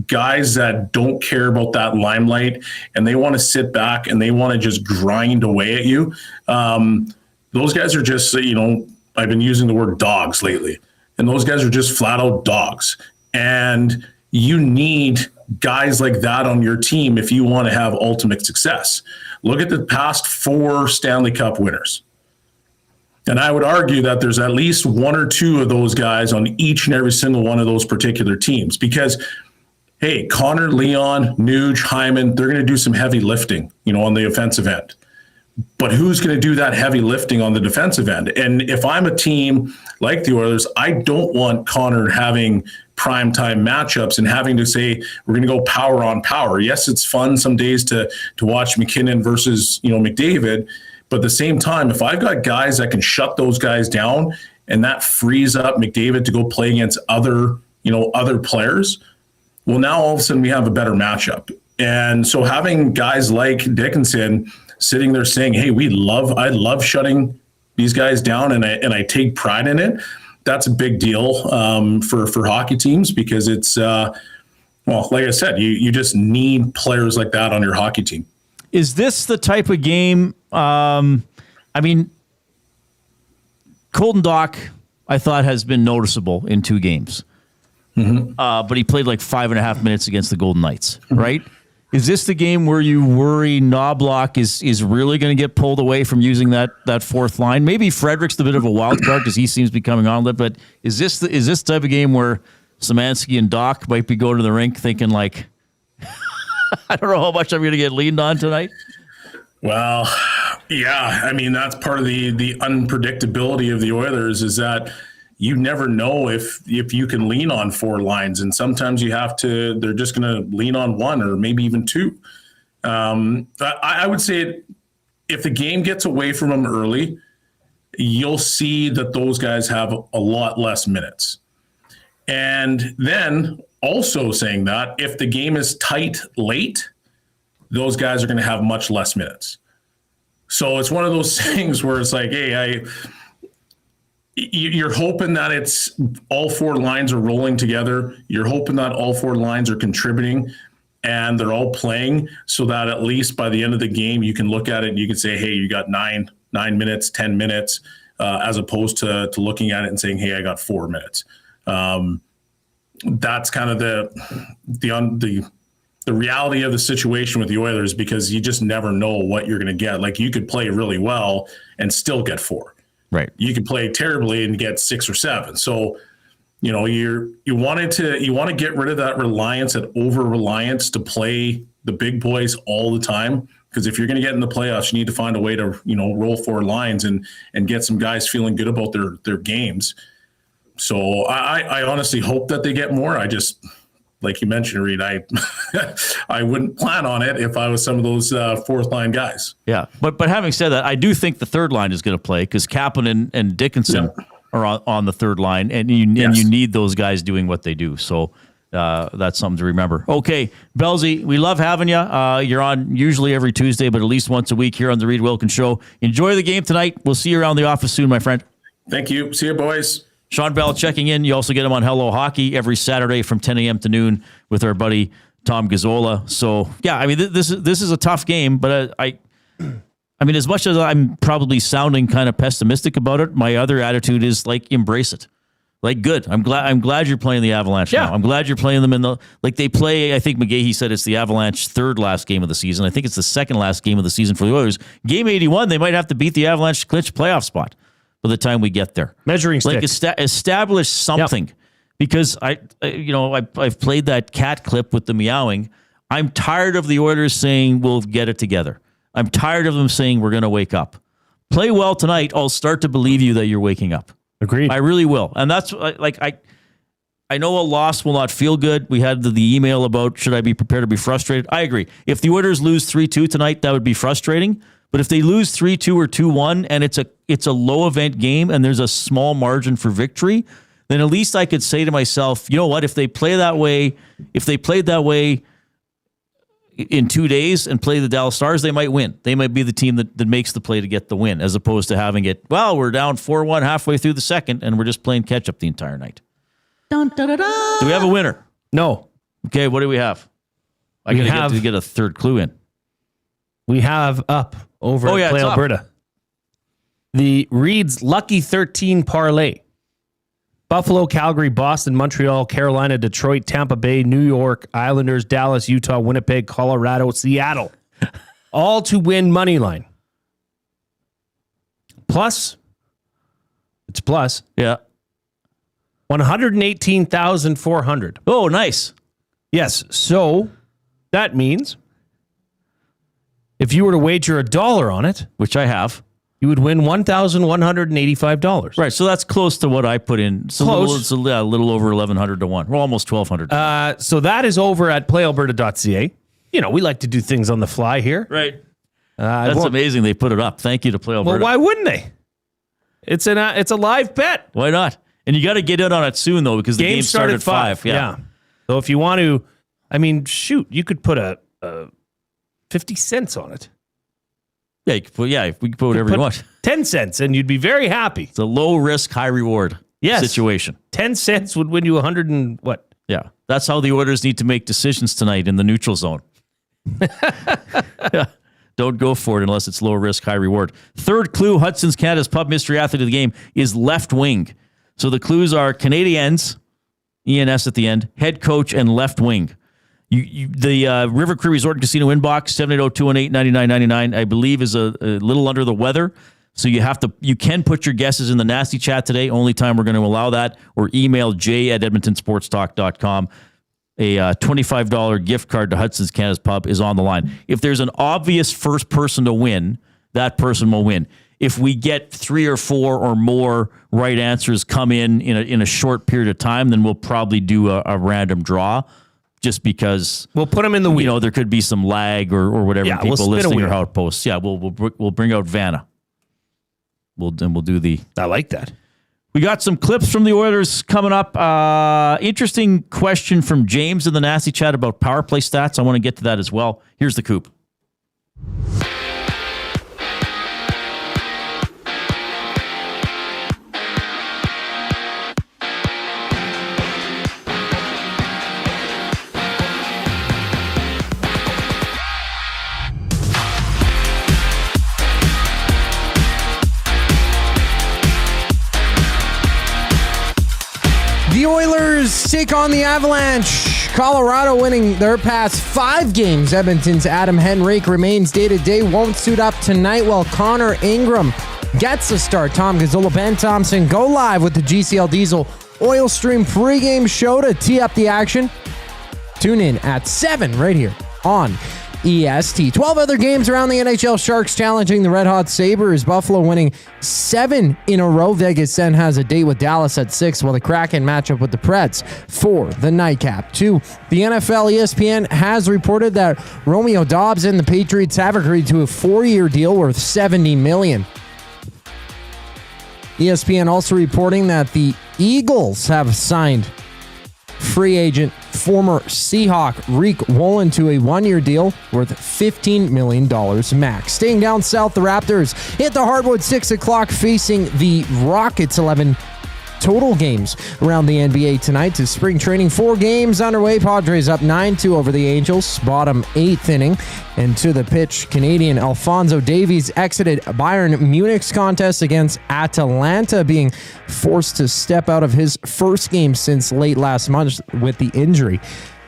guys that don't care about that limelight, and they want to sit back and they want to just grind away at you. Those guys are just, I've been using the word dogs lately, and those guys are just flat out dogs. And you need guys like that on your team if you want to have ultimate success. Look at the past 4 Stanley Cup winners. And I would argue that there's at least 1 or 2 of those guys on each and every single one of those particular teams, because, hey, Connor, Leon, Nuge, Hyman, they're going to do some heavy lifting, on the offensive end. But who's going to do that heavy lifting on the defensive end? And if I'm a team like the Oilers, I don't want Connor having primetime matchups and having to say, we're going to go power on power. Yes, it's fun some days to watch McKinnon versus, McDavid. But at the same time, if I've got guys that can shut those guys down, and that frees up McDavid to go play against other players, well, now all of a sudden we have a better matchup. And so having guys like Dickinson sitting there saying, hey, I love shutting these guys down, and I take pride in it. That's a big deal for hockey teams, because it's, like I said, you just need players like that on your hockey team. Is this the type of game? Colton Dach, I thought, has been noticeable in 2 games. Mm-hmm. But he played like 5.5 minutes against the Golden Knights, right? Is this the game where you worry Knobloch is really going to get pulled away from using that 4th line? Maybe Frederick's the bit of a wild card because he seems to be coming on it. But is this the type of game where Szymanski and Dach might be going to the rink thinking, like, I don't know how much I'm going to get leaned on tonight? Well, Yeah, I mean, that's part of the unpredictability of the Oilers is that you never know if you can lean on 4 lines, and sometimes they're just going to lean on 1 or maybe even 2. I would say if the game gets away from them early, you'll see that those guys have a lot less minutes. And then also saying that if the game is tight late, those guys are going to have much less minutes. So it's one of those things where it's like, hey, you're hoping that it's all 4 lines are rolling together. You're hoping that all 4 lines are contributing and they're all playing so that at least by the end of the game, you can look at it and you can say, hey, you got 9 minutes, 10 minutes, as opposed to looking at it and saying, hey, I got 4 minutes. That's kind of the reality of the situation with the Oilers, because you just never know what you're going to get. Like, you could play really well and still get 4. Right. You can play terribly and get 6 or 7. So, you know, you want to get rid of that reliance, that over-reliance to play the big boys all the time. Because if you're going to get in the playoffs, you need to find a way to, you know, roll 4 lines and get some guys feeling good about their games. So I honestly hope that they get more. I just, like you mentioned, Reid, I wouldn't plan on it if I was some of those 4th line guys. Yeah, but having said that, I do think the 3rd line is going to play because Kapanen and Dickinson are on the 3rd line, and you need those guys doing what they do. So that's something to remember. Okay, Belzy, we love having you. You're on usually every Tuesday, but at least once a week here on the Reid Wilkins Show. Enjoy the game tonight. We'll see you around the office soon, my friend. Thank you. See you, boys. Sean Bell checking in. You also get him on Hello Hockey every Saturday from 10 a.m. to noon with our buddy Tom Gazzola. So, yeah, I mean, this is a tough game, but I mean, as much as I'm probably sounding kind of pessimistic about it, my other attitude is like, embrace it. Like, good. I'm glad you're playing the Avalanche now. I'm glad you're playing them they play, I think McGahey said it's the Avalanche 3rd last game of the season. I think it's the 2nd last game of the season for the Oilers. Game 81, they might have to beat the Avalanche to clinch playoff spot by the time we get there. Measuring stick. Like, establish something. Because I've played that cat clip with the meowing. I'm tired of the Oilers saying we'll get it together. I'm tired of them saying we're going to wake up. Play well tonight. I'll start to believe you that you're waking up. Agreed. I really will. And that's I know a loss will not feel good. We had the email about should I be prepared to be frustrated. I agree. If the Oilers lose 3-2 tonight, that would be frustrating. But if they lose 3-2 or 2-1 and it's a low event game and there's a small margin for victory, then at least I could say to myself, you know what, if they played that way in 2 days and play the Dallas Stars, they might win. They might be the team that makes the play to get the win, as opposed to having it, well, we're down 4-1 halfway through the second and we're just playing catch up the entire night. Dun, dun, dun, dun. Do we have a winner? No. Okay, what do we have? I got to get a 3rd clue in. We have up over at Play Alberta. The Reid's Lucky 13 parlay. Buffalo, Calgary, Boston, Montreal, Carolina, Detroit, Tampa Bay, New York, Islanders, Dallas, Utah, Winnipeg, Colorado, Seattle. All to win money line. Plus. Yeah. 118,400. Oh, nice. Yes. So that means if you were to wager $1 on it, which I have, you would win $1,185. Right, so that's close to what I put in. It's Close. A little over 1,100 to 1. We're almost 1,200. So that is over at playalberta.ca. You know, we like to do things on the fly here. Right. That's amazing they put it up. Thank you to Play Alberta. Well, why wouldn't they? It's a live bet. Why not? And you got to get in on it soon, though, because the game started at 5. Yeah. So if you want to, I mean, shoot, you could put a 50 cents on it. Yeah, we could put whatever you want. 10 cents, and you'd be very happy. It's a low risk, high reward situation. 10 cents would win you 100 and what? Yeah, that's how the Oilers need to make decisions tonight in the neutral zone. Yeah. Don't go for it unless it's low risk, high reward. 3rd clue, Hudson's Canada's pub mystery athlete of the game is left wing. So the clues are Canadiens, ENS at the end, head coach, and left wing. The River Cree Resort and Casino inbox, 780-218-9999, I believe is a little under the weather. So you can put your guesses in the nasty chat today. Only time we're going to allow that. Or email j@edmontonsportstalk.com. A $25 gift card to Hudson's Canada's Pub is on the line. If there's an obvious first person to win, that person will win. If we get 3 or 4 or more right answers come in a short period of time, then we'll probably do a random draw, just because we'll put them in the wheel. There could be some lag or whatever people listening or outposts. Yeah, we'll bring out Vanna. We'll do the. I like that. We got some clips from the Oilers coming up. Interesting question from James in the Nasty Chat about power play stats. I want to get to that as well. Here's the Coop. The Oilers take on the Avalanche. Colorado winning their past 5 games. Edmonton's Adam Henrique remains day-to-day, won't suit up tonight while Connor Ingram gets a start. Tom Gazzola, Ben Thompson go live with the GCL Diesel Oil Stream pregame show to tee up the action. Tune in at 7 right here on EST. 12 other games around the NHL. Sharks challenging the Red Hot Sabres. Buffalo winning 7 in a row. Vegas then has a date with Dallas at 6, while the Kraken match up with the Preds for the nightcap. 2, the NFL ESPN has reported that Romeo Doubs and the Patriots have agreed to a 4-year deal worth $70 million. ESPN also reporting that the Eagles have signed free agent former Seahawk Reid Wilkins to a 1-year deal worth $15 million max. Staying down south, the Raptors hit the hardwood 6 o'clock facing the Rockets. 11 total games around the NBA tonight to spring training. 4 games underway. Padres up 9-2 over the Angels. Bottom 8th inning. And to the pitch, Canadian Alphonso Davies exited Bayern Munich's contest against Atalanta, being forced to step out of his first game since late last month with the injury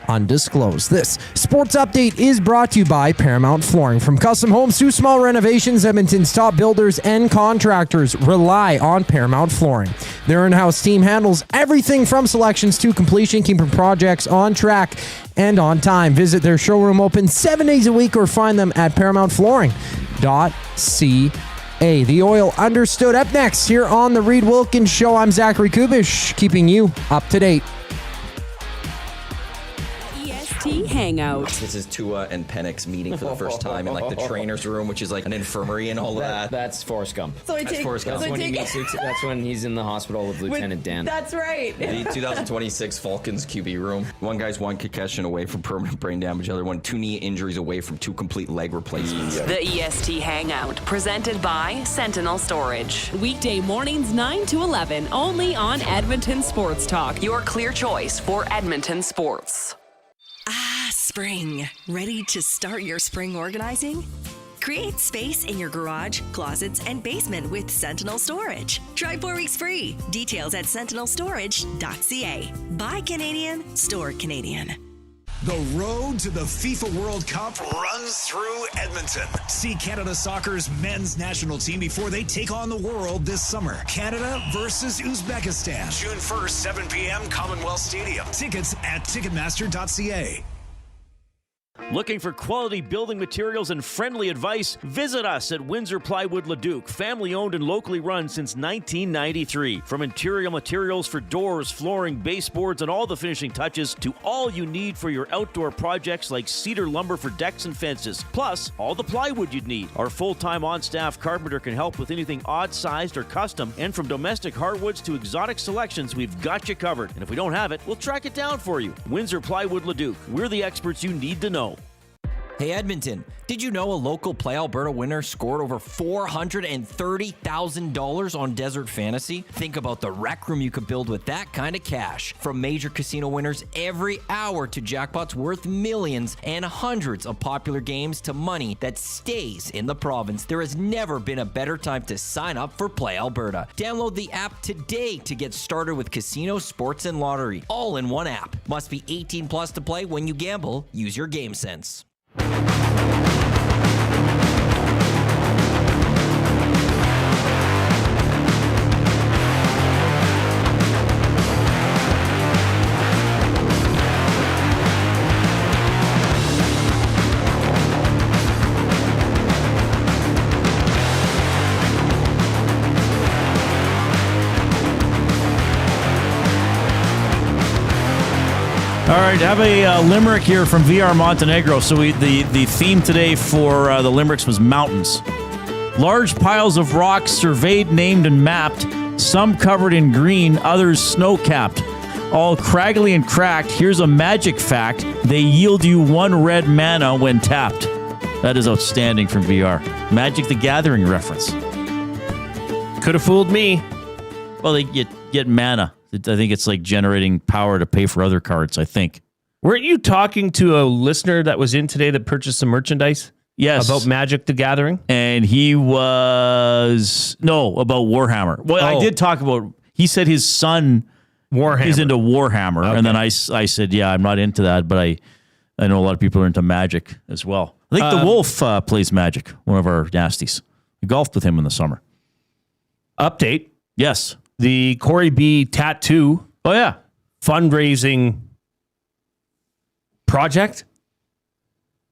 undisclosed. This sports update is brought to you by Paramount Flooring. From custom homes to small renovations, Edmonton's top builders and contractors rely on Paramount Flooring. Their in-house team handles everything from selections to completion, keeping projects on track and on time. Visit their showroom open 7 days a week or find them at ParamountFlooring.ca. The Oil Understood. Up next here on the Reid Wilkins Show, I'm Zachary Kubish, keeping you up to date. Hangout. This is Tua and Penix meeting for the first time in like the trainer's room, which is like an infirmary and all of that. That's Forrest Gump. So I take, Forrest Gump. That's when he's in the hospital with Lieutenant Dan. That's right. The 2026 Falcons QB room. One guy's 1 concussion away from permanent brain damage. The other one 2 knee injuries away from 2 complete leg replacements. The EST Hangout, presented by Sentinel Storage. Weekday mornings 9 to 11, only on Edmonton Sports Talk. Your clear choice for Edmonton sports. Spring. Ready to start your spring organizing? Create space in your garage, closets, and basement with Sentinel Storage. Try 4 weeks free. Details at sentinelstorage.ca. Buy Canadian, store Canadian. The road to the FIFA World Cup runs through Edmonton. See Canada Soccer's men's national team before they take on the world this summer. Canada versus Uzbekistan. June 1st, 7 p.m., Commonwealth Stadium. Tickets at Ticketmaster.ca. Looking for quality building materials and friendly advice? Visit us at Windsor Plywood Leduc, family owned and locally run since 1993. From interior materials for doors, flooring, baseboards, and all the finishing touches to all you need for your outdoor projects like cedar lumber for decks and fences, plus all the plywood you'd need. Our full-time on-staff carpenter can help with anything odd-sized or custom, and from domestic hardwoods to exotic selections, we've got you covered. And if we don't have it, we'll track it down for you. Windsor Plywood Leduc. We're the experts you need to know. Hey Edmonton, did you know a local Play Alberta winner scored over $430,000 on Desert Fantasy? Think about the rec room you could build with that kind of cash. From major casino winners every hour to jackpots worth millions and hundreds of popular games to money that stays in the province, there has never been a better time to sign up for Play Alberta. Download the app today to get started with casino, sports, and lottery, all in one app. Must be 18 plus to play. When you gamble, use your game sense. All right, have a limerick here from VR Montenegro. So the theme today for the limericks was mountains. Large piles of rocks surveyed, named, and mapped. Some covered in green, others snow-capped. All craggly and cracked. Here's a magic fact. They yield you 1 red mana when tapped. That is outstanding from VR. Magic the Gathering reference. Could have fooled me. Well, they get mana. I think it's like generating power to pay for other cards, I think. Weren't you talking to a listener that was in today that purchased some merchandise? Yes. About Magic the Gathering? And he was... No, about Warhammer. Well, I did talk about... He said his son... Warhammer. He's into Warhammer. Okay. And then I said, yeah, I'm not into that, but I know a lot of people are into Magic as well. I think the Wolf plays Magic, one of our nasties. I golfed with him in the summer. Update. Yes. The Corey B. Tattoo. Oh, yeah. Fundraising project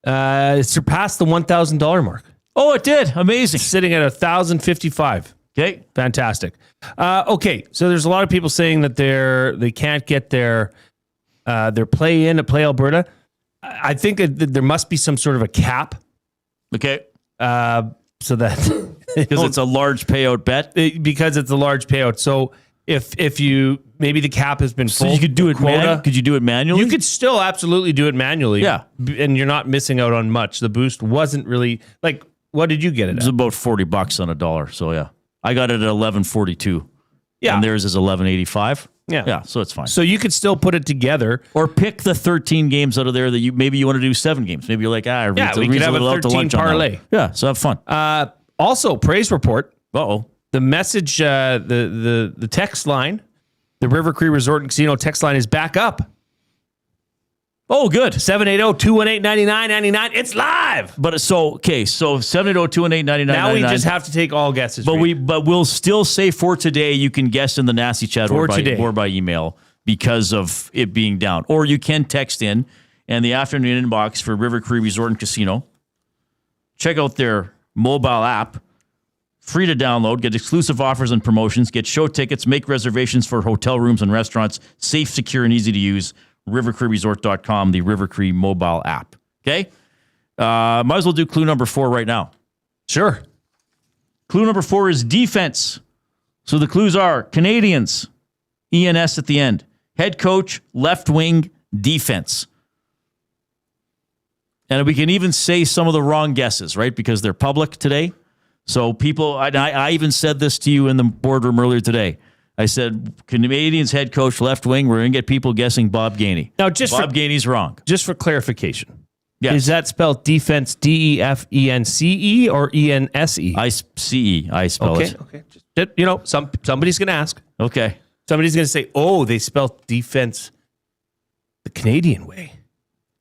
surpassed the $1,000 mark. Oh, it did. Amazing. Sitting at $1,055. Okay. Fantastic. Okay. So there's a lot of people saying that they can't get their play in at Play Alberta. I think that there must be some sort of a cap. Okay. So that because it's a large payout bet. Because it's a large payout. So if you maybe the cap has been full, so you could do it. Could you do it manually? You could still absolutely do it manually. Yeah, and you're not missing out on much. The boost wasn't really like. What did you get it? It was about $40 on a dollar. So yeah, I got it at $11.42. Yeah, and theirs is $11.85. Yeah, so it's fine. So you could still put it together, or pick the 13 games out of there that you want to do 7 games. Maybe you're like, we could have a 13 parlay. Yeah, so have fun. Also, praise report. The message, the text line, the River Cree Resort and Casino text line is back up. Oh, good. 780-218-9999. It's live. But so 780-218-9999. Now we just have to take all guesses. But we'll still say for today you can guess in the nasty chat or by email because of it being down. Or you can text in and the afternoon inbox for River Cree Resort and Casino. Check out their mobile app. Free to download, get exclusive offers and promotions, get show tickets, make reservations for hotel rooms and restaurants, safe, secure, and easy to use. RiverCreeResort.com, the River Cree mobile app. Okay? Might as well do clue number 4 right now. Sure. Clue number 4 is defense. So the clues are Canadians, ENS at the end. Head coach, left wing, defense. And we can even say some of the wrong guesses, right? Because they're public today. So people, I even said this to you in the boardroom earlier today. I said, Canadians head coach, left wing, we're going to get people guessing Bob Gainey. Now, Bob Gainey's wrong. Just for clarification. Yes. Is that spelled defense, D-E-F-E-N-C-E or E-N-S-E? I-C-E, I spell it. Okay. Just, somebody's going to ask. Okay. Somebody's going to say, they spelled defense the Canadian way.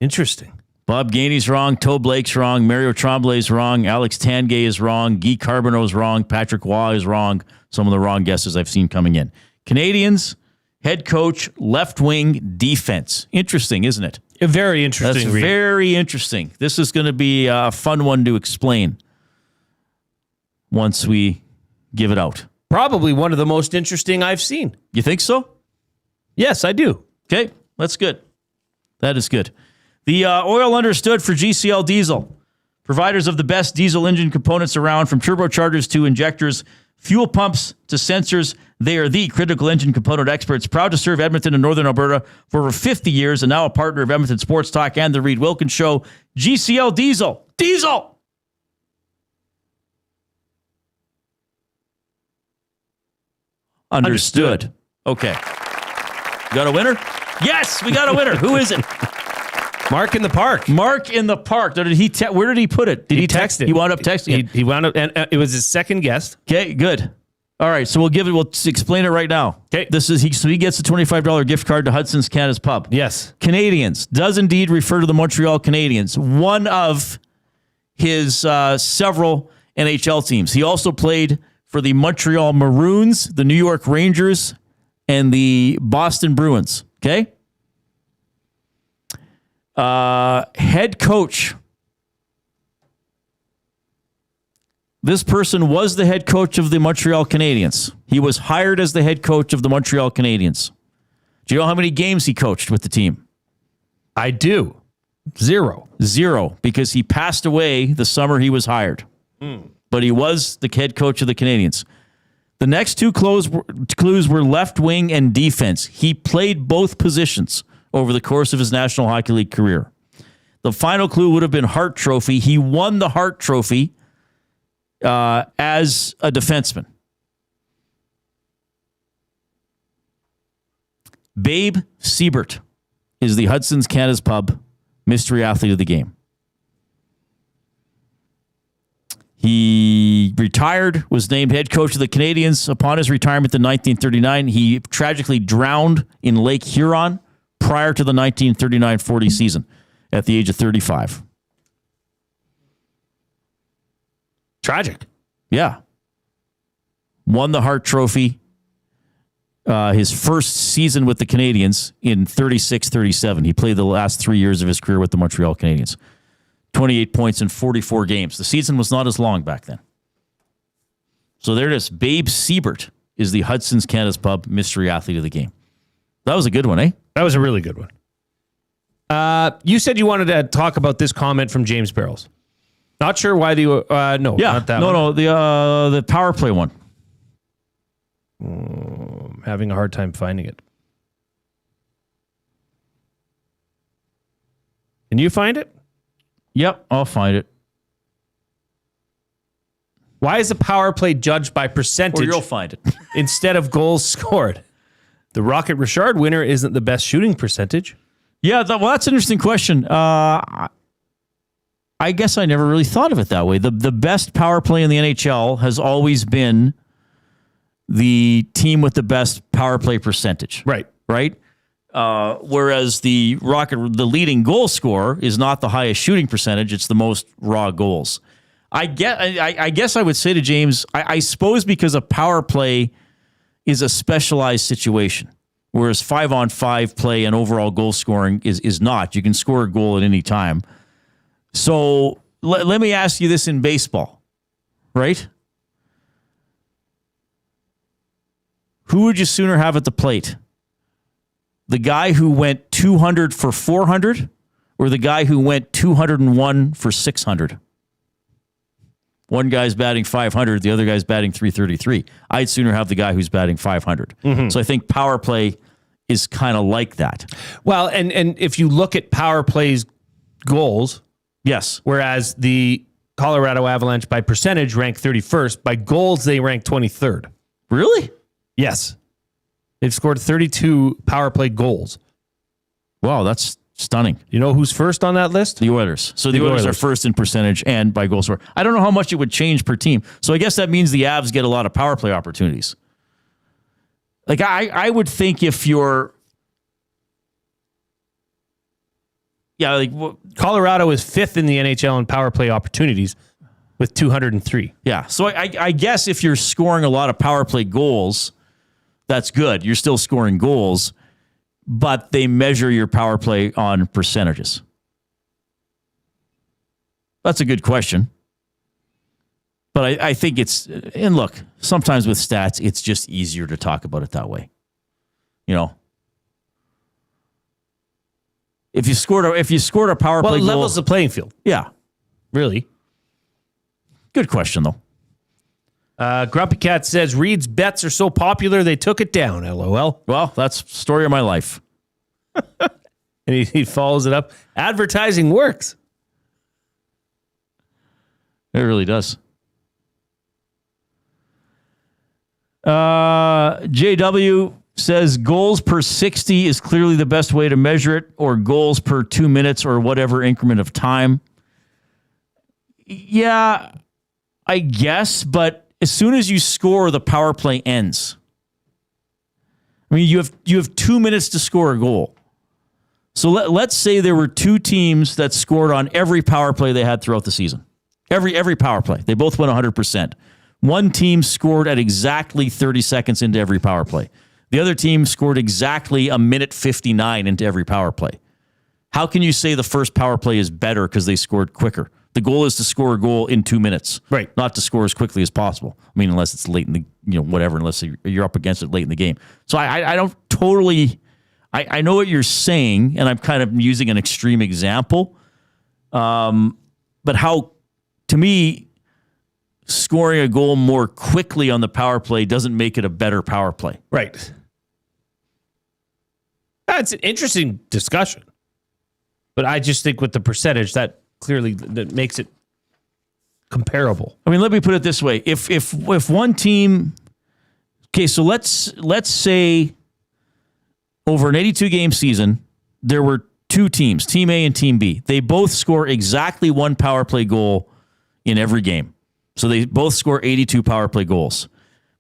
Interesting. Bob Gainey's wrong. Toe Blake's wrong. Mario Tremblay's wrong. Alex Tangay is wrong. Guy Carbonneau's wrong. Patrick Waugh is wrong. Some of the wrong guesses I've seen coming in. Canadians, head coach, left wing, defense. Interesting, isn't it? Very interesting. That's very interesting. This is going to be a fun one to explain once we give it out. Probably one of the most interesting I've seen. You think so? Yes, I do. Okay, that's good. That is good. The oil understood for GCL Diesel. Providers of the best diesel engine components around, from turbochargers to injectors, fuel pumps to sensors. They are the critical engine component experts, proud to serve Edmonton and Northern Alberta for over 50 years and now a partner of Edmonton Sports Talk and the Reid Wilkins Show. GCL Diesel. Diesel! Understood. Okay. Got a winner? Yes, we got a winner. Who is it? Mark in the Park. Mark in the Park. Where did he put it? Did he text it? He wound up texting it. He wound up, and it was his second guest. Okay, good. All right, so we'll explain it right now. Okay. He gets a $25 gift card to Hudson's Canada's Pub. Yes. Canadians does indeed refer to the Montreal Canadiens, one of his several NHL teams. He also played for the Montreal Maroons, the New York Rangers, and the Boston Bruins. Okay. Head coach. This person was the head coach of the Montreal Canadiens. He was hired as the head coach of the Montreal Canadiens. Do you know how many games he coached with the team? I do. Zero, because he passed away the summer he was hired. But he was the head coach of the Canadiens. The next two clues were left wing and defense. He played both positions over the course of his National Hockey League career. The final clue would have been Hart Trophy. He won the Hart Trophy as a defenseman. Babe Siebert is the Hudson's Canada's Pub mystery athlete of the game. He retired, was named head coach of the Canadiens. Upon his retirement in 1939, he tragically drowned in Lake Huron prior to the 1939-40 season at the age of 35. Tragic. Yeah. Won the Hart Trophy his first season with the Canadiens in 36-37. He played the last 3 years of his career with the Montreal Canadiens. 28 points in 44 games. The season was not as long back then. So there it is. Babe Siebert is the Hudson's Canada's Pub mystery athlete of the game. That was a good one, eh? That was a really good one. You said you wanted to talk about this comment from James Barrels. Not sure why not that one. The power play one. I'm having a hard time finding it. Can you find it? Yep, I'll find it. Why is the power play judged by percentage? Or you'll find it. Instead of goals scored? The Rocket Richard winner isn't the best shooting percentage. Yeah, that's an interesting question. I guess I never really thought of it that way. The best power play in the NHL has always been the team with the best power play percentage. Right. Whereas the leading goal scorer is not the highest shooting percentage; it's the most raw goals. I guess I would say to James, I suppose because a power play is a specialized situation, whereas 5-on-5 play and overall goal scoring is not. You can score a goal at any time. So let me ask you this in baseball, right? Who would you sooner have at the plate? The guy who went 200 for 400 or the guy who went 201 for 600? One guy's batting 500, the other guy's batting 333. I'd sooner have the guy who's batting 500. Mm-hmm. So I think power play is kind of like that. Well, and if you look at power plays goals, yes. Whereas the Colorado Avalanche by percentage rank 31st, by goals they rank 23rd. Really? Yes. They've scored 32 power play goals. Wow, that's stunning. You know who's first on that list? The Oilers. So the Oilers are first in percentage and by goal scorer. I don't know how much it would change per team. So I guess that means the Avs get a lot of power play opportunities. Like I would think if you're... Yeah, like Colorado is fifth in the NHL in power play opportunities with 203. Yeah, so I guess if you're scoring a lot of power play goals, that's good. You're still scoring goals, but they measure your power play on percentages. That's a good question. But I think and look, sometimes with stats, it's just easier to talk about it that way. You know, if you scored a power play goal, it levels the playing field. Yeah, really. Good question though. Grumpy Cat says Reid's bets are so popular they took it down. LOL. Well, that's the story of my life. And he follows it up. Advertising works. It really does. JW says goals per 60 is clearly the best way to measure it, or goals per 2 minutes or whatever increment of time. Yeah, I guess, but as soon as you score, the power play ends. I mean, you have 2 minutes to score a goal. So let's say there were two teams that scored on every power play they had throughout the season. Every power play. They both went 100%. One team scored at exactly 30 seconds into every power play. The other team scored exactly a minute 59 into every power play. How can you say the first power play is better because they scored quicker? The goal is to score a goal in 2 minutes, right? Not to score as quickly as possible. I mean, unless it's late in the, whatever, unless you're up against it late in the game. So I don't totally I know what you're saying, and I'm kind of using an extreme example. But how, to me, scoring a goal more quickly on the power play doesn't make it a better power play. Right. That's an interesting discussion. But I just think with the percentage, that clearly that makes it comparable. I mean, let me put it this way. If one team... Okay, so let's say over an 82-game season, there were two teams, Team A and Team B. They both score exactly one power play goal in every game. So they both score 82 power play goals.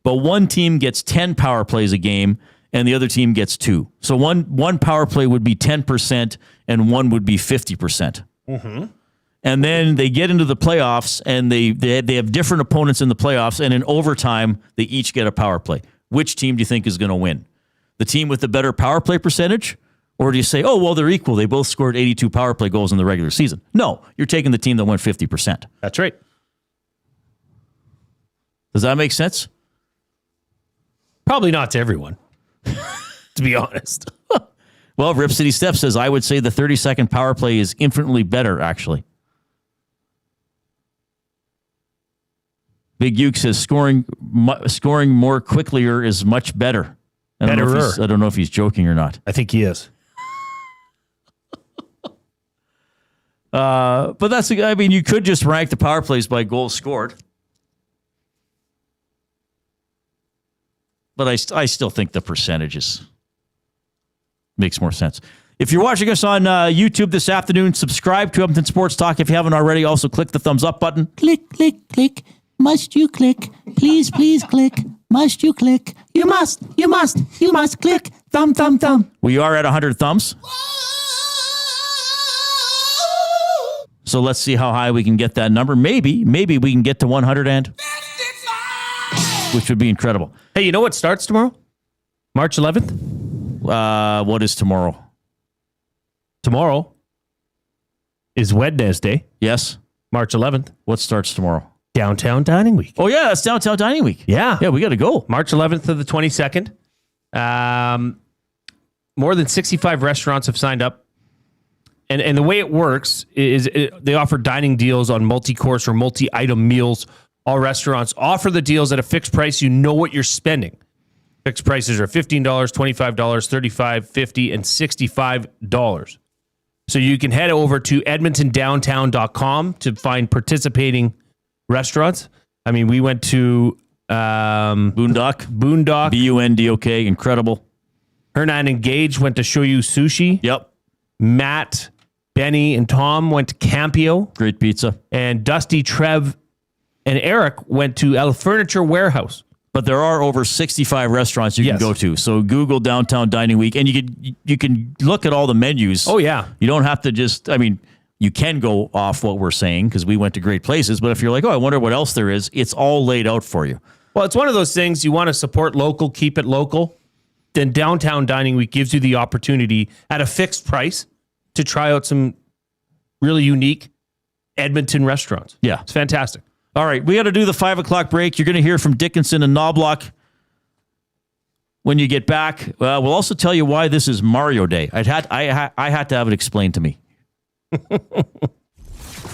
But one team gets 10 power plays a game, and the other team gets 2. So one power play would be 10%, and one would be 50%. Mm-hmm. And then they get into the playoffs, and they have different opponents in the playoffs, and in overtime, they each get a power play. Which team do you think is going to win? The team with the better power play percentage? Or do you say, oh, well, they're equal. They both scored 82 power play goals in the regular season. No, you're taking the team that went 50%. That's right. Does that make sense? Probably not to everyone, to be honest. Well, Rip City Step says, I would say the 30-second power play is infinitely better, actually. Big Uke says scoring more quicklier is much better. I don't know if he's joking or not. I think he is. But that's, I mean, you could just rank the power plays by goals scored. But I still think the percentages makes more sense. If you're watching us on YouTube this afternoon, subscribe to Edmonton Sports Talk if you haven't already. Also, click the thumbs up button. Click, click, click. Must you click? Please, please click. Must you click? You must click. Thumb, thumb, thumb. We are at 100 thumbs. So let's see how high we can get that number. Maybe we can get to 100 and, which would be incredible. Hey, you know what starts tomorrow? March 11th? What is tomorrow? Tomorrow is Wednesday. Yes. March 11th. What starts tomorrow? Downtown Dining Week. Oh, yeah, that's Downtown Dining Week. Yeah. Yeah, we got to go. March 11th to the 22nd. More than 65 restaurants have signed up. And the way it works is they offer dining deals on multi-course or multi-item meals. All restaurants offer the deals at a fixed price. You know what you're spending. Fixed prices are $15, $25, $35, $50, and $65. So you can head over to edmontondowntown.com to find participating restaurants. I mean, we went to Boondock. B-U-N-D-O-K. Incredible. Hernan and Gage went to Shoyu Sushi. Yep. Matt, Benny, and Tom went to Campio. Great pizza. And Dusty, Trev, and Eric went to El Furniture Warehouse. But there are over 65 restaurants you can go to. So Google Downtown Dining Week, and you can look at all the menus. Oh, yeah. You don't have to just, I mean, you can go off what we're saying because we went to great places. But if you're like, oh, I wonder what else there is, it's all laid out for you. Well, it's one of those things you want to support local, keep it local. Then Downtown Dining Week gives you the opportunity at a fixed price to try out some really unique Edmonton restaurants. Yeah. It's fantastic. All right, we got to do the 5 o'clock break. You're going to hear from Dickinson and Knobloch when you get back. We'll also tell you why this is Mario Day. I had to have it explained to me.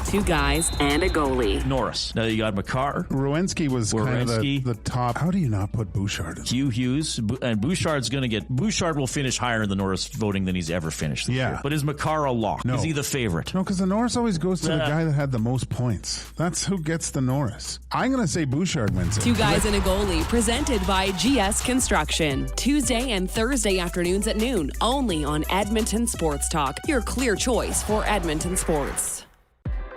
Two guys and a goalie. Norris. Now you got Makar. Rowensky was kind of the top. How do you not put Bouchard in? Hugh Hughes. And Bouchard's going to get... Bouchard will finish higher in the Norris voting than he's ever finished this year. But is Makar a lock? No. Is he the favorite? No, because the Norris always goes to the guy that had the most points. That's who gets the Norris. I'm going to say Bouchard wins it. Two guys and a goalie, presented by GS Construction. Tuesday and Thursday afternoons at noon, only on Edmonton Sports Talk, your clear choice for Edmonton sports.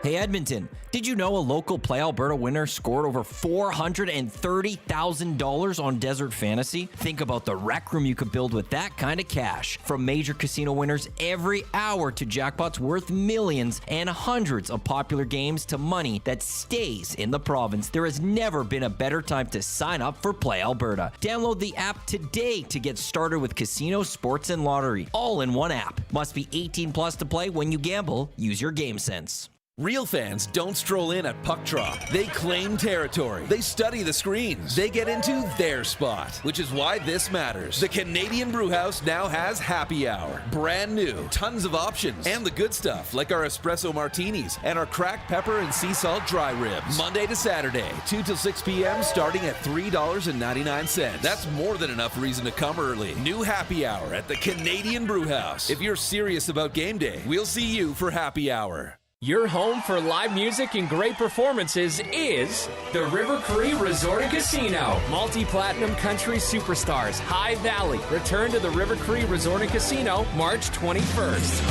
Hey Edmonton, did you know a local Play Alberta winner scored over $430,000 on Desert Fantasy? Think about the rec room you could build with that kind of cash. From major casino winners every hour to jackpots worth millions and hundreds of popular games to money that stays in the province, there has never been a better time to sign up for Play Alberta. Download the app today to get started with casino, sports, and lottery, all in one app. Must be 18 plus to play. When you gamble, use your game sense. Real fans don't stroll in at puck drop. They claim territory. They study the screens. They get into their spot, which is why this matters. The Canadian Brewhouse now has happy hour. Brand new. Tons of options. And the good stuff, like our espresso martinis and our cracked pepper and sea salt dry ribs. Monday to Saturday, 2 till 6 p.m., starting at $3.99. That's more than enough reason to come early. New happy hour at the Canadian Brewhouse. If you're serious about game day, we'll see you for happy hour. Your home for live music and great performances is the River Cree Resort and Casino. Multi-platinum country superstars High Valley return to the River Cree Resort and Casino March 21st.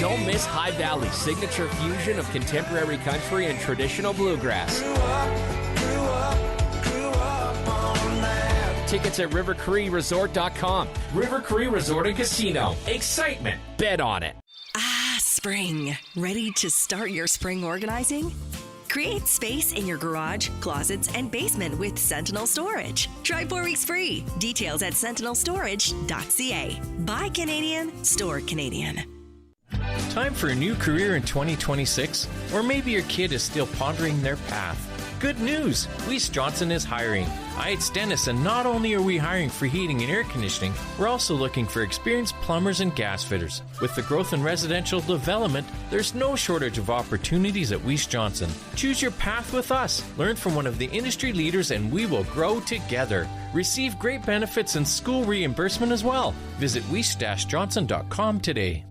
Don't miss High Valley's signature fusion of contemporary country and traditional bluegrass. Tickets at rivercreeresort.com. River Cree Resort and Casino. Excitement. Bet on it. Spring. Ready to start your spring organizing? Create space in your garage, closets, and basement with Sentinel Storage. Try 4 weeks free. Details at sentinelstorage.ca. Buy Canadian, store Canadian. Time for a new career in 2026? Or maybe your kid is still pondering their path. Good news! Weiss Johnson is hiring. It's Dennis, and not only are we hiring for heating and air conditioning, we're also looking for experienced plumbers and gas fitters. With the growth in residential development, there's no shortage of opportunities at Weiss Johnson. Choose your path with us. Learn from one of the industry leaders, and we will grow together. Receive great benefits and school reimbursement as well. Visit weiss-johnson.com today.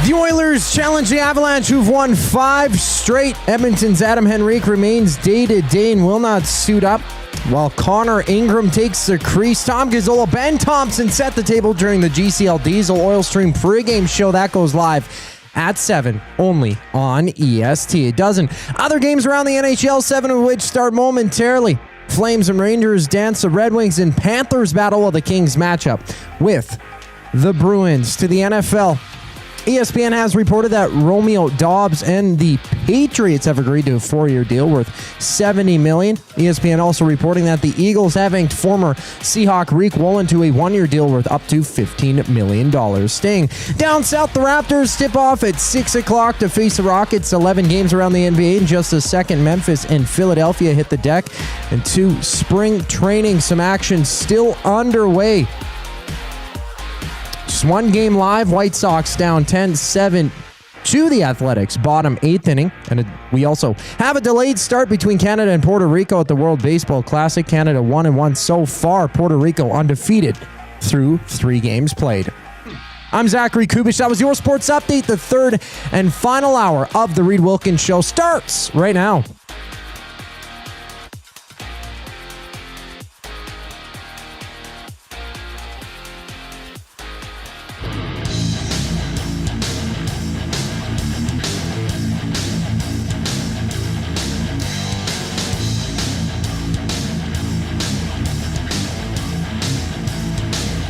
The Oilers challenge the Avalanche, who've won 5 straight. Edmonton's Adam Henrique remains day-to-day and will not suit up, while Connor Ingram takes the crease. Tom Gazzola, Ben Thompson set the table during the GCL Diesel Oil Stream pregame show. That goes live at 7, only on EST. A dozen other games around the NHL, 7 of which start momentarily. Flames and Rangers dance, the Red Wings and Panthers battle, while the Kings match up with the Bruins. To the NFL, ESPN has reported that Romeo Doubs and the Patriots have agreed to a 4-year deal worth $70 million. ESPN also reporting that the Eagles have inked former Seahawk Reid Wilkins to a 1-year deal worth up to $15 million. Staying down south, the Raptors tip off at 6 o'clock to face the Rockets. 11 games around the NBA in just a second. Memphis and Philadelphia hit the deck. And 2 spring training, some action still underway. Just 1 game live. White Sox down 10-7 to the Athletics, bottom 8th inning. And we also have a delayed start between Canada and Puerto Rico at the World Baseball Classic. Canada 1-1 so far. Puerto Rico undefeated through 3 games played. I'm Zachary Kubish. That was your sports update. The third and final hour of the Reid Wilkins Show starts right now.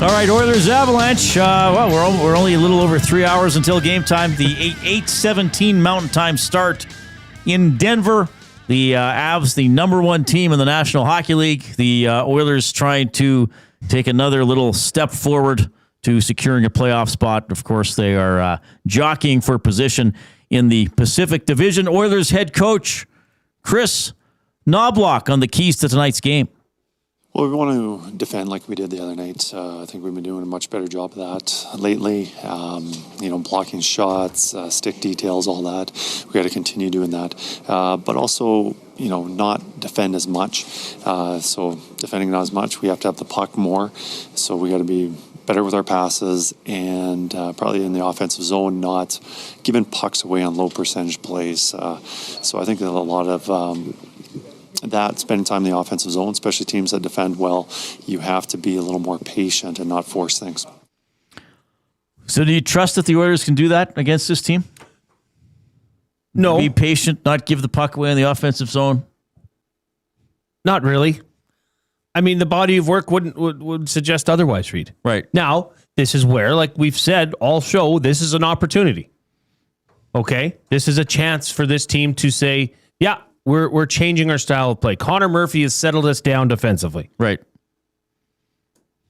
All right, Oilers Avalanche. We're only a little over 3 hours until game time. The 8:17 Mountain Time start in Denver. The Avs, the number 1 team in the National Hockey League. The Oilers trying to take another little step forward to securing a playoff spot. Of course, they are jockeying for position in the Pacific Division. Oilers head coach Chris Knobloch on the keys to tonight's game. Well, we want to defend like we did the other night. I think we've been doing a much better job of that lately. Blocking shots, stick details, all that. We got to continue doing that. But also, not defend as much. So defending not as much, we have to have the puck more. So we got to be better with our passes and probably in the offensive zone, not giving pucks away on low percentage plays. So I think that a lot of spending time in the offensive zone, especially teams that defend well, you have to be a little more patient and not force things. So do you trust that the Oilers can do that against this team? No. Be patient, not give the puck away in the offensive zone? Not really. I mean, the body of work would suggest otherwise, Reid. Right. Now, this is where, like we've said all show, this is an opportunity. Okay? This is a chance for this team to say, yeah, we're changing our style of play. Connor Murphy has settled us down defensively. Right.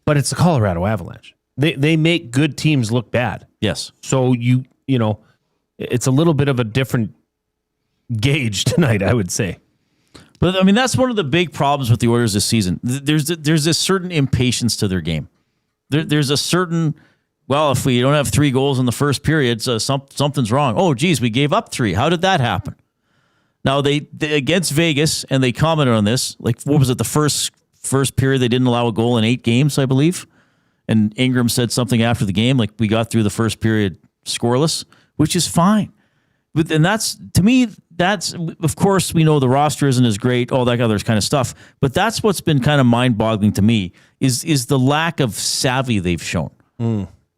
But it's the Colorado Avalanche. They make good teams look bad. Yes. So you know, it's a little bit of a different gauge tonight, I would say. But I mean, that's one of the big problems with the Oilers this season. There's a certain impatience to their game. There's a certain, well, if we don't have 3 goals in the first period, so something's wrong. Oh, geez, we gave up 3. How did that happen? Now they against Vegas, and they commented on this. Like, what was it? The first period they didn't allow a goal in 8 games, I believe. And Ingram said something after the game, like, we got through the first period scoreless, which is fine. And that's, to me, that's, of course, we know the roster isn't as great, all that other kind of stuff. But that's what's been kind of mind-boggling to me is the lack of savvy they've shown.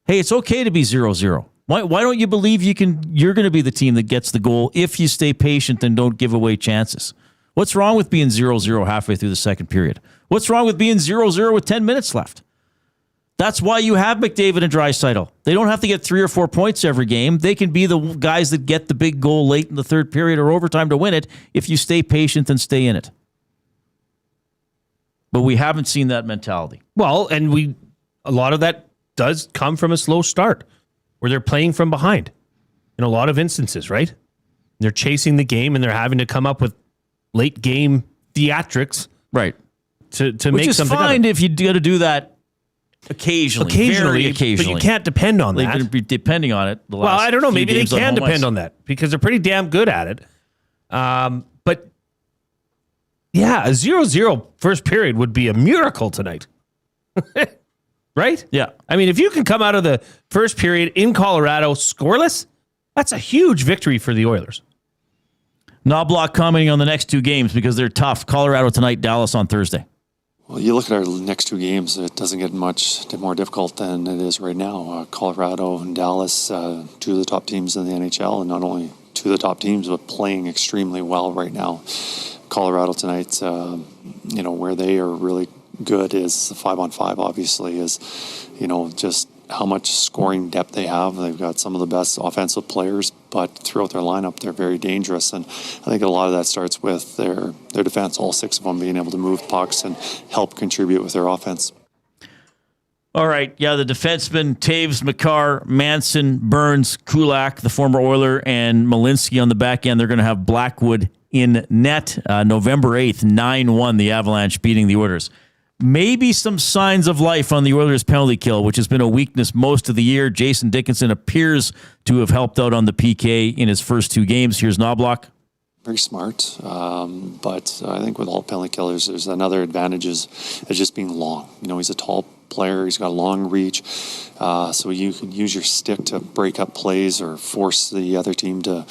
Hey, it's okay to be 0-0. Why don't you believe you're going to be the team that gets the goal if you stay patient and don't give away chances? What's wrong with being 0-0 halfway through the second period? What's wrong with being 0-0 with 10 minutes left? That's why you have McDavid and Draisaitl. They don't have to get 3 or 4 points every game. They can be the guys that get the big goal late in the third period or overtime to win it if you stay patient and stay in it. But we haven't seen that mentality. Well, and a lot of that does come from a slow start where they're playing from behind in a lot of instances, right? They're chasing the game and they're having to come up with late game theatrics, right? To Which make is something fine if you got to do that occasionally, very occasionally. But you can't depend on that. They've been depending on it. Well, I don't know. Maybe they can depend on that because they're pretty damn good at it. But yeah, a 0-0 first period would be a miracle tonight. Right? Yeah. I mean, if you can come out of the first period in Colorado scoreless, that's a huge victory for the Oilers. Knobloch commenting on the next 2 games because they're tough. Colorado tonight, Dallas on Thursday. Well, you look at our next 2 games, it doesn't get much more difficult than it is right now. Colorado and Dallas, 2 of the top teams in the NHL, and not only 2 of the top teams, but playing extremely well right now. Colorado tonight, where they are really good is the 5-on-5, obviously, is, just how much scoring depth they have. They've got some of the best offensive players, but throughout their lineup, they're very dangerous. And I think a lot of that starts with their defense, all 6 of them being able to move pucks and help contribute with their offense. All right. Yeah, the defensemen, Taves, Makar, Manson, Burns, Kulak, the former Oiler, and Malinsky on the back end. They're going to have Blackwood in net November 8th, 9-1, the Avalanche beating the Oilers. Maybe some signs of life on the Oilers' penalty kill, which has been a weakness most of the year. Jason Dickinson appears to have helped out on the PK in his first 2 games. Here's Knobloch. Very smart, but I think with all penalty killers, there's another advantage is just being long. He's a tall player. He's got a long reach, so you can use your stick to break up plays or force the other team to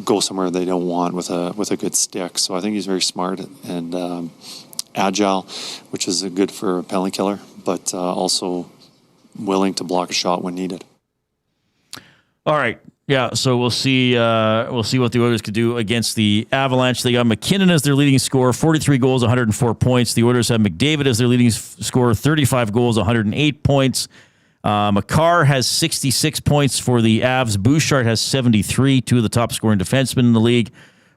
go somewhere they don't want with a good stick. So I think he's very smart and agile, which is good for a penalty killer, but also willing to block a shot when needed. All right. Yeah, so we'll see what the Oilers could do against the Avalanche. They got MacKinnon as their leading scorer, 43 goals, 104 points. The Oilers have McDavid as their leading scorer, 35 goals, 108 points. Makar has 66 points for the Avs. Bouchard has 73, 2 of the top scoring defensemen in the league.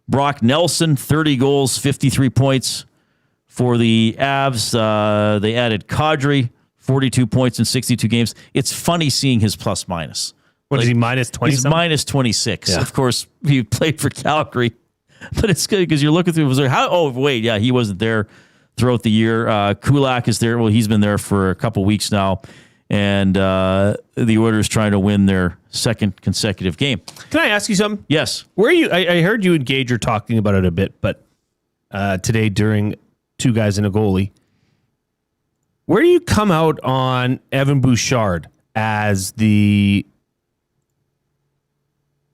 Brock Nelson, 30 goals, 53 points for the Avs. They added Kadri, 42 points in 62 games. It's funny seeing his plus minus. What is he, minus 20? He's minus 26. Yeah. Of course, he played for Calgary. But it's good because you're looking through. He wasn't there throughout the year. Kulak is there. Well, he's been there for a couple weeks now. And the Oilers trying to win their 2nd consecutive game. Can I ask you something? Yes. Where are you? I heard you and Gage are talking about it a bit, but today during 2 guys and a goalie, where do you come out on Evan Bouchard as the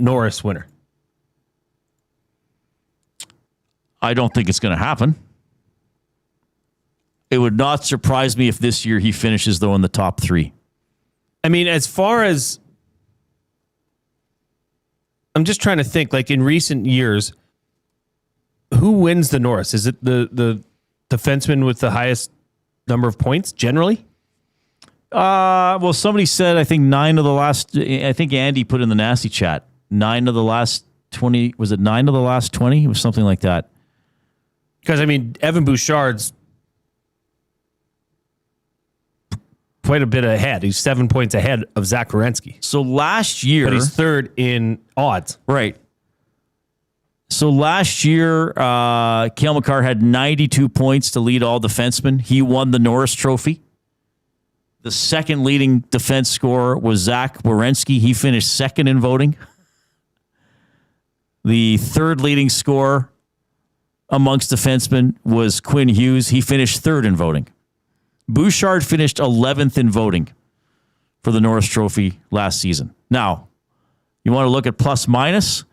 Norris winner? I don't think it's going to happen. It would not surprise me if this year he finishes, though, in the top 3. I mean, as far as I'm just trying to think, like in recent years, who wins the Norris? Is it the defenseman with the highest number of points generally? Well, somebody said, I think I think Andy put in the nasty chat, 9 of the last 20. Was it 9 of the last 20? It was something like that. Because, I mean, Evan Bouchard's quite a bit ahead. He's 7 points ahead of Zach Werenski. So last year... But he's third in odds. Right. So last year, Cale Makar had 92 points to lead all defensemen. He won the Norris Trophy. The second leading defense scorer was Zach Werenski. He finished second in voting. The third leading scorer amongst defensemen was Quinn Hughes. He finished third in voting. Bouchard finished 11th in voting for the Norris Trophy last season. Now, you want to look at plus minus?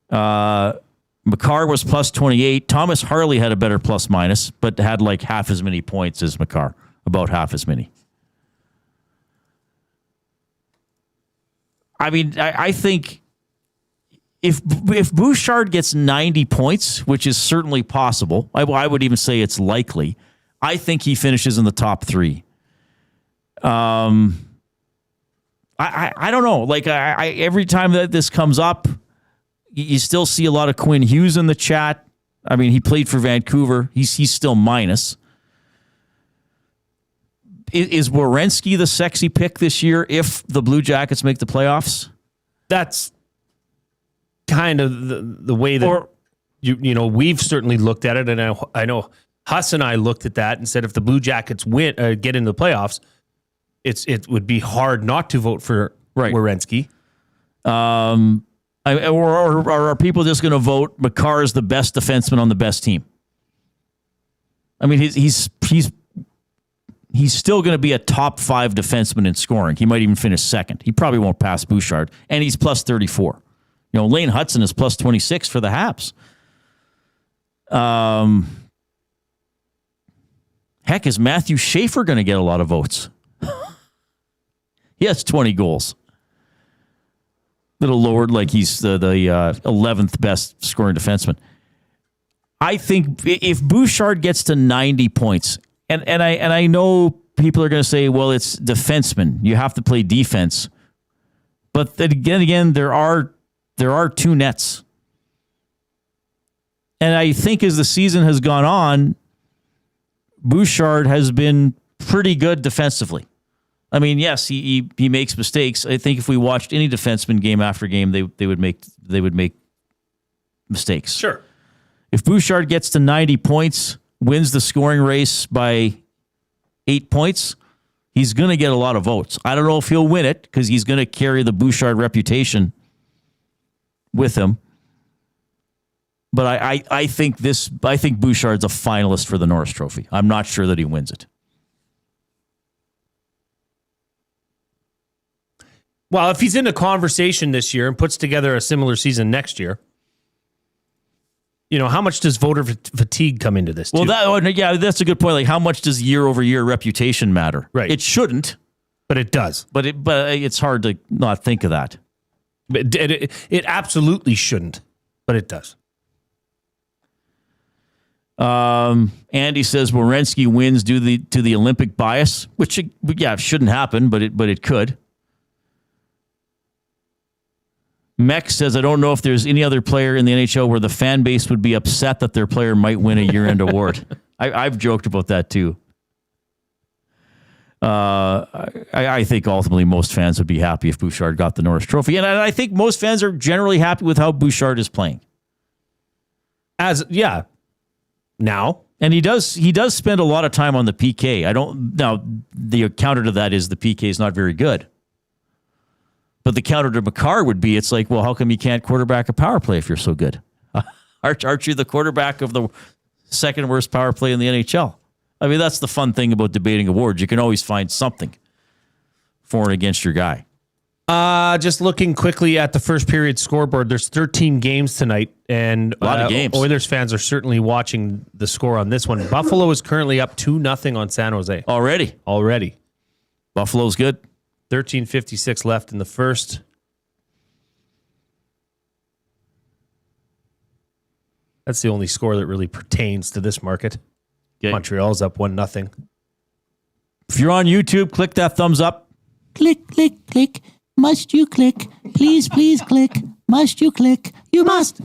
Makar was plus 28. Thomas Harley had a better plus minus, but had like half as many points as Makar, about half as many. I mean, I think if Bouchard gets 90 points, which is certainly possible, I would even say it's likely, I think he finishes in the top 3. I don't know. Like I every time that this comes up, you still see a lot of Quinn Hughes in the chat. I mean, he played for Vancouver. He's still minus. Is Werenski the sexy pick this year if the Blue Jackets make the playoffs? That's kind of the way that you know we've certainly looked at it, and I know Huss and I looked at that and said if the Blue Jackets get into the playoffs, it would be hard not to vote for Werenski. Or are people just going to vote Makar is the best defenseman on the best team? I mean, he's still going to be a top 5 defenseman in scoring. He might even finish second. He probably won't pass Bouchard, and he's plus 34. You know, Lane Hudson is plus 26 for the Habs. Heck, is Matthew Schaefer going to get a lot of votes? He has 20 goals. Little lowered, like he's the 11th best scoring defenseman. I think if Bouchard gets to 90 points, and I know people are going to say, well, it's defenseman. You have to play defense. But then again, there are 2 nets. And I think as the season has gone on, Bouchard has been pretty good defensively. I mean, yes, he makes mistakes. I think if we watched any defenseman game after game, they would make mistakes. Sure. If Bouchard gets to 90 points, wins the scoring race by 8 points, he's going to get a lot of votes. I don't know if he'll win it because he's going to carry the Bouchard reputation with him. But I think Bouchard's a finalist for the Norris Trophy. I'm not sure that he wins it. Well, if he's in the conversation this year and puts together a similar season next year, you know, how much does voter fatigue come into this? Well, that's a good point. Like, how much does year-over-year reputation matter? Right. It shouldn't, but it does. But it's hard to not think of that. But it absolutely shouldn't, but it does. Andy says Werenski wins due to the Olympic bias, which shouldn't happen, but it could. Mech says, I don't know if there's any other player in the NHL where the fan base would be upset that their player might win a year-end award. I've joked about that too. I think ultimately most fans would be happy if Bouchard got the Norris Trophy. And I think most fans are generally happy with how Bouchard is playing. Now. And he does spend a lot of time on the PK. Now, the counter to that is the PK is not very good. But the counter to Makar would be, it's like, well, how come you can't quarterback a power play if you're so good? Aren't you the quarterback of the second worst power play in the NHL? I mean, that's the fun thing about debating awards. You can always find something for and against your guy. Just looking quickly at the first period scoreboard, there's 13 games tonight, and a lot of games. Oilers fans are certainly watching the score on this one. Buffalo is currently up 2-0 on San Jose. Already. Already. Buffalo's good. 13:56 left in the first. That's the only score that really pertains to this market. Okay. Montreal's up 1-0. If you're on YouTube, click that thumbs up. Click, click, click. Must you click? Please, please click. Must you click? You must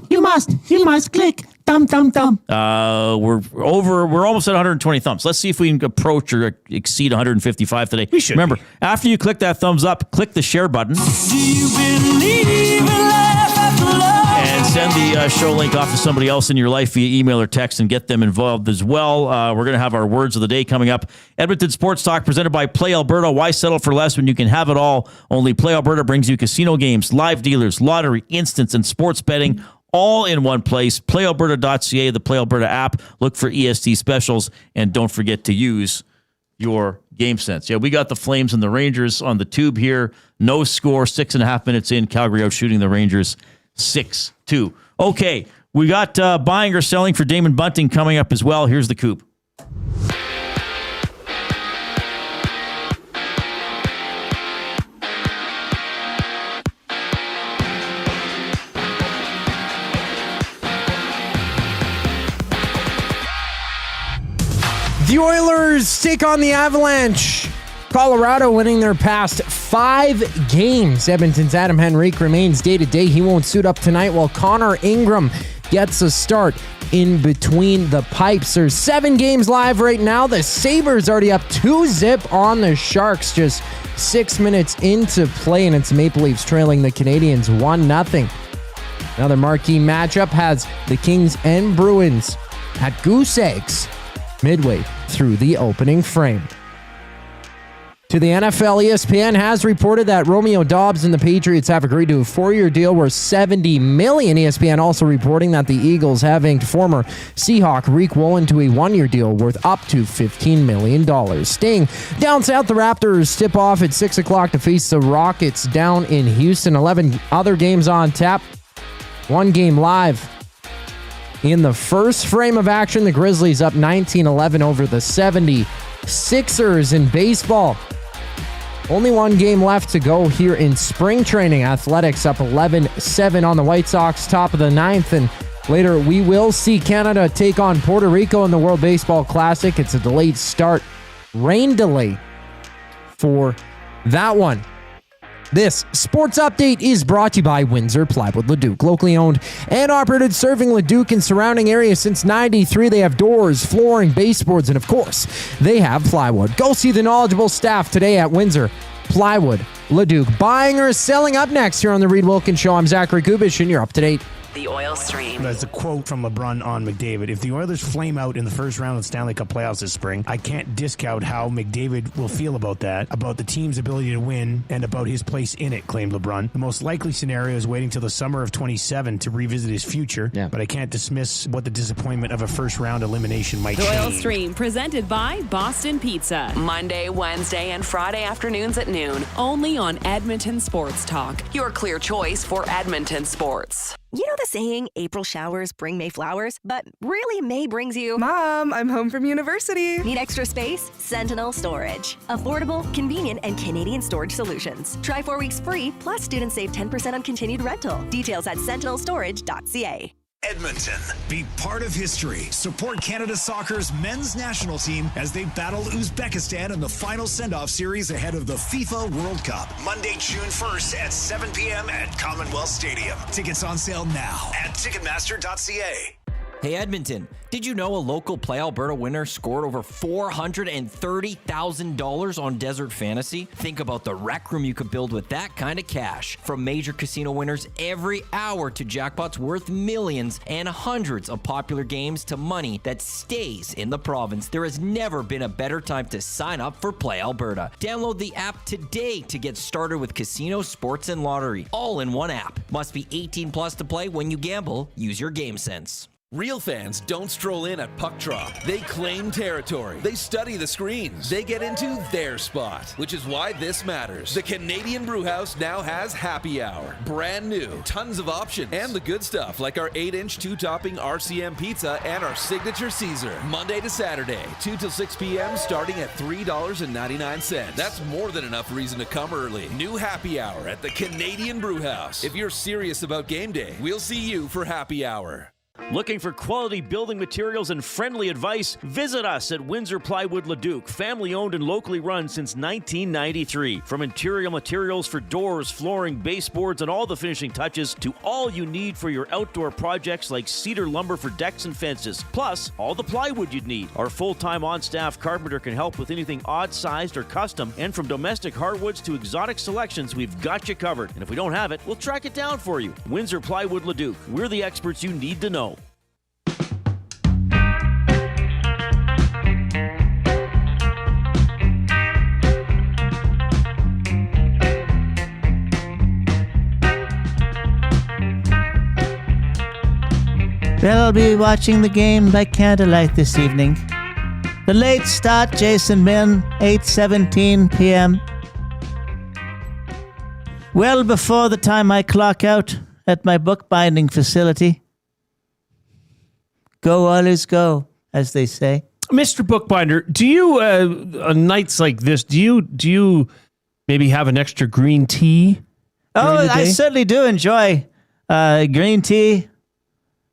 click. Thumb, thumb, thumb. We're almost at 120 thumbs. Let's see if we can approach or exceed 155 today. We should. Remember, after you click that thumbs up, click the share button. Do you believe in life after love? And send the show link off to somebody else in your life via email or text and get them involved as well. We're going to have our words of the day coming up. Edmonton Sports Talk presented by Play Alberta. Why settle for less when you can have it all? Only Play Alberta brings you casino games, live dealers, lottery, instants, and sports betting all in one place. PlayAlberta.ca, the Play Alberta app. Look for EST specials, and don't forget to use your game sense. Yeah, we got the Flames and the Rangers on the tube here. No score, 6.5 minutes in. Calgary out shooting the Rangers 6-2. Okay, we got buying or selling for Damon Bunting coming up as well. Here's the coup. The Oilers take on the Avalanche. Colorado winning their past 5 games. Edmonton's Adam Henrique remains day-to-day. He won't suit up tonight while Connor Ingram gets a start in between the pipes. There's 7 games live right now. The Sabres already up 2-0 on the Sharks just 6 minutes into play, and it's Maple Leafs trailing the Canadiens 1-0. Another marquee matchup has the Kings and Bruins at Goose Eggs midway through the opening frame. To the NFL, ESPN has reported that Romeo Doubs and the Patriots have agreed to a 4-year deal worth $70 million. ESPN also reporting that the Eagles have inked former Seahawk Reid Wilkins to a 1-year deal worth up to $15 million. Staying down south, the Raptors tip off at 6 o'clock to face the Rockets down in Houston. 11 other games on tap. 1 game live. In the first frame of action, the Grizzlies up 19-11 over the 76ers in baseball. Only 1 game left to go here in spring training. Athletics up 11-7 on the White Sox, top of the 9th. And later, we will see Canada take on Puerto Rico in the World Baseball Classic. It's a delayed start. Rain delay for that one. This sports update is brought to you by Windsor Plywood Leduc. Locally owned and operated, serving Leduc and surrounding areas since '93. They have doors, flooring, baseboards, and of course, they have plywood. Go see the knowledgeable staff today at Windsor Plywood Leduc. Buying or selling up next here on the Reid Wilkins Show. I'm Zachary Kubish, and you're up to date. The Oil Stream. That's a quote from LeBron on McDavid. If the Oilers flame out in the first round of the Stanley Cup playoffs this spring, I can't discount how McDavid will feel about that, about the team's ability to win, and about his place in it, claimed LeBron. The most likely scenario is waiting till the summer of 27 to revisit his future, but I can't dismiss what the disappointment of a first-round elimination might The Oil change. Stream, presented by Boston Pizza. Monday, Wednesday, and Friday afternoons at noon. Only on Edmonton Sports Talk. Your clear choice for Edmonton sports. You know the saying, April showers bring May flowers, but really May brings you... Mom, I'm home from university. Need extra space? Sentinel Storage. Affordable, convenient, and Canadian storage solutions. Try 4 weeks free, plus students save 10% on continued rental. Details at sentinelstorage.ca. Edmonton, be part of history. Support Canada Soccer's men's national team as they battle Uzbekistan in the final send-off series ahead of the FIFA World Cup. Monday, June 1st at 7 p.m. at Commonwealth Stadium. Tickets on sale now at Ticketmaster.ca. Hey Edmonton, did you know a local Play Alberta winner scored over $430,000 on Desert Fantasy? Think about the rec room you could build with that kind of cash. From major casino winners every hour to jackpots worth millions and hundreds of popular games to money that stays in the province. There has never been a better time to sign up for Play Alberta. Download the app today to get started with casino, sports, and lottery. All in one app. Must be 18 plus to play. When you gamble, use your game sense. Real fans don't stroll in at puck drop. They claim territory. They study the screens. They get into their spot, which is why this matters. The Canadian Brewhouse now has happy hour. Brand new, tons of options, and the good stuff like our 8-inch 2-topping RCM pizza and our signature Caesar. Monday to Saturday, 2 till 6 p.m. starting at $3.99. That's more than enough reason to come early. New happy hour at the Canadian Brewhouse. If you're serious about game day, we'll see you for happy hour. Looking for quality building materials and friendly advice? Visit us at Windsor Plywood Leduc, family owned and locally run since 1993. From interior materials for doors, flooring, baseboards, and all the finishing touches to all you need for your outdoor projects like cedar lumber for decks and fences, plus all the plywood you'd need. Our full-time on-staff carpenter can help with anything odd-sized or custom, and from domestic hardwoods to exotic selections, we've got you covered. And if we don't have it, we'll track it down for you. Windsor Plywood Leduc. We're the experts you need to know. I'll be watching the game by candlelight this evening. The late start, Jason Milne, 8:17 p.m. Well before the time I clock out at my bookbinding facility. Go Oilers, go, as they say. Mr. Bookbinder, do you on nights like this? Do you maybe have an extra green tea? Oh, I certainly do enjoy green tea,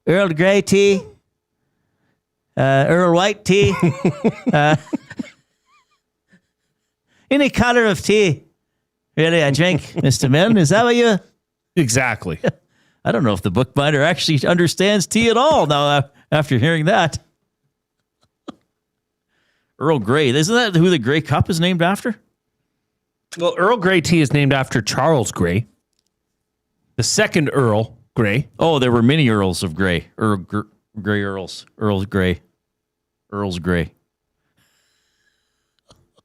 Earl Grey tea, Earl White tea, any color of tea. Really, I drink, Mr. Milne. Is that what you? Exactly. I don't know if the bookbinder actually understands tea at all now after hearing that. Earl Grey. Isn't that who the Grey Cup is named after? Well, Earl Grey tea is named after Charles Grey, the second Earl Grey. Oh, there were many Earls of Grey. Grey Earls. Earls Grey. Earls Grey.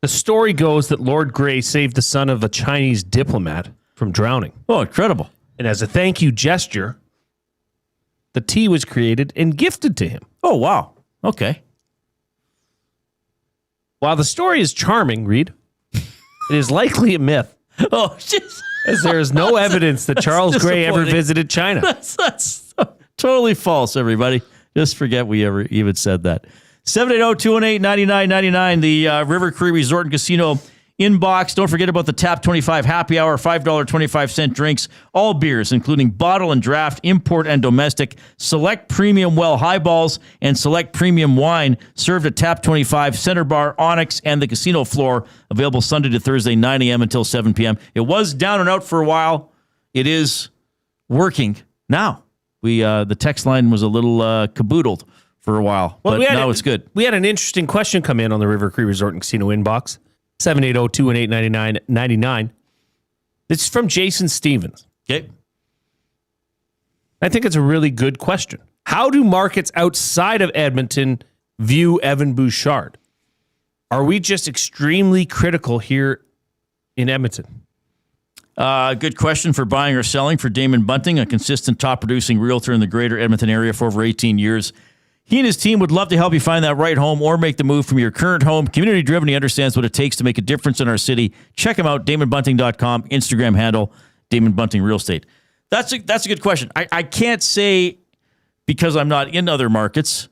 The story goes that Lord Grey saved the son of a Chinese diplomat from drowning. Oh, incredible. And as a thank you gesture, the tea was created and gifted to him. Oh, wow. Okay. While the story is charming, Reid, it is likely a myth. Oh, jeez. As there is no evidence that Charles Grey ever visited China. That's totally false, everybody. Just forget we ever even said that. 780-218-9999, the River Cree Resort and Casino inbox. Don't forget about the Tap 25 happy hour, $5.25 drinks, all beers, including bottle and draft, import and domestic, select premium well highballs, and select premium wine served at Tap 25, Center Bar, Onyx, and the casino floor. Available Sunday to Thursday, 9 a.m. until 7 p.m. It was down and out for a while. It is working now. The text line was a little caboodled for a while, but now it's good. We had an interesting question come in on the River Cree Resort and Casino inbox. 780-218-9999. It's from Jason Stevens. Okay. I think it's a really good question. How do markets outside of Edmonton view Evan Bouchard? Are we just extremely critical here in Edmonton? Good question for buying or selling for Damon Bunting, a consistent top-producing realtor in the greater Edmonton area for over 18 years. He and his team would love to help you find that right home or make the move from your current home. Community-driven, he understands what it takes to make a difference in our city. Check him out, DamonBunting.com, Instagram handle, Damon Bunting Real Estate. That's a good question. I can't say, because I'm not in other markets,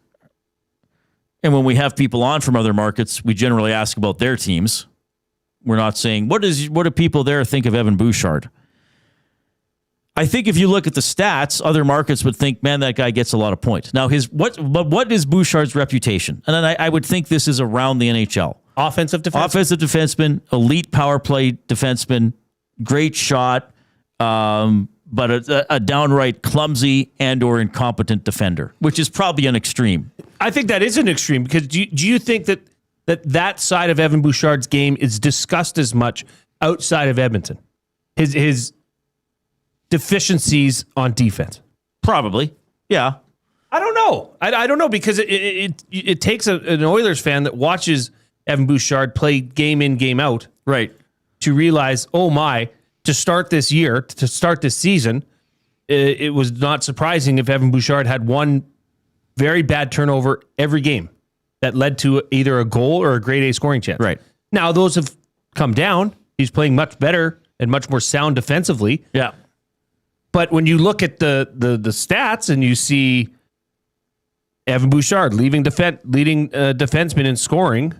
and when we have people on from other markets, we generally ask about their teams. We're not saying, what do people there think of Evan Bouchard? I think if you look at the stats, other markets would think, man, that guy gets a lot of points. Now, what is Bouchard's reputation? And then I would think this is around the NHL. Offensive defenseman, elite power play defenseman, great shot, but a downright clumsy and or incompetent defender, which is probably an extreme. I think that is an extreme, because do you think that side of Evan Bouchard's game is discussed as much outside of Edmonton? His deficiencies on defense? Probably. Yeah. I don't know. I don't know, because it takes an Oilers fan that watches Evan Bouchard play game in, game out, right, to realize, oh my, to start this season, it was not surprising if Evan Bouchard had one very bad turnover every game that led to either a goal or a grade A scoring chance. Right. Now, those have come down. He's playing much better and much more sound defensively. Yeah. But when you look at the stats and you see Evan Bouchard leading defenseman in scoring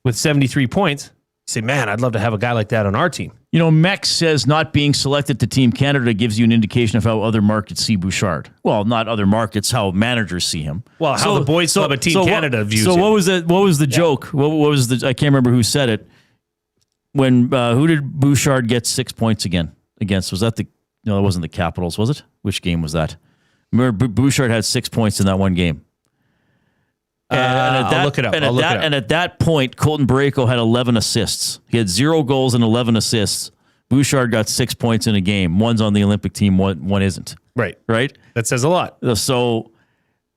with 73 points, you say, man, I'd love to have a guy like that on our team. You know, Mex says not being selected to Team Canada gives you an indication of how other markets see Bouchard. Well, not other markets, how managers see him. Well, how the boys club at Team Canada views him. So what was the joke? What was the? I can't remember who said it. When who did Bouchard get 6 points against? Was that the? No, it wasn't the Capitals, was it? Which game was that? Remember, Bouchard had 6 points in that one game. I'll look it up. And at that point, Colton Barreco had 11 assists. He had 0 goals and 11 assists. Bouchard got 6 points in a game. One's on the Olympic team, one isn't. Right. Right? That says a lot. So,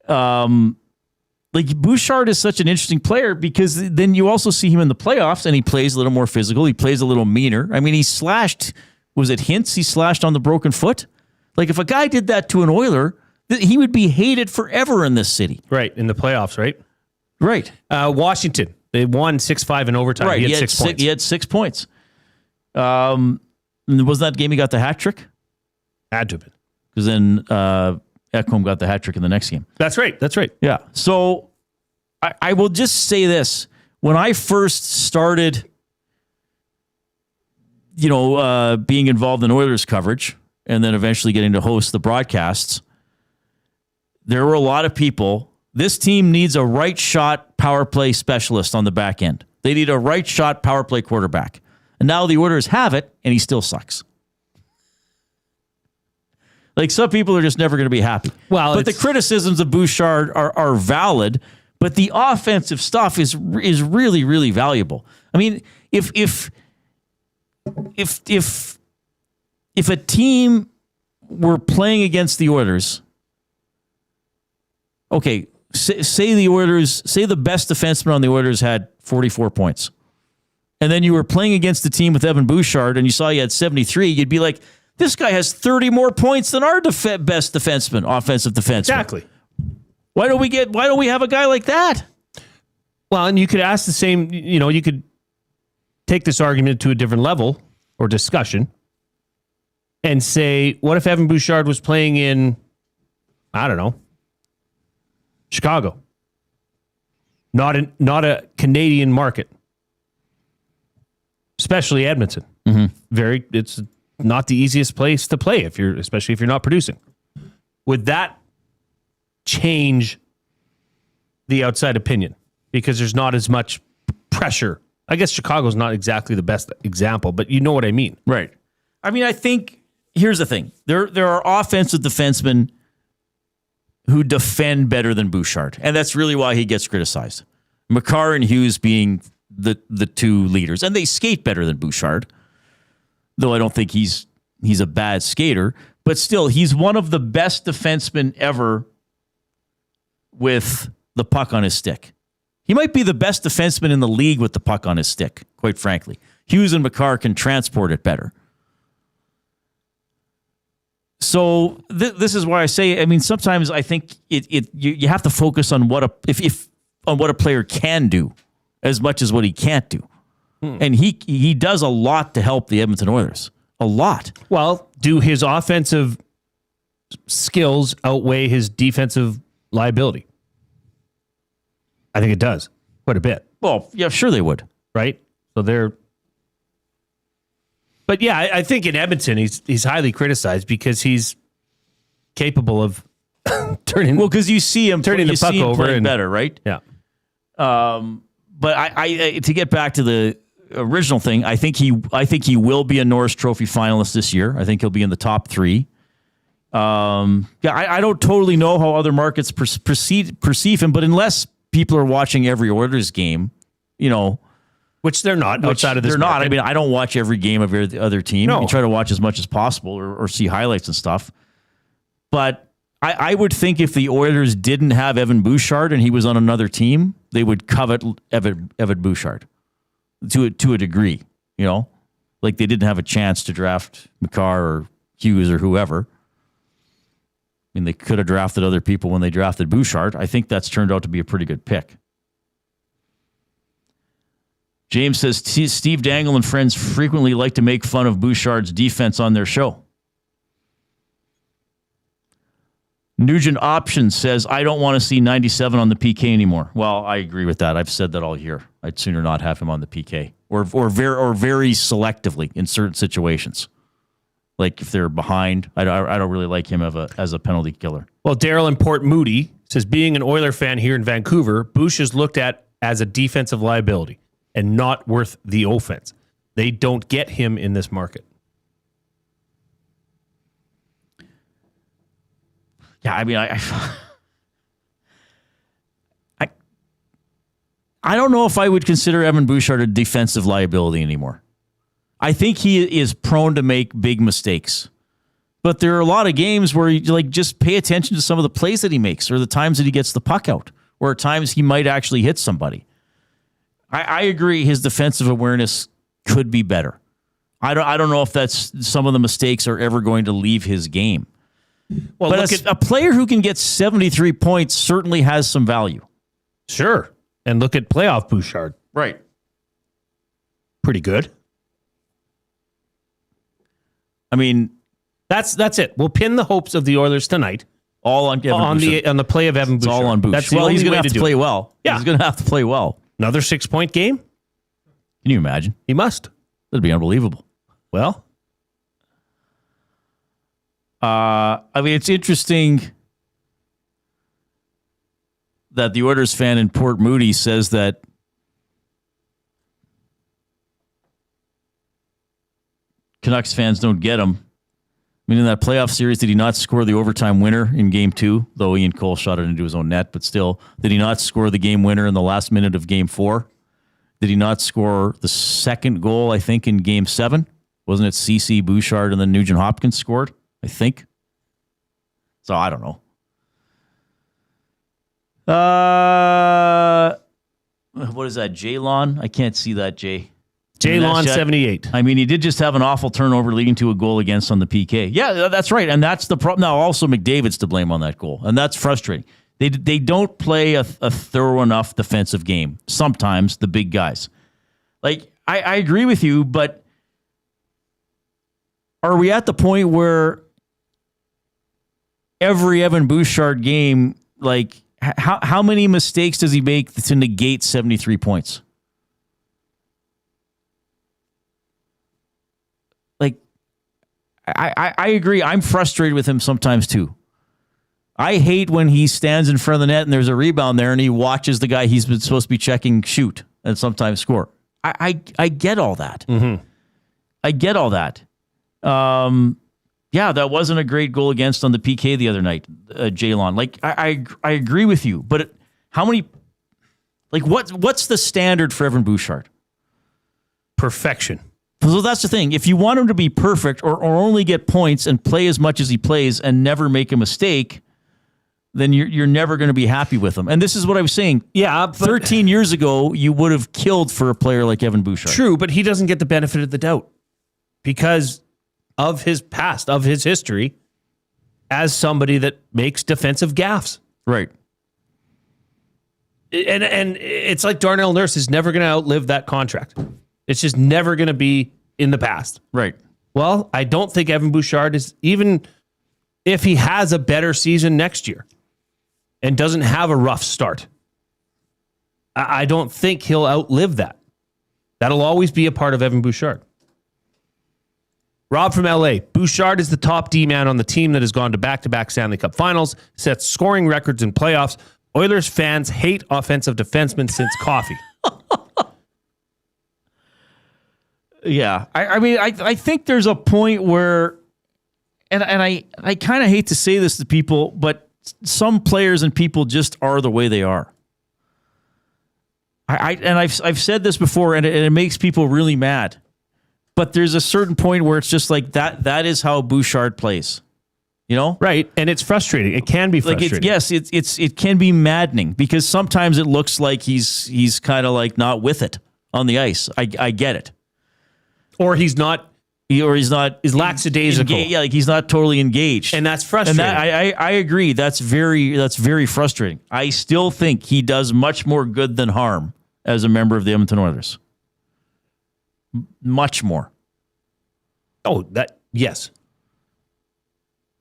like, Bouchard is such an interesting player because then you also see him in the playoffs and he plays a little more physical. He plays a little meaner. I mean, he slashed, was it Hintz? He slashed on the broken foot. Like, if a guy did that to an Oiler, he would be hated forever in this city. Right, in the playoffs, right? Right. Washington, they won 6-5 in overtime. Right, He had 6 points. He had 6 points. Wasn't that game he got the hat trick? Had to have been. Because then Ekholm got the hat trick in the next game. That's right. Yeah. So I will just say this. When I first started, being involved in Oilers coverage and then eventually getting to host the broadcasts, there were a lot of people. This team needs a right shot power play specialist on the back end. They need a right shot power play quarterback. And now the Oilers have it, and he still sucks. Like, some people are just never going to be happy. Well, but the criticisms of Bouchard are valid, but the offensive stuff is really, really valuable. I mean, if a team were playing against the Oilers, okay, say the best defenseman on the Oilers had 44 points, and then you were playing against the team with Evan Bouchard and you saw he had 73, you'd be like, this guy has 30 more points than our best defenseman, offensive defenseman. Exactly. Why don't we have a guy like that? Well, and you could ask the same, you could take this argument to a different level or discussion and say, what if Evan Bouchard was playing in, I don't know, Chicago? Not a Canadian market. Especially Edmonton. Mm-hmm. It's not the easiest place to play especially if you're not producing. Would that change the outside opinion? Because there's not as much pressure. I guess Chicago's not exactly the best example, but you know what I mean. Right. I mean, I think here's the thing. There are offensive defensemen who defend better than Bouchard, and that's really why he gets criticized. Makar and Hughes being the two leaders, and they skate better than Bouchard, though I don't think he's a bad skater, but still, he's one of the best defensemen ever with the puck on his stick. He might be the best defenseman in the league with the puck on his stick, quite frankly. Hughes and Makar can transport it better. So this is why I say, I mean, sometimes I think you have to focus on what a player can do as much as what he can't do. And he does a lot to help the Edmonton Oilers. A lot. Well, do his offensive skills outweigh his defensive liability? I think it does. Quite a bit. Well, yeah, sure they would. Right? So but yeah, I think in Edmonton he's highly criticized because he's capable of turning. Well, because you see him turning the puck over and better, right? Yeah. But I to get back to the original thing, I think he will be a Norris Trophy finalist this year. I think he'll be in the top 3. I don't totally know how other markets perceive him, but unless people are watching every Oilers game, which they're not outside of this. They're market. not. I mean, I don't watch every game of every other team. No. You try to watch as much as possible or see highlights and stuff. But I would think if the Oilers didn't have Evan Bouchard and he was on another team, they would covet Evan Bouchard to a degree. Like they didn't have a chance to draft Makar or Hughes or whoever. mean, they could have drafted other people when they drafted Bouchard. I think that's turned out to be a pretty good pick. James says, Steve Dangle and friends frequently like to make fun of Bouchard's defense on their show. Nugent Options says, I don't want to see 97 on the PK anymore. Well, I agree with that. I've said that all year. I'd sooner not have him on the PK or very selectively in certain situations. Like if they're behind, I don't really like him as a penalty killer. Well, Daryl in Port Moody says, being an Oiler fan here in Vancouver, Bouch is looked at as a defensive liability and not worth the offense. They don't get him in this market. Yeah, I mean, I don't know if I would consider Evan Bouchard a defensive liability anymore. I think he is prone to make big mistakes. But there are a lot of games where you just pay attention to some of the plays that he makes or the times that he gets the puck out or at times he might actually hit somebody. I agree his defensive awareness could be better. I don't know if that's some of the mistakes are ever going to leave his game. Well, but a player who can get 73 points certainly has some value. Sure. And look at playoff Bouchard. Right. Pretty good. I mean, that's it. We'll pin the hopes of the Oilers tonight all on the play of Evan Bouchard. It's all on Bouchard. That's well, he's going to have to play well. Yeah. He's going to have to play well. Another 6-point game? Can you imagine? He must. That'd be unbelievable. Well, I mean, it's interesting that the Oilers fan in Port Moody says that Canucks fans don't get him. I mean, in that playoff series, did he not score the overtime winner in Game 2? Though Ian Cole shot it into his own net, but still, did he not score the game winner in the last minute of Game 4? Did he not score the second goal, I think, in Game 7? Wasn't it CC Bouchard and then Nugent Hopkins scored, I think? So, I don't know. What is that, J-Lon? I can't see that, Jay. J-Lon 78. I mean, he did just have an awful turnover leading to a goal against on the PK. Yeah, that's right. And that's the problem. Now, also McDavid's to blame on that goal. And that's frustrating. They don't play a thorough enough defensive game. Sometimes, the big guys. Like, I agree with you, but are we at the point where every Evan Bouchard game, like, how many mistakes does he make to negate 73 points? Like, I agree. I'm frustrated with him sometimes too. I hate when he stands in front of the net and there's a rebound there and he watches the guy he's been supposed to be checking shoot and sometimes score. I get all that. Mm-hmm. I get all that. Yeah, that wasn't a great goal against on the PK the other night, J-Lon. Like, I agree with you, but how many? Like, what's the standard for Evan Bouchard? Perfection. So that's the thing. If you want him to be perfect or only get points and play as much as he plays and never make a mistake, then you're never going to be happy with him. And this is what I was saying. Yeah, 13 years ago, you would have killed for a player like Evan Bouchard. True, but he doesn't get the benefit of the doubt because of his past, of his history as somebody that makes defensive gaffes. Right. And it's like Darnell Nurse is never going to outlive that contract. It's just never going to be in the past. Right. Well, I don't think Evan Bouchard is, even if he has a better season next year and doesn't have a rough start, I don't think he'll outlive that. That'll always be a part of Evan Bouchard. Rob from LA. Bouchard is the top D-man on the team that has gone to back-to-back Stanley Cup finals, sets scoring records in playoffs. Oilers fans hate offensive defensemen since coffee. Yeah. I mean, I think there's a point where, and I kind of hate to say this to people, but some players and people just are the way they are. I've said this before, and it makes people really mad. But there's a certain point where it's just like that is how Bouchard plays. You know? Right. And it's frustrating. It can be frustrating. It can be maddening because sometimes it looks like he's kind of like not with it on the ice. I get it. Or he's not He's not. He's lackadaisical. He's not totally engaged, and that's frustrating. And I agree. That's very frustrating. I still think he does much more good than harm as a member of the Edmonton Oilers. Much more. Oh, yes.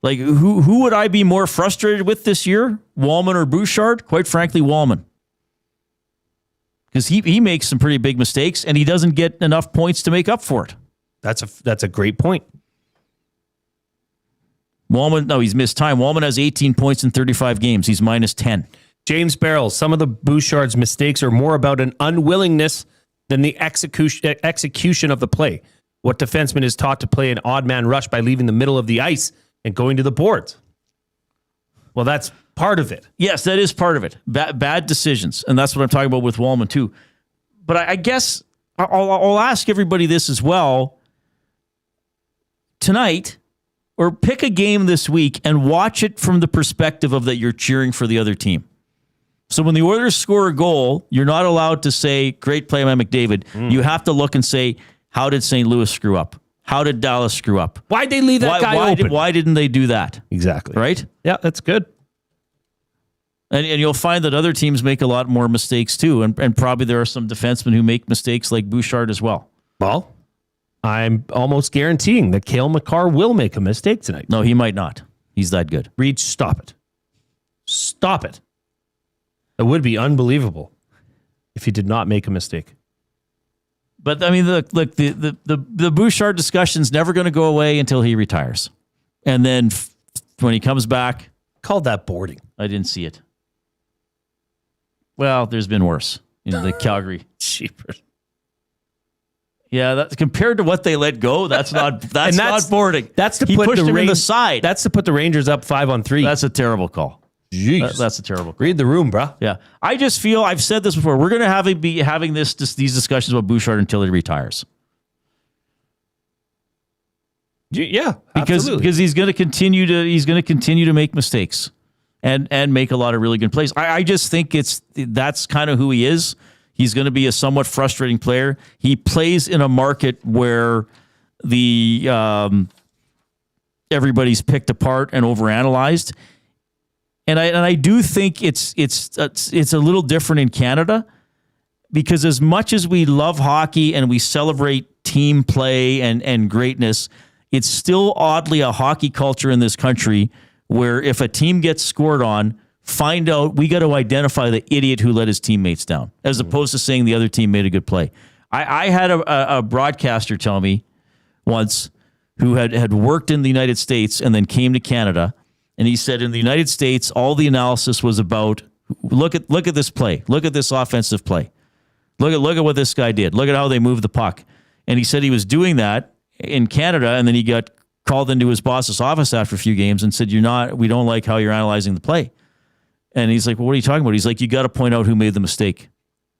Like who would I be more frustrated with this year? Walman or Bouchard? Quite frankly, Walman. Because he makes some pretty big mistakes and he doesn't get enough points to make up for it. That's a great point. Walman, he's missed time. Walman has 18 points in 35 games. He's minus 10. James Barrell, some of the Bouchard's mistakes are more about an unwillingness than the execution of the play. What defenseman is taught to play an odd man rush by leaving the middle of the ice and going to the boards? Well, that's part of it. Yes, that is part of it. Bad decisions. And that's what I'm talking about with Walman too. But I guess I'll ask everybody this as well. Tonight, or pick a game this week and watch it from the perspective of that you're cheering for the other team. So when the Oilers score a goal, you're not allowed to say, great play by McDavid. You have to look and say, how did St. Louis screw up? How did Dallas screw up? Why'd they leave that guy open? Why didn't they do that? Exactly. Right? Yeah, that's good. And you'll find that other teams make a lot more mistakes too. And probably there are some defensemen who make mistakes like Bouchard as well. Well, I'm almost guaranteeing that Cale Makar will make a mistake tonight. No, he might not. He's that good. Reid, stop it. Stop it. It would be unbelievable if he did not make a mistake. But I mean, look, the Bouchard discussion's never going to go away until he retires. And then when he comes back, called that boarding. I didn't see it. Well, there's been worse in the Calgary. Cheapers. Yeah, that's compared to what they let go. That's not not boarding. That's to he put pushed the him in the side. That's to put the Rangers up 5-on-3. That's a terrible call. Jeez. That's a terrible call. Read the room, bro. Yeah, I just feel I've said this before. We're going to be having these discussions about Bouchard until he retires. Yeah, because he's going to continue to make mistakes and make a lot of really good plays. I just think that's kind of who he is. He's going to be a somewhat frustrating player. He plays in a market where everybody's picked apart and overanalyzed. And I do think it's a little different in Canada, because as much as we love hockey and we celebrate team play and greatness, it's still oddly a hockey culture in this country where if a team gets scored on, we got to identify the idiot who let his teammates down, as opposed to saying the other team made a good play. I had a broadcaster tell me once who had worked in the United States and then came to Canada. And he said in the United States, all the analysis was about, look at this play. Look at this offensive play. Look at what this guy did. Look at how they moved the puck. And he said he was doing that in Canada, and then he got called into his boss's office after a few games and said, we don't like how you're analyzing the play. And he's like, well, what are you talking about? He's like, you got to point out who made the mistake.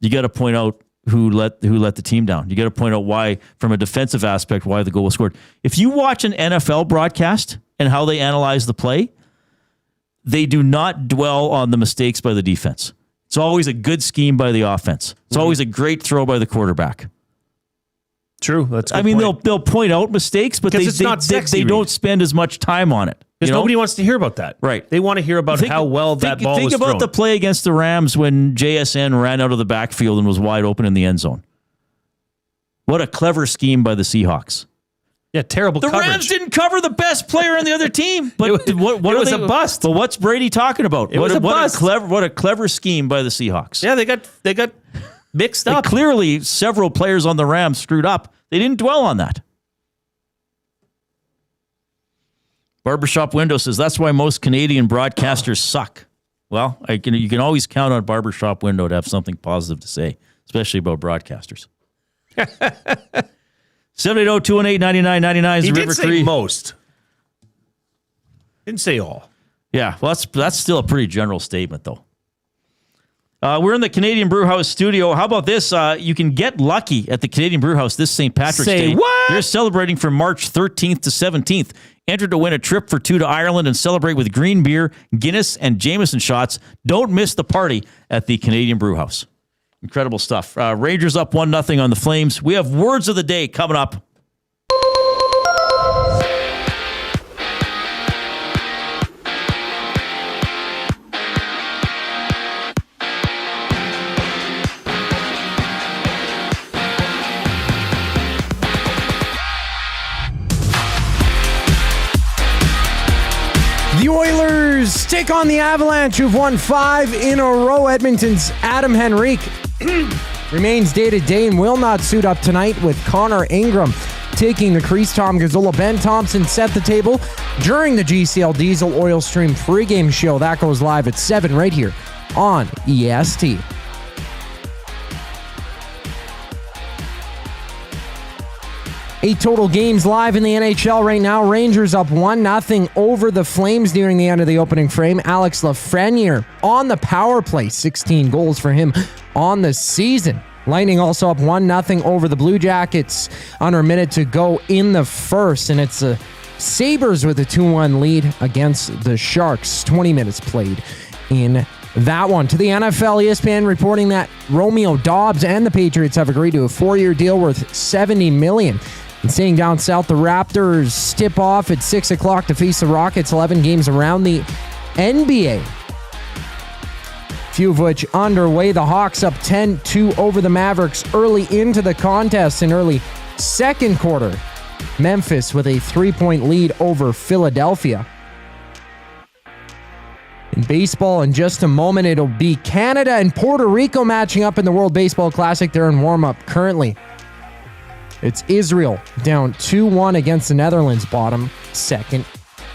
You got to point out who let the team down. You got to point out why, from a defensive aspect, why the goal was scored. If you watch an NFL broadcast and how they analyze the play, they do not dwell on the mistakes by the defense. It's always a good scheme by the offense. It's always a great throw by the quarterback. True. That's a good I mean, point. they'll point out mistakes, but they don't spend as much time on it. Because nobody wants to hear about that. Right. They want to hear about how well that ball was thrown. Think about the play against the Rams when JSN ran out of the backfield and was wide open in the end zone. What a clever scheme by the Seahawks. Yeah, terrible coverage. The Rams didn't cover the best player on the other team. But it was a bust. But what's Brady talking about? It was a bust. What a clever scheme by the Seahawks. Yeah, they got mixed up. Clearly, several players on the Rams screwed up. They didn't dwell on that. Barbershop Window says, that's why most Canadian broadcasters suck. Well, you can always count on Barbershop Window to have something positive to say, especially about broadcasters. 780-218-9999 is he the did River say Cree. most. Didn't say all. Yeah, well, that's still a pretty general statement, though. We're in the Canadian Brewhouse studio. How about this? You can get lucky at the Canadian Brewhouse this St. Patrick's Day. What? They're celebrating from March 13th to 17th. Enter to win a trip for two to Ireland and celebrate with green beer, Guinness, and Jameson shots. Don't miss the party at the Canadian Brewhouse. Incredible stuff. Rangers up 1-0 on the Flames. We have words of the day coming up. take on the Avalanche, who've won 5 in a row. Edmonton's Adam Henrique remains day-to-day and will not suit up tonight, with Connor Ingram taking the crease. Tom Gazzola, Ben Thompson set the table during the GCL Diesel Oil Stream pregame show. That goes live at 7 right here on EST. 8 total games live in the NHL right now. Rangers up 1-0 over the Flames nearing the end of the opening frame. Alex Lafreniere on the power play. 16 goals for him on the season. Lightning also up 1-0 over the Blue Jackets under a minute to go in the first. And it's the Sabres with a 2-1 lead against the Sharks. 20 minutes played in that one. To the NFL, ESPN reporting that Romeo Doubs and the Patriots have agreed to a 4-year deal worth $70 million. And staying down south, the Raptors tip off at 6 o'clock to face the Rockets. 11 games around the NBA, few of which underway. The Hawks up 10-2 over the Mavericks early into the contest in early second quarter. Memphis with a 3-point lead over Philadelphia. In baseball, in just a moment, it'll be Canada and Puerto Rico matching up in the World Baseball Classic. They're in warm-up currently. It's Israel down 2-1 against the Netherlands, bottom second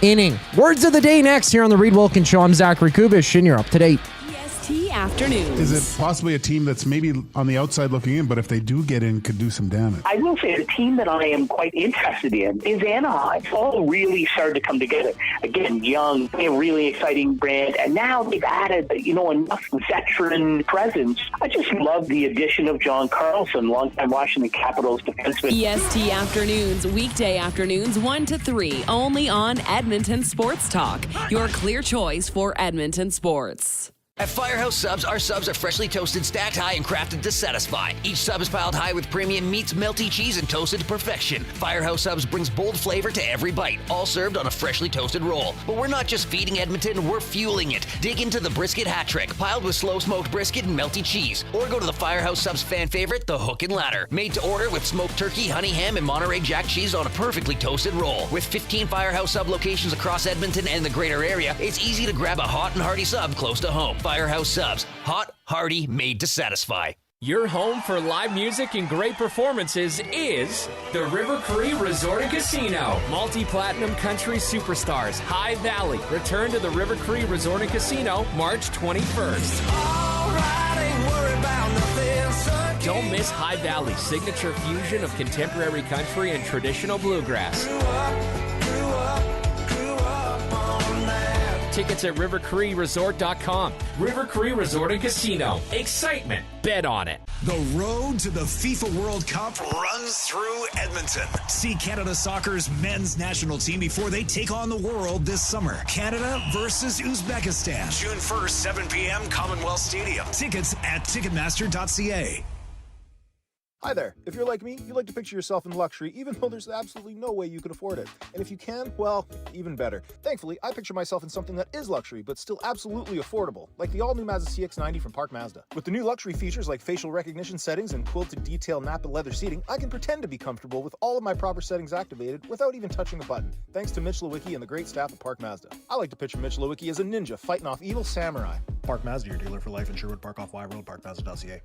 inning. Words of the day next here on the Reid Wilkins Show. I'm Zachary Kubish, and you're up to date. EST Afternoons. Is it possibly a team that's maybe on the outside looking in, but if they do get in, could do some damage? I will say the team that I am quite interested in is Anaheim. It's all really started to come together. Again, young, a really exciting brand, and now they've added, enough veteran presence. I just love the addition of John Carlson, longtime Washington Capitals defenseman. EST Afternoons, weekday afternoons 1 to 3, only on Edmonton Sports Talk. Your clear choice for Edmonton sports. At Firehouse Subs, our subs are freshly toasted, stacked high, and crafted to satisfy. Each sub is piled high with premium meats, melty cheese, and toasted to perfection. Firehouse Subs brings bold flavor to every bite, all served on a freshly toasted roll. But we're not just feeding Edmonton, we're fueling it. Dig into the brisket hat trick, piled with slow-smoked brisket and melty cheese. Or go to the Firehouse Subs fan favorite, the Hook and Ladder. Made to order with smoked turkey, honey ham, and Monterey Jack cheese on a perfectly toasted roll. With 15 Firehouse Sub locations across Edmonton and the greater area, it's easy to grab a hot and hearty sub close to home. Firehouse Subs. Hot, hearty, made to satisfy. Your home for live music and great performances is the River Cree Resort and Casino. Multi-platinum country superstars High Valley return to the River Cree Resort and Casino March 21st. Don't miss High Valley's signature fusion of contemporary country and traditional bluegrass. Tickets at rivercreeresort.com. River Cree Resort and Casino. Excitement. Bet on it. The road to the FIFA World Cup runs through Edmonton. See Canada Soccer's men's national team before they take on the world this summer. Canada versus Uzbekistan. June 1st, 7 p.m., Commonwealth Stadium. Tickets at Ticketmaster.ca. Hi there. If you're like me, you like to picture yourself in luxury, even though there's absolutely no way you could afford it. And if you can, well, even better. Thankfully, I picture myself in something that is luxury, but still absolutely affordable, like the all-new Mazda CX-90 from Park Mazda. With the new luxury features like facial recognition settings and quilted detail Napa leather seating, I can pretend to be comfortable with all of my proper settings activated without even touching the button, thanks to Mitch Lewicki and the great staff at Park Mazda. I like to picture Mitch Lewicki as a ninja fighting off evil samurai. Park Mazda, your dealer for life in Sherwood Park off Y Road, parkmazda.ca.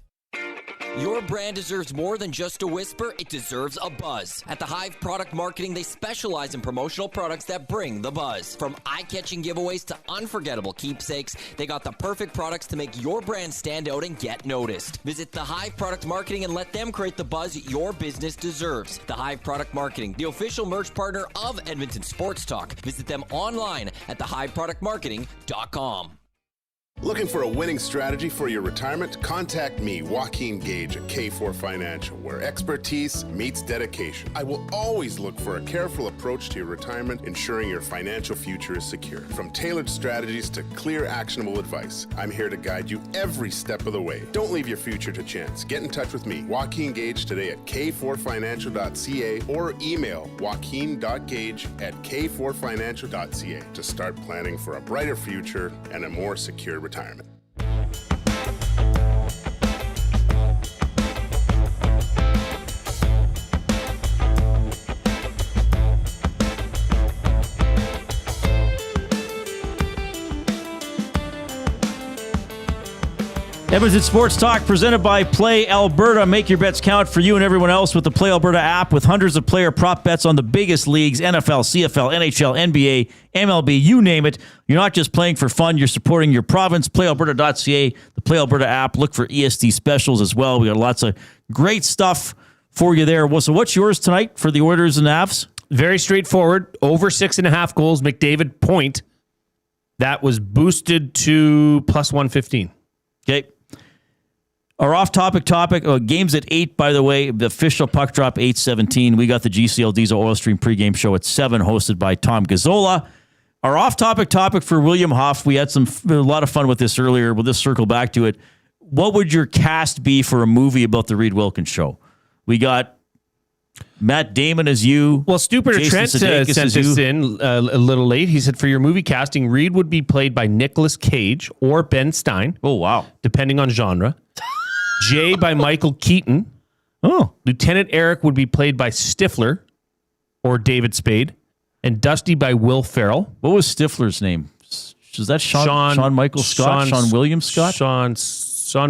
Your brand deserves more than just a whisper, it deserves a buzz. At the Hive Product Marketing, they specialize in promotional products that bring the buzz. From eye-catching giveaways to unforgettable keepsakes, they got the perfect products to make your brand stand out and get noticed. Visit the Hive Product Marketing and let them create the buzz your business deserves. The Hive Product Marketing, the official merch partner of Edmonton Sports Talk. Visit them online at thehiveproductmarketing.com. Looking for a winning strategy for your retirement? Contact me, Joaquin Gage at K4 Financial, where expertise meets dedication. I will always look for a careful approach to your retirement, ensuring your financial future is secure. From tailored strategies to clear, actionable advice, I'm here to guide you every step of the way. Don't leave your future to chance. Get in touch with me, Joaquin Gage, today at k4financial.ca or email joaquin.gage@k4financial.ca to start planning for a brighter future and a more secure retirement. Edmonton Sports Talk presented by Play Alberta. Make your bets count for you and everyone else with the Play Alberta app with hundreds of player prop bets on the biggest leagues, NFL, CFL, NHL, NBA, MLB, you name it. You're not just playing for fun, you're supporting your province. PlayAlberta.ca, the Play Alberta app. Look for EST specials as well. We got lots of great stuff for you there. So what's yours tonight for the Oilers and Avs? Very straightforward. Over 6.5 goals, McDavid point. That was boosted to plus 115. Okay. Our off-topic games at 8, by the way. The official puck drop, 8:17. We got the GCL Diesel Oil Stream pregame show at 7, hosted by Tom Gazzola. Our off-topic for William Huff. We had a lot of fun with this earlier. We'll just circle back to it. What would your cast be for a movie about the Reid Wilkins show? We got Matt Damon as you. Well, Stupider Trent sent this in a little late. He said, for your movie casting, Reid would be played by Nicolas Cage or Ben Stein. Oh, wow. Depending on genre. Jay by Michael Keaton. Oh. Lieutenant Eric would be played by Stifler or David Spade. And Dusty by Will Ferrell. What was Stifler's name? Is that Sean Michael Scott? Sean William Scott? Sean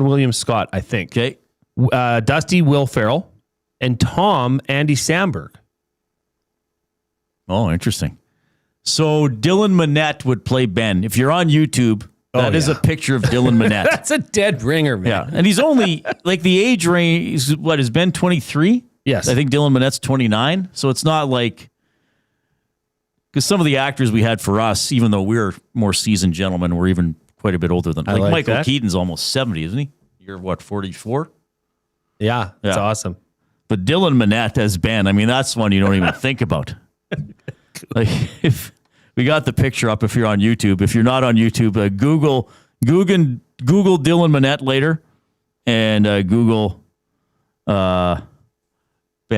William Scott, I think. Okay. Dusty, Will Ferrell. And Tom, Andy Samberg. Oh, interesting. So Dylan Minnette would play Ben. If you're on YouTube, that is a picture of Dylan Minnette. That's a dead ringer, man. Yeah, and he's only, like, the age range, is Ben 23? Yes. I think Dylan Minnette's 29. So it's not like, because some of the actors we had for us, even though we're more seasoned gentlemen, we're even quite a bit older than, like Michael that. Keaton's almost 70, isn't he? You're what, 44? Yeah, that's awesome. But Dylan Minnette as Ben, I mean, that's one you don't even think about. Like, if we got the picture up, if you're on YouTube. If you're not on YouTube, Google Dylan Minnette later, and Google Ben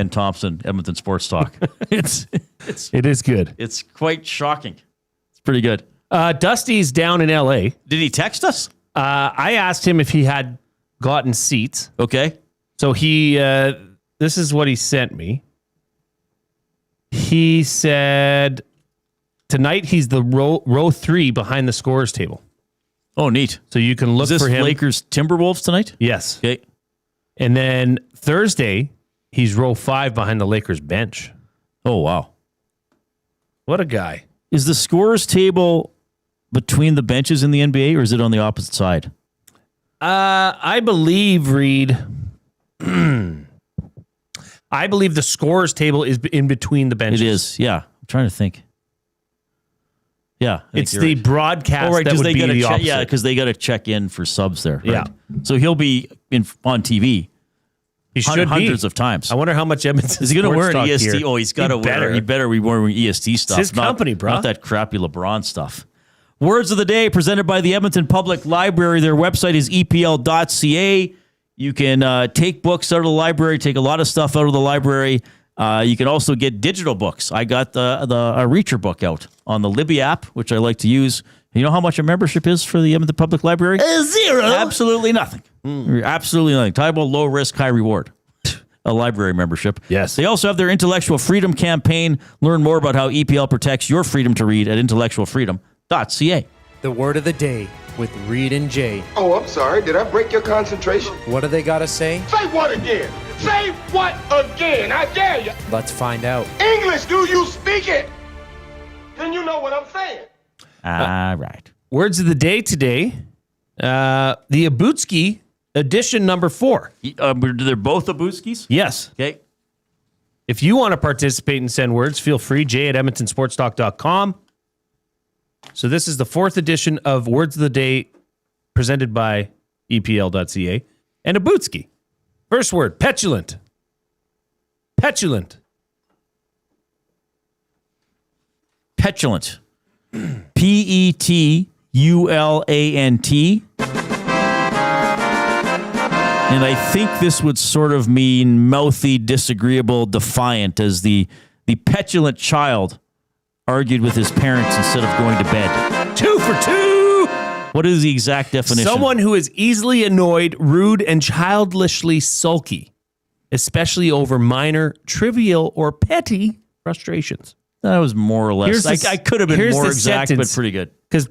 Thompson, Edmonton Sports Talk. It is good. It's quite shocking. It's pretty good. Dusty's down in LA. Did he text us? I asked him if he had gotten seats. Okay. So he, this is what he sent me. He said tonight he's the row 3 behind the scorers table. Oh, neat. So you can look for him. Lakers Timberwolves tonight? Yes. Okay. And then Thursday, he's row 5 behind the Lakers bench. Oh, wow. What a guy. Is the scorers table between the benches in the NBA, or is it on the opposite side? I believe, Reid, I believe the scorers table is in between the benches. It is, yeah. I'm trying to think. Yeah. It's the broadcast that would be the opposite. Yeah, because they got to check in for subs there. Right? Yeah. So he'll be on TV. He should hundreds of times. I wonder how much Edmonton is he going to wear an EST? Gear. Oh, he's got to wear. He better be wearing EST stuff. It's his company, bro. Not that crappy LeBron stuff. Words of the day presented by the Edmonton Public Library. Their website is epl.ca. You can take books out of the library, take a lot of stuff out of the library. You can also get digital books. I got a Reacher book out on the Libby app, which I like to use. You know how much a membership is for the Edmonton Public Library? 0. Absolutely nothing. Absolutely nothing. Talk about low risk, high reward. A library membership. Yes. They also have their Intellectual Freedom campaign. Learn more about how EPL protects your freedom to read at intellectualfreedom.ca. The word of the day with Reid and Jay. Oh, I'm sorry. Did I break your concentration? What do they got to say? Say what again? Say what again? I dare you. Let's find out. English, do you speak it? Then you know what I'm saying. All right. Words of the day today. The Abutski edition number 4. They're both Abutskis? Yes. Okay. If you want to participate and send words, feel free. Jay@edmontonsportstalk.com. So this is the 4th edition of Words of the Day presented by EPL.ca and Abutski. First word, petulant. Petulant. Petulant. Petulant. And I think this would sort of mean mouthy, disagreeable, defiant, as the petulant child argued with his parents instead of going to bed. 2 for 2. What is the exact definition? Someone who is easily annoyed, rude, and childishly sulky, especially over minor, trivial, or petty frustrations. That was more or less. I could have been more exact, but pretty good. Because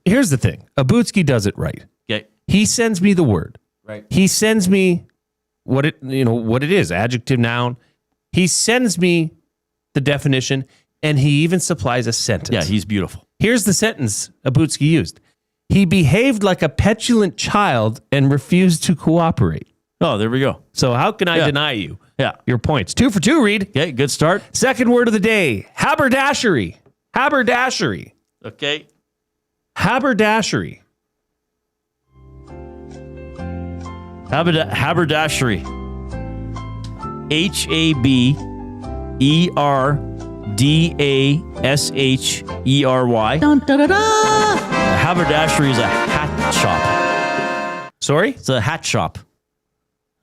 here's the thing. Abutski does it right. Okay. He sends me the word. Right. He sends me what it is, adjective, noun. He sends me the definition, and he even supplies a sentence. Yeah, he's beautiful. Here's the sentence Abutsky used. He behaved like a petulant child and refused to cooperate. Oh, there we go. So how can I deny you your points? 2 for 2, Reid. Okay, good start. Second word of the day, haberdashery. Haberdashery. Okay. Haberdashery. Haberdashery. HABERDASHERY. Dun, da, da, da. Haberdashery is a hat shop. Sorry? It's a hat shop.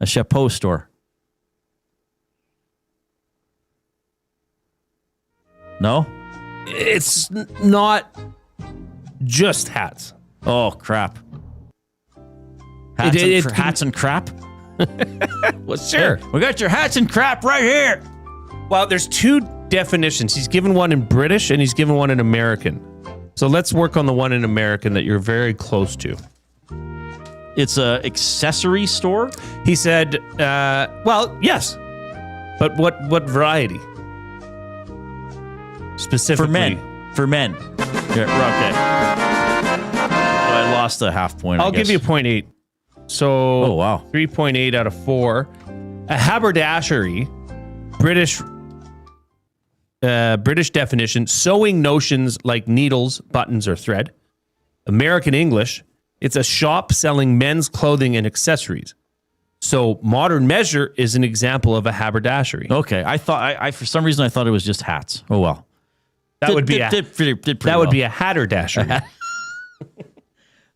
A chapeau store. No? It's not just hats. Oh, crap. Hats and crap? Well, sure. Hey, we got your hats and crap right here. Well, there's 2 definitions. He's given one in British and he's given one in American. So let's work on the one in American that you're very close to. It's a accessory store? He said, well, yes. But what variety? Specifically. For men. Yeah, okay. So I lost a half point. I'll give you a 0.8. So, oh, wow. 3.8 out of 4. A haberdashery, British definition, sewing notions like needles, buttons, or thread. American English, it's a shop selling men's clothing and accessories. So, modern measure is an example of a haberdashery. Okay, I thought I for some reason I thought it was just hats. Oh well, That would be a well. hatterdashery.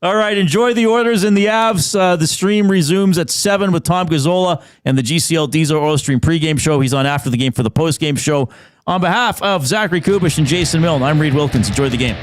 All right, enjoy the Oilers and the Avs. The stream resumes at 7 with Tom Gazzola and the GCL Diesel Oil Stream pregame show. He's on after the game for the postgame show. On behalf of Zachary Kubish and Jason Milne, I'm Reid Wilkins. Enjoy the game.